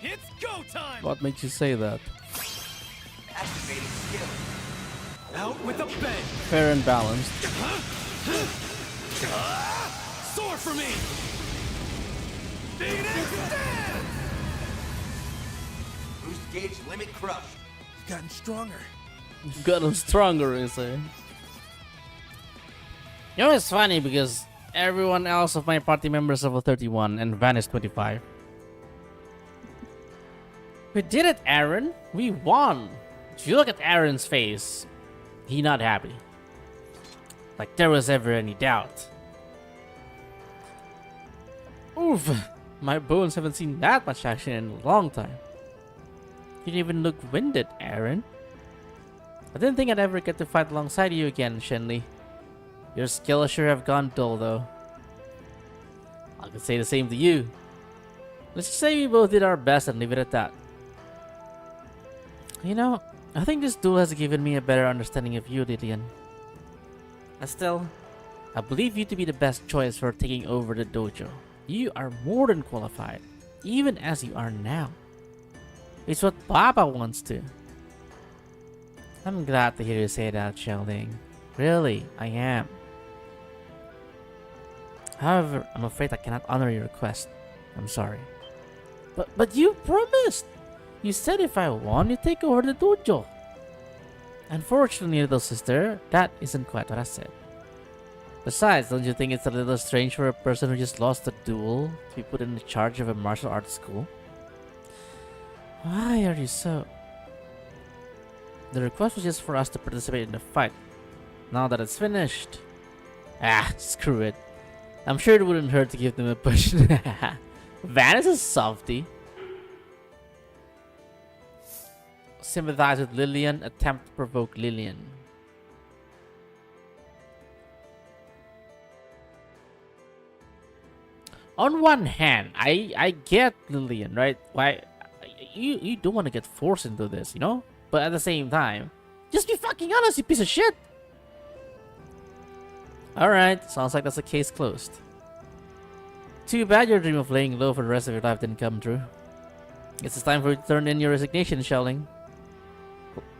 It's go time. What makes you say that? Activating skill. Out with a bang. Fair and balanced. Soar for me. Phoenix Dance. Boost gauge limit crushed. You've gotten stronger. You've gotten stronger, you say. You know, it's funny because everyone else of my party members level 31 and Van is 25. We did it, Aaron. We won. If you look at Aaron's face, he not happy. Like there was ever any doubt. Oof. My bones haven't seen that much action in a long time. You didn't even look winded, Aaron. I didn't think I'd ever get to fight alongside you again, Shenley. Your skills sure have gone dull, though. I could say the same to you. Let's just say we both did our best and leave it at that. You know, I think this duel has given me a better understanding of you, Lillian. And still, I believe you to be the best choice for taking over the dojo. You are more than qualified, even as you are now. It's what Papa wants to. I'm glad to hear you say that, Sheldon. Really, I am. However, I'm afraid I cannot honor your request. I'm sorry. But you promised! You said if I won, you take over the dojo. Unfortunately, little sister, that isn't quite what I said. Besides, don't you think it's a little strange for a person who just lost a duel to be put in charge of a martial arts school? Why are you so... The request was just for us to participate in the fight. Now that it's finished... Ah, screw it. I'm sure it wouldn't hurt to give them a push. Van is a softie. Sympathize with Lillian. Attempt to provoke Lillian. On one hand, I get Lillian, right? Why you don't want to get forced into this, you know? But at the same time, just be fucking honest, you piece of shit. Alright, sounds like that's a case closed. Too bad your dream of laying low for the rest of your life didn't come true. Guess it's time for you to turn in your resignation, Xiaoling.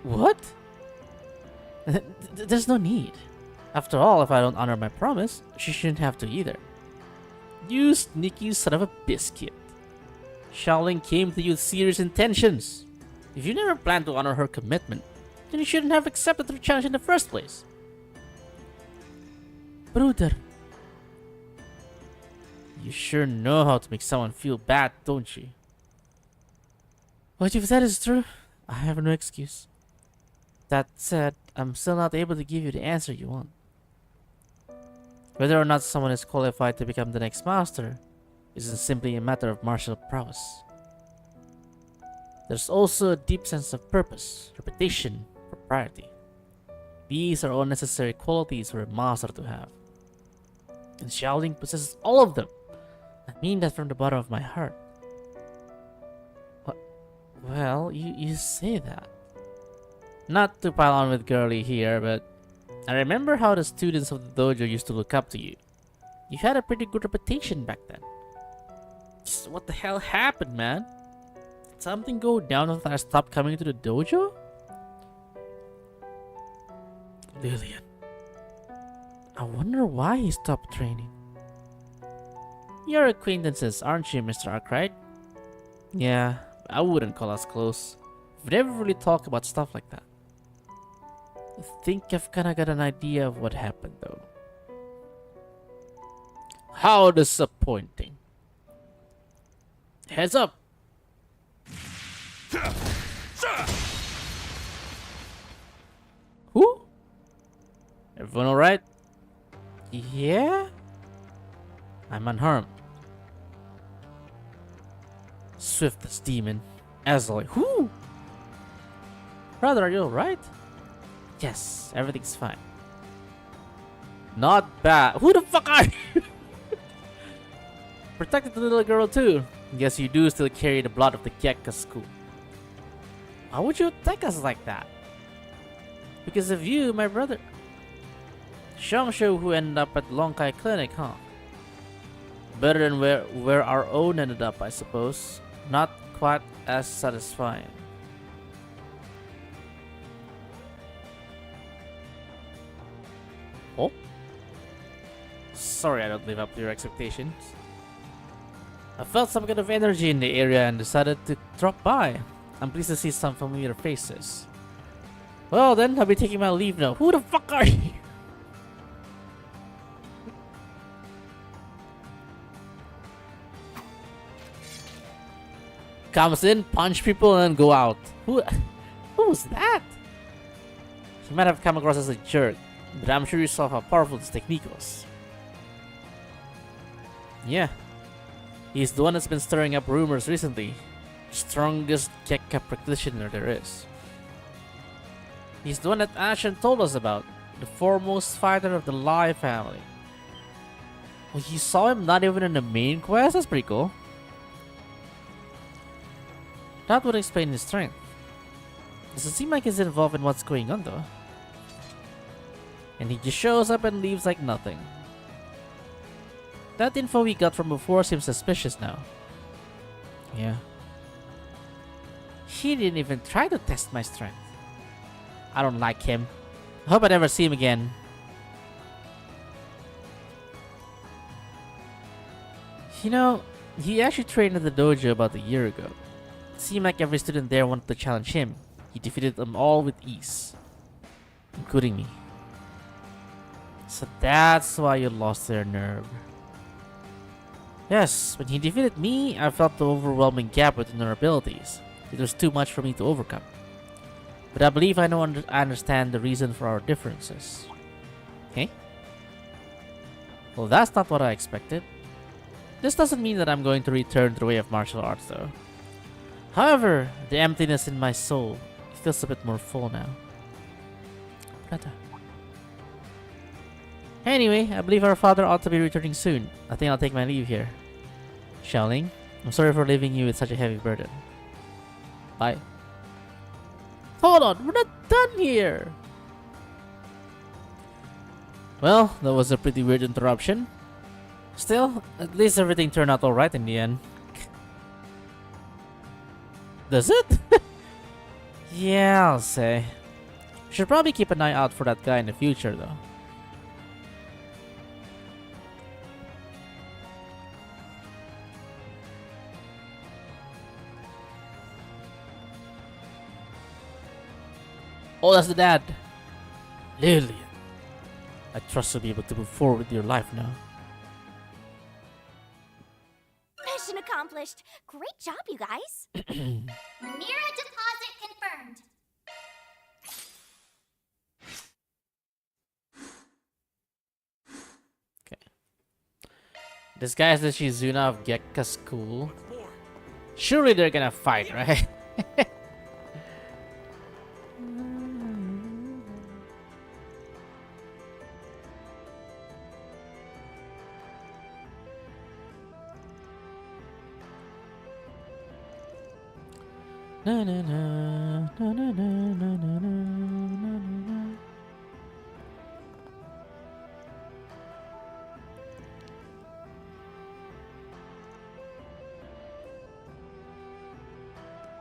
What? There's no need. After all, if I don't honor my promise, she shouldn't have to either. You sneaky son of a biscuit. Xiaoling came to you with serious intentions. If you never planned to honor her commitment, then you shouldn't have accepted her challenge in the first place. Bruder. You sure know how to make someone feel bad, don't you? What you've said is true. I have no excuse. That said, I'm still not able to give you the answer you want. Whether or not someone is qualified to become the next master isn't simply a matter of martial prowess. There's also a deep sense of purpose, reputation, propriety. These are all necessary qualities for a master to have. And Xiaoling possesses all of them. I mean that from the bottom of my heart. Well, you say that. Not to pile on with girly here, but I remember how the students of the dojo used to look up to you. You had a pretty good reputation back then. Just what the hell happened, man? Did something go down after I stopped coming to the dojo? Lillian. I wonder why he stopped training. You're acquaintances, aren't you, Mr. Arkwright? Yeah, I wouldn't call us close. We've never really talked about stuff like that. I think I've kinda got an idea of what happened, though. How disappointing. Heads up! Who? Everyone alright? Yeah? I'm unharmed. Swift as demon. As always. Who? Brother, are you alright? Yes, everything's fine. Not bad. Who the fuck are you? Protected the little girl too. Guess you do still carry the blood of the Gekka school. Why would you attack us like that? Because of you, my brother. Shangshu who ended up at Lonkai Clinic, huh? Better than where our own ended up, I suppose. Not quite as satisfying. Oh? Sorry I don't live up to your expectations. I felt some kind of energy in the area and decided to drop by. I'm pleased to see some familiar faces. Well then, I'll be taking my leave now. Who the fuck are you? Comes in, punch people, and then go out. Who's that? He might have come across as a jerk, but I'm sure you saw how powerful this technique was. Yeah. He's the one that's been stirring up rumors recently. Strongest Gekka practitioner there is. He's the one that Ashen told us about. The foremost fighter of the Lai family. Well, you saw him not even in the main quest? That's pretty cool. That would explain his strength. Doesn't seem like he's involved in what's going on though. And he just shows up and leaves like nothing. That info we got from before seems suspicious now. Yeah. He didn't even try to test my strength. I don't like him. I hope I never see him again. You know, he actually trained at the dojo about a year ago. It seemed like every student there wanted to challenge him. He defeated them all with ease. Including me. So that's why you lost their nerve. Yes, when he defeated me, I felt the overwhelming gap within our abilities. It was too much for me to overcome. But I believe I understand the reason for our differences. Okay? Well, that's not what I expected. This doesn't mean that I'm going to return to the way of martial arts though. However, the emptiness in my soul feels a bit more full now. Anyway, I believe our father ought to be returning soon. I think I'll take my leave here. Xiaoling, I'm sorry for leaving you with such a heavy burden. Bye. Hold on, we're not done here! Well, that was a pretty weird interruption. Still, at least everything turned out alright in the end. Does it? Yeah, I'll say. Should probably keep an eye out for that guy in the future, though. Oh, that's the dad. Lillian. I trust you'll be able to move forward with your life now. Mission accomplished. Great job, you guys. Yearrrr deposit confirmed. This guy is the Shizuna of Gekka School. Surely they're gonna fight, right? Na na na na na na na na na.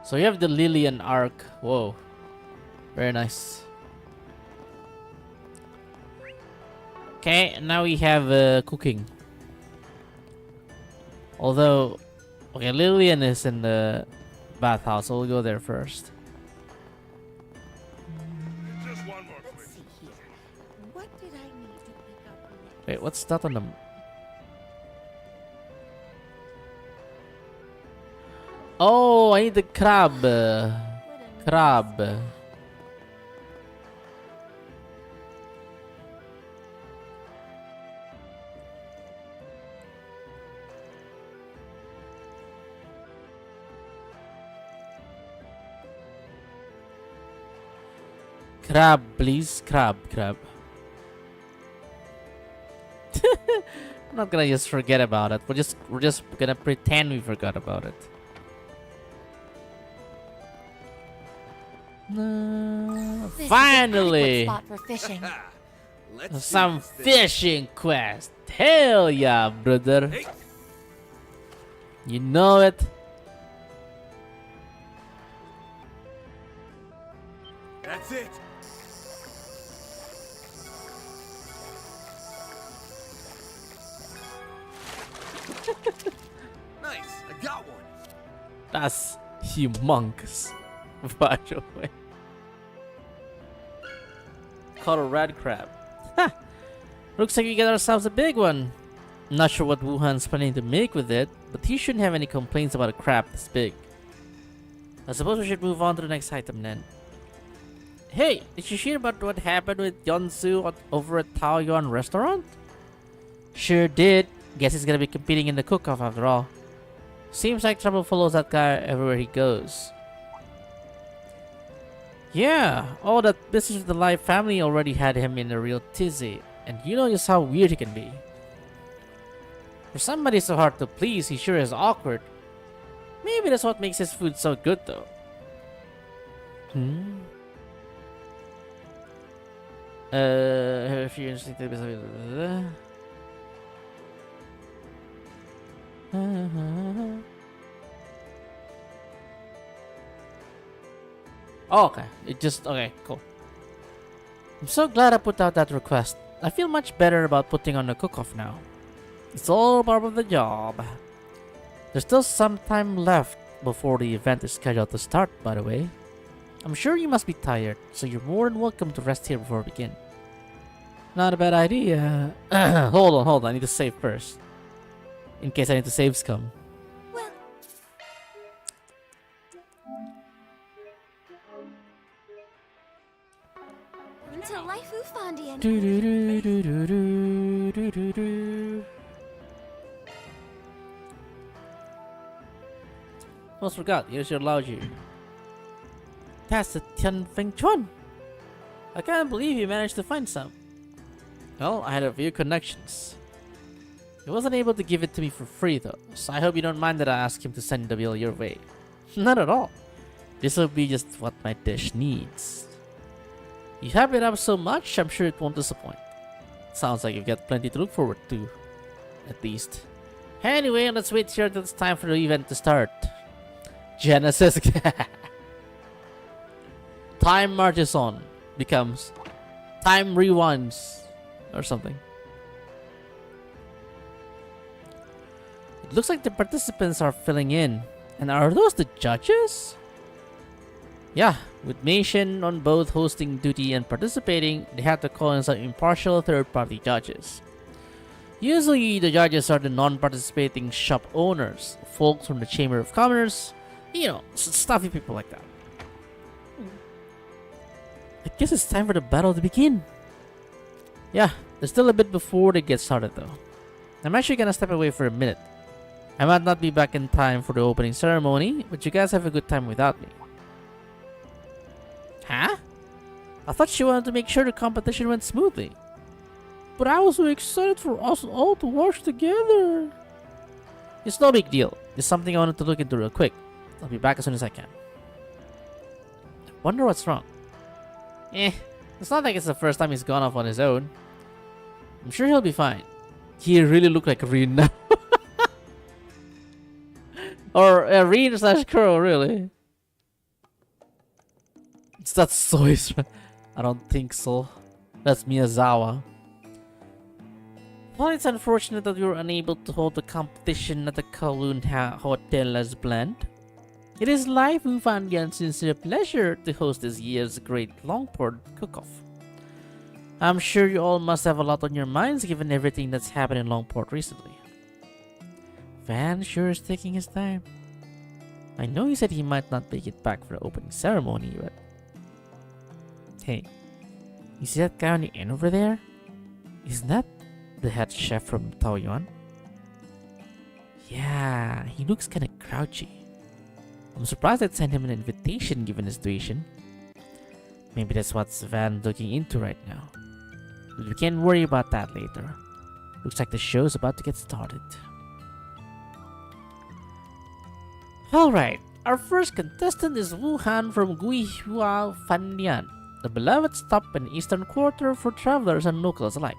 So you have the Lillian arc. Whoa, very nice. Okay, now we have cooking. Although, okay, Lillian is in the bathhouse, so we'll go there first. Just one more Let's see here. What did I need to pick up next? Wait, what's that on the... Oh, I need the crab. Crab. Crab, please. Crab. I'm not gonna just forget about it. We're just gonna pretend we forgot about it. This Finally! is an adequate spot for fishing. Some fishing quest. Hell yeah, brother. Hey. You know it. That's it. Nice, I got one. That's humongous, by the way. Caught a red crab. Ha! Looks like we get ourselves a big one. Not sure what Wuhan's planning to make with it, but he shouldn't have any complaints about a crab this big. I suppose we should move on to the next item then. Hey, did you hear about what happened with Yeonsu over at Taoyuan restaurant? Sure did. Guess he's gonna be competing in the cook-off after all. Seems like trouble follows that guy everywhere he goes. Yeah, all that business with the Live family already had him in a real tizzy, and you know just how weird he can be. For somebody so hard to please, he sure is awkward. Maybe that's what makes his food so good though. If you're interested in oh, okay. Okay, cool. I'm so glad I put out that request. I feel much better about putting on the cook-off now. It's all part of the job. There's still some time left before the event is scheduled to start, by the way. I'm sure you must be tired, so you're more than welcome to rest here before we begin. Not a bad idea. Hold on. I need to save first. In case I need to save scum. Well, to life Ufandian. Almost forgot. Here's your lounge. past the Tian Feng Chuan. I can't believe you managed to find some. Well, I had a few connections. He wasn't able to give it to me for free though, so I hope you don't mind that I asked him to send the bill your way. Not at all. This will be just what my dish needs. You have it up so much, I'm sure it won't disappoint. Sounds like you've got plenty to look forward to. At least. Anyway, let's wait here till it's time for the event to start. Genesis. Time marches on. Becomes time rewinds. Or something. It looks like the participants are filling in. And are those the judges? Yeah, with Mason on both hosting duty and participating, they have to call in some impartial third-party judges. Usually, the judges are the non-participating shop owners, folks from the Chamber of Commerce, you know, stuffy people like that. I guess it's time for the battle to begin. Yeah, there's still a bit before they get started though. I'm actually gonna step away for a minute. I might not be back in time for the opening ceremony, but you guys have a good time without me. Huh? I thought she wanted to make sure the competition went smoothly. But I was so excited for us all to watch together. It's no big deal. It's something I wanted to look into real quick. I'll be back as soon as I can. I wonder what's wrong. It's not like it's the first time he's gone off on his own. I'm sure he'll be fine. He really looked like Rin now. Or Rin / Kuro, really. It's that Soy's. I don't think so. That's Miyazawa. While it's unfortunate that we were unable to hold the competition at the Kowloon Hotel as planned, it is life Wu Fanyan's sincere pleasure to host this year's great Longport cook-off. I'm sure you all must have a lot on your minds given everything that's happened in Longport recently. Van sure is taking his time. I know he said he might not make it back for the opening ceremony, but... Hey, you see that guy on the end over there? Isn't that the head chef from Taoyuan? Yeah, he looks kinda grouchy. I'm surprised I'd send him an invitation given the situation. Maybe that's what Van's looking into right now. But we can't worry about that later. Looks like the show's about to get started. Alright, our first contestant is Wuhan from Guihua Fandian, the beloved stop in the Eastern Quarter for travelers and locals alike.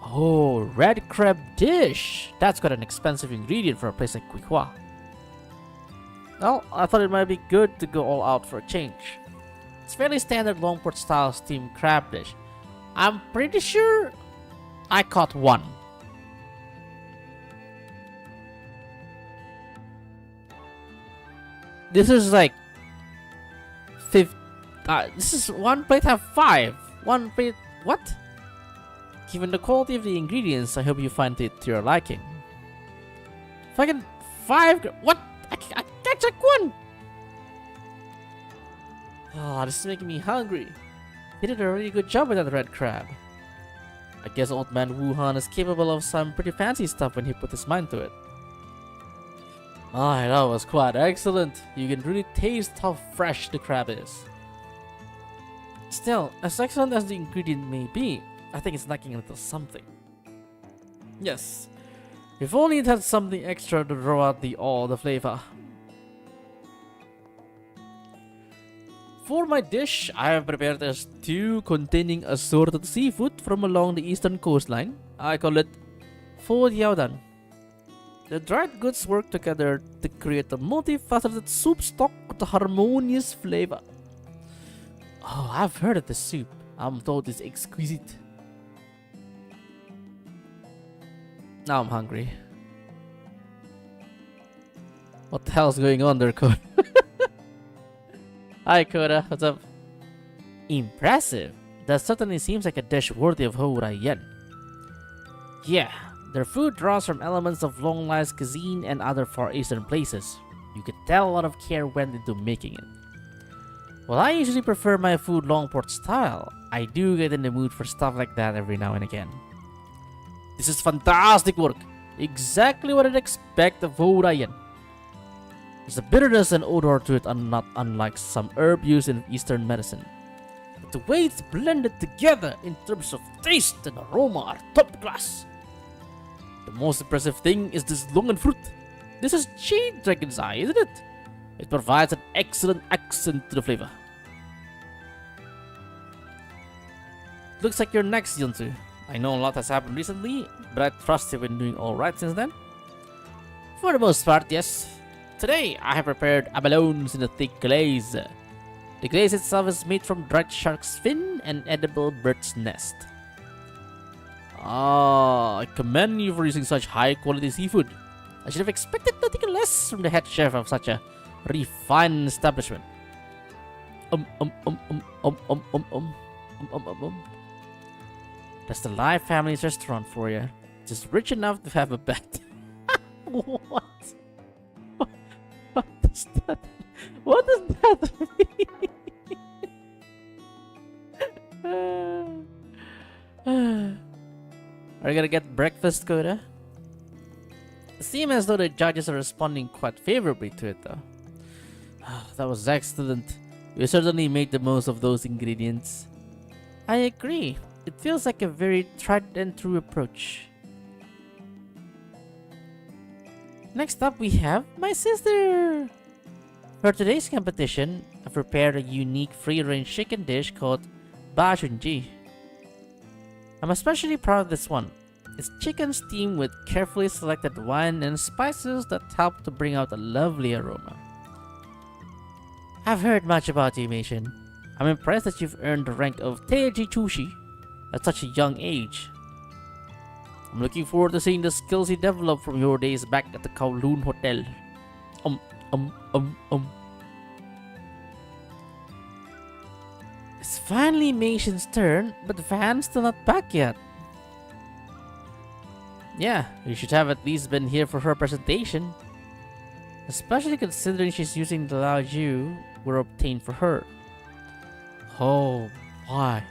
Oh, red crab dish! That's quite an expensive ingredient for a place like Guihua. Well, I thought it might be good to go all out for a change. It's fairly standard Longport style steamed crab dish. I'm pretty sure I caught one. This is like this is one plate have 5. One plate what? Given the quality of the ingredients, I hope you find it to your liking. Fucking 5 what? I can't check one. Oh, this is making me hungry. He did a really good job with that red crab. I guess old man Wuhan is capable of some pretty fancy stuff when he put his mind to it. Oh, that was quite excellent. You can really taste how fresh the crab is. Still, as excellent as the ingredient may be, I think it's lacking a little something. Yes, if only it had something extra to draw out all the flavor. For my dish, I have prepared a stew containing assorted seafood from along the eastern coastline. I call it Pho Diaodan. The dried goods work together to create a multifaceted soup stock with a harmonious flavor. Oh, I've heard of this soup. I'm told it's exquisite. Now I'm hungry. What the hell's going on there, Koda? Hi, Koda. What's up? Impressive. That certainly seems like a dish worthy of Hourayen. Yeah, their food draws from elements of long-lived cuisine and other Far Eastern places. You could tell a lot of care went into making it. While I usually prefer my food Longport style, I do get in the mood for stuff like that every now and again. This is fantastic work. Exactly what I'd expect of Hourayen. There's a bitterness and odor to it, not unlike some herb used in Eastern medicine. But the way it's blended together in terms of taste and aroma are top class. The most impressive thing is this longan fruit. This is jade dragon's eye, isn't it? It provides an excellent accent to the flavor. Looks like you're next, Yunsu. I know a lot has happened recently, but I trust you've been doing alright since then. For the most part, yes. Today, I have prepared abalones in a thick glaze. The glaze itself is made from dried shark's fin and edible bird's nest. Ah, I commend you for using such high quality seafood. I should have expected nothing less from the head chef of such a refined establishment. That's the Live Family's restaurant for you. Just rich enough to have a bed. What? What does that? What does that mean? Are you gonna get breakfast, Coda? It seems as though the judges are responding quite favorably to it, though. That was excellent. You certainly made the most of those ingredients. I agree. It feels like a very tried and true approach. Next up, we have my sister. For today's competition, I've prepared a unique free-range chicken dish called Bajunji. I'm especially proud of this one. It's chicken steamed with carefully selected wine and spices that help to bring out a lovely aroma. I've heard much about you, Meishin. I'm impressed that you've earned the rank of Teiji Chushi at such a young age. I'm looking forward to seeing the skills you develop from your days back at the Kowloon Hotel. It's finally Meishin's turn, but Van's still not back yet. Yeah, you should have at least been here for her presentation. Especially considering she's using the Lao Ju were obtained for her. Oh my.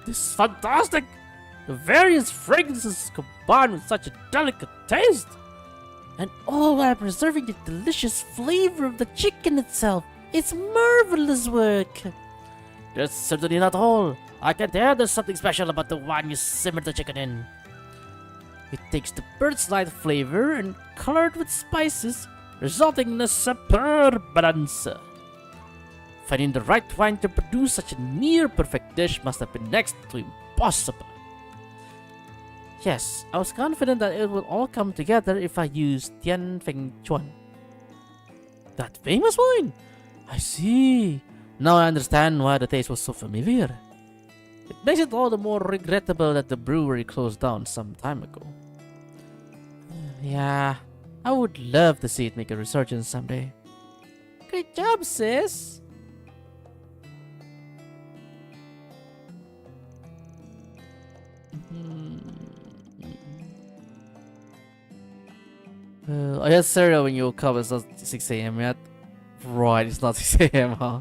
This is fantastic! The various fragrances combined with such a delicate taste. And all while preserving the delicious flavor of the chicken itself. It's marvelous work. That's certainly not all. I can tell there's something special about the wine you simmered the chicken in. It takes the bird's light flavor and colored with spices, resulting in a superb balance. Finding the right wine to produce such a near-perfect dish must have been next to impossible. Yes, I was confident that it would all come together if I used Tian Feng Chuan. That famous wine! I see. Now I understand why the taste was so familiar. It makes it all the more regrettable that the brewery closed down some time ago. Yeah, I would love to see it make a resurgence someday. Great job, sis! I had cereal when you woke up. It's not 6 a.m. yet. Right, it's not 6 a.m., huh?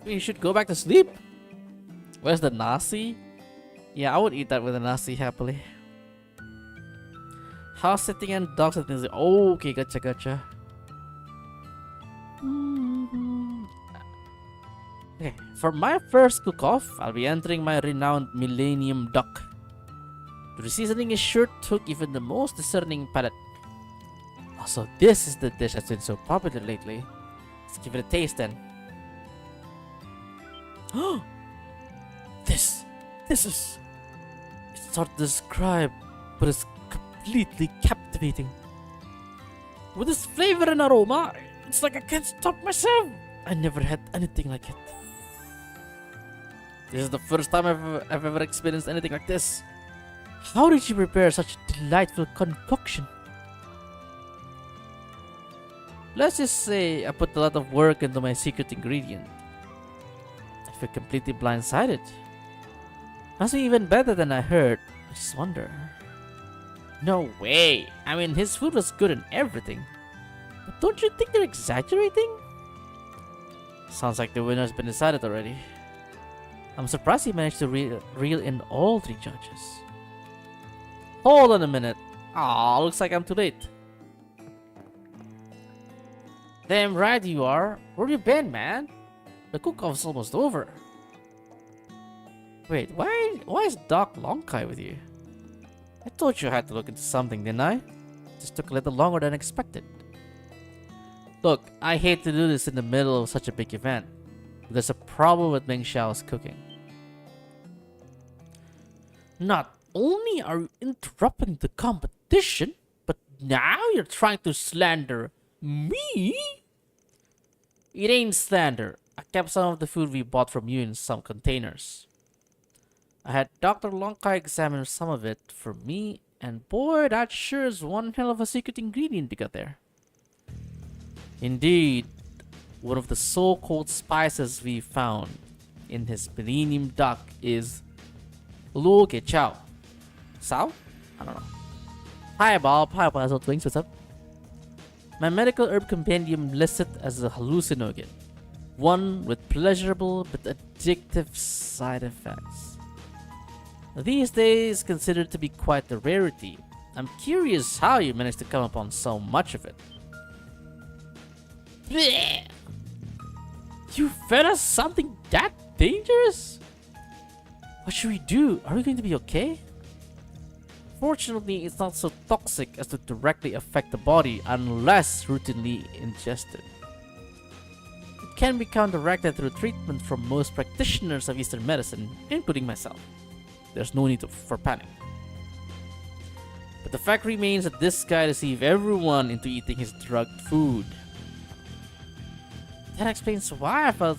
You should go back to sleep. Where's the nasi? Yeah, I would eat that with a nasi happily. House sitting and dog sitting. Oh, okay, gotcha. Okay, for my first cook-off, I'll be entering my renowned Millennium Duck. The seasoning is sure to hook even the most discerning palate. Also, this is the dish that's been so popular lately. Let's give it a taste then. This is... It's hard to describe, but it's completely captivating. With this flavor and aroma, it's like I can't stop myself. I never had anything like it. This is the first time I've ever experienced anything like this. How did you prepare such a delightful concoction? Let's just say I put a lot of work into my secret ingredient. I feel completely blindsided. Must be even better than I heard. I just wonder. No way! I mean, his food was good and everything. But don't you think they're exaggerating? Sounds like the winner's been decided already. I'm surprised he managed to reel in all 3 judges. Hold on a minute. Aw, looks like I'm too late. Damn right you are. Where you been, man? The cook-off's almost over. Wait, why is Doc Longkai with you? I told you I had to look into something, didn't I? Just took a little longer than expected. Look, I hate to do this in the middle of such a big event, but there's a problem with Ming Xiao's cooking. Not only are you interrupting the competition, but now you're trying to slander me? It ain't slander. I kept some of the food we bought from you in some containers. I had Dr. Longkai examine some of it for me, and boy, that sure is one hell of a secret ingredient you got there. Indeed, one of the so-called spices we found in his millennium duck is Lu Ke Chao. Sao? I don't know. Hi Bob, Hazel Twins, what's up? My medical herb compendium lists it as a hallucinogen, one with pleasurable but addictive side effects. These days considered to be quite a rarity. I'm curious how you managed to come upon so much of it. Blech! You fed us something that dangerous? What should we do? Are we going to be okay? Fortunately, it's not so toxic as to directly affect the body unless routinely ingested. It can be counteracted through treatment from most practitioners of Eastern medicine, including myself. There's no need for panic. But the fact remains that this guy deceived everyone into eating his drugged food. That explains why I felt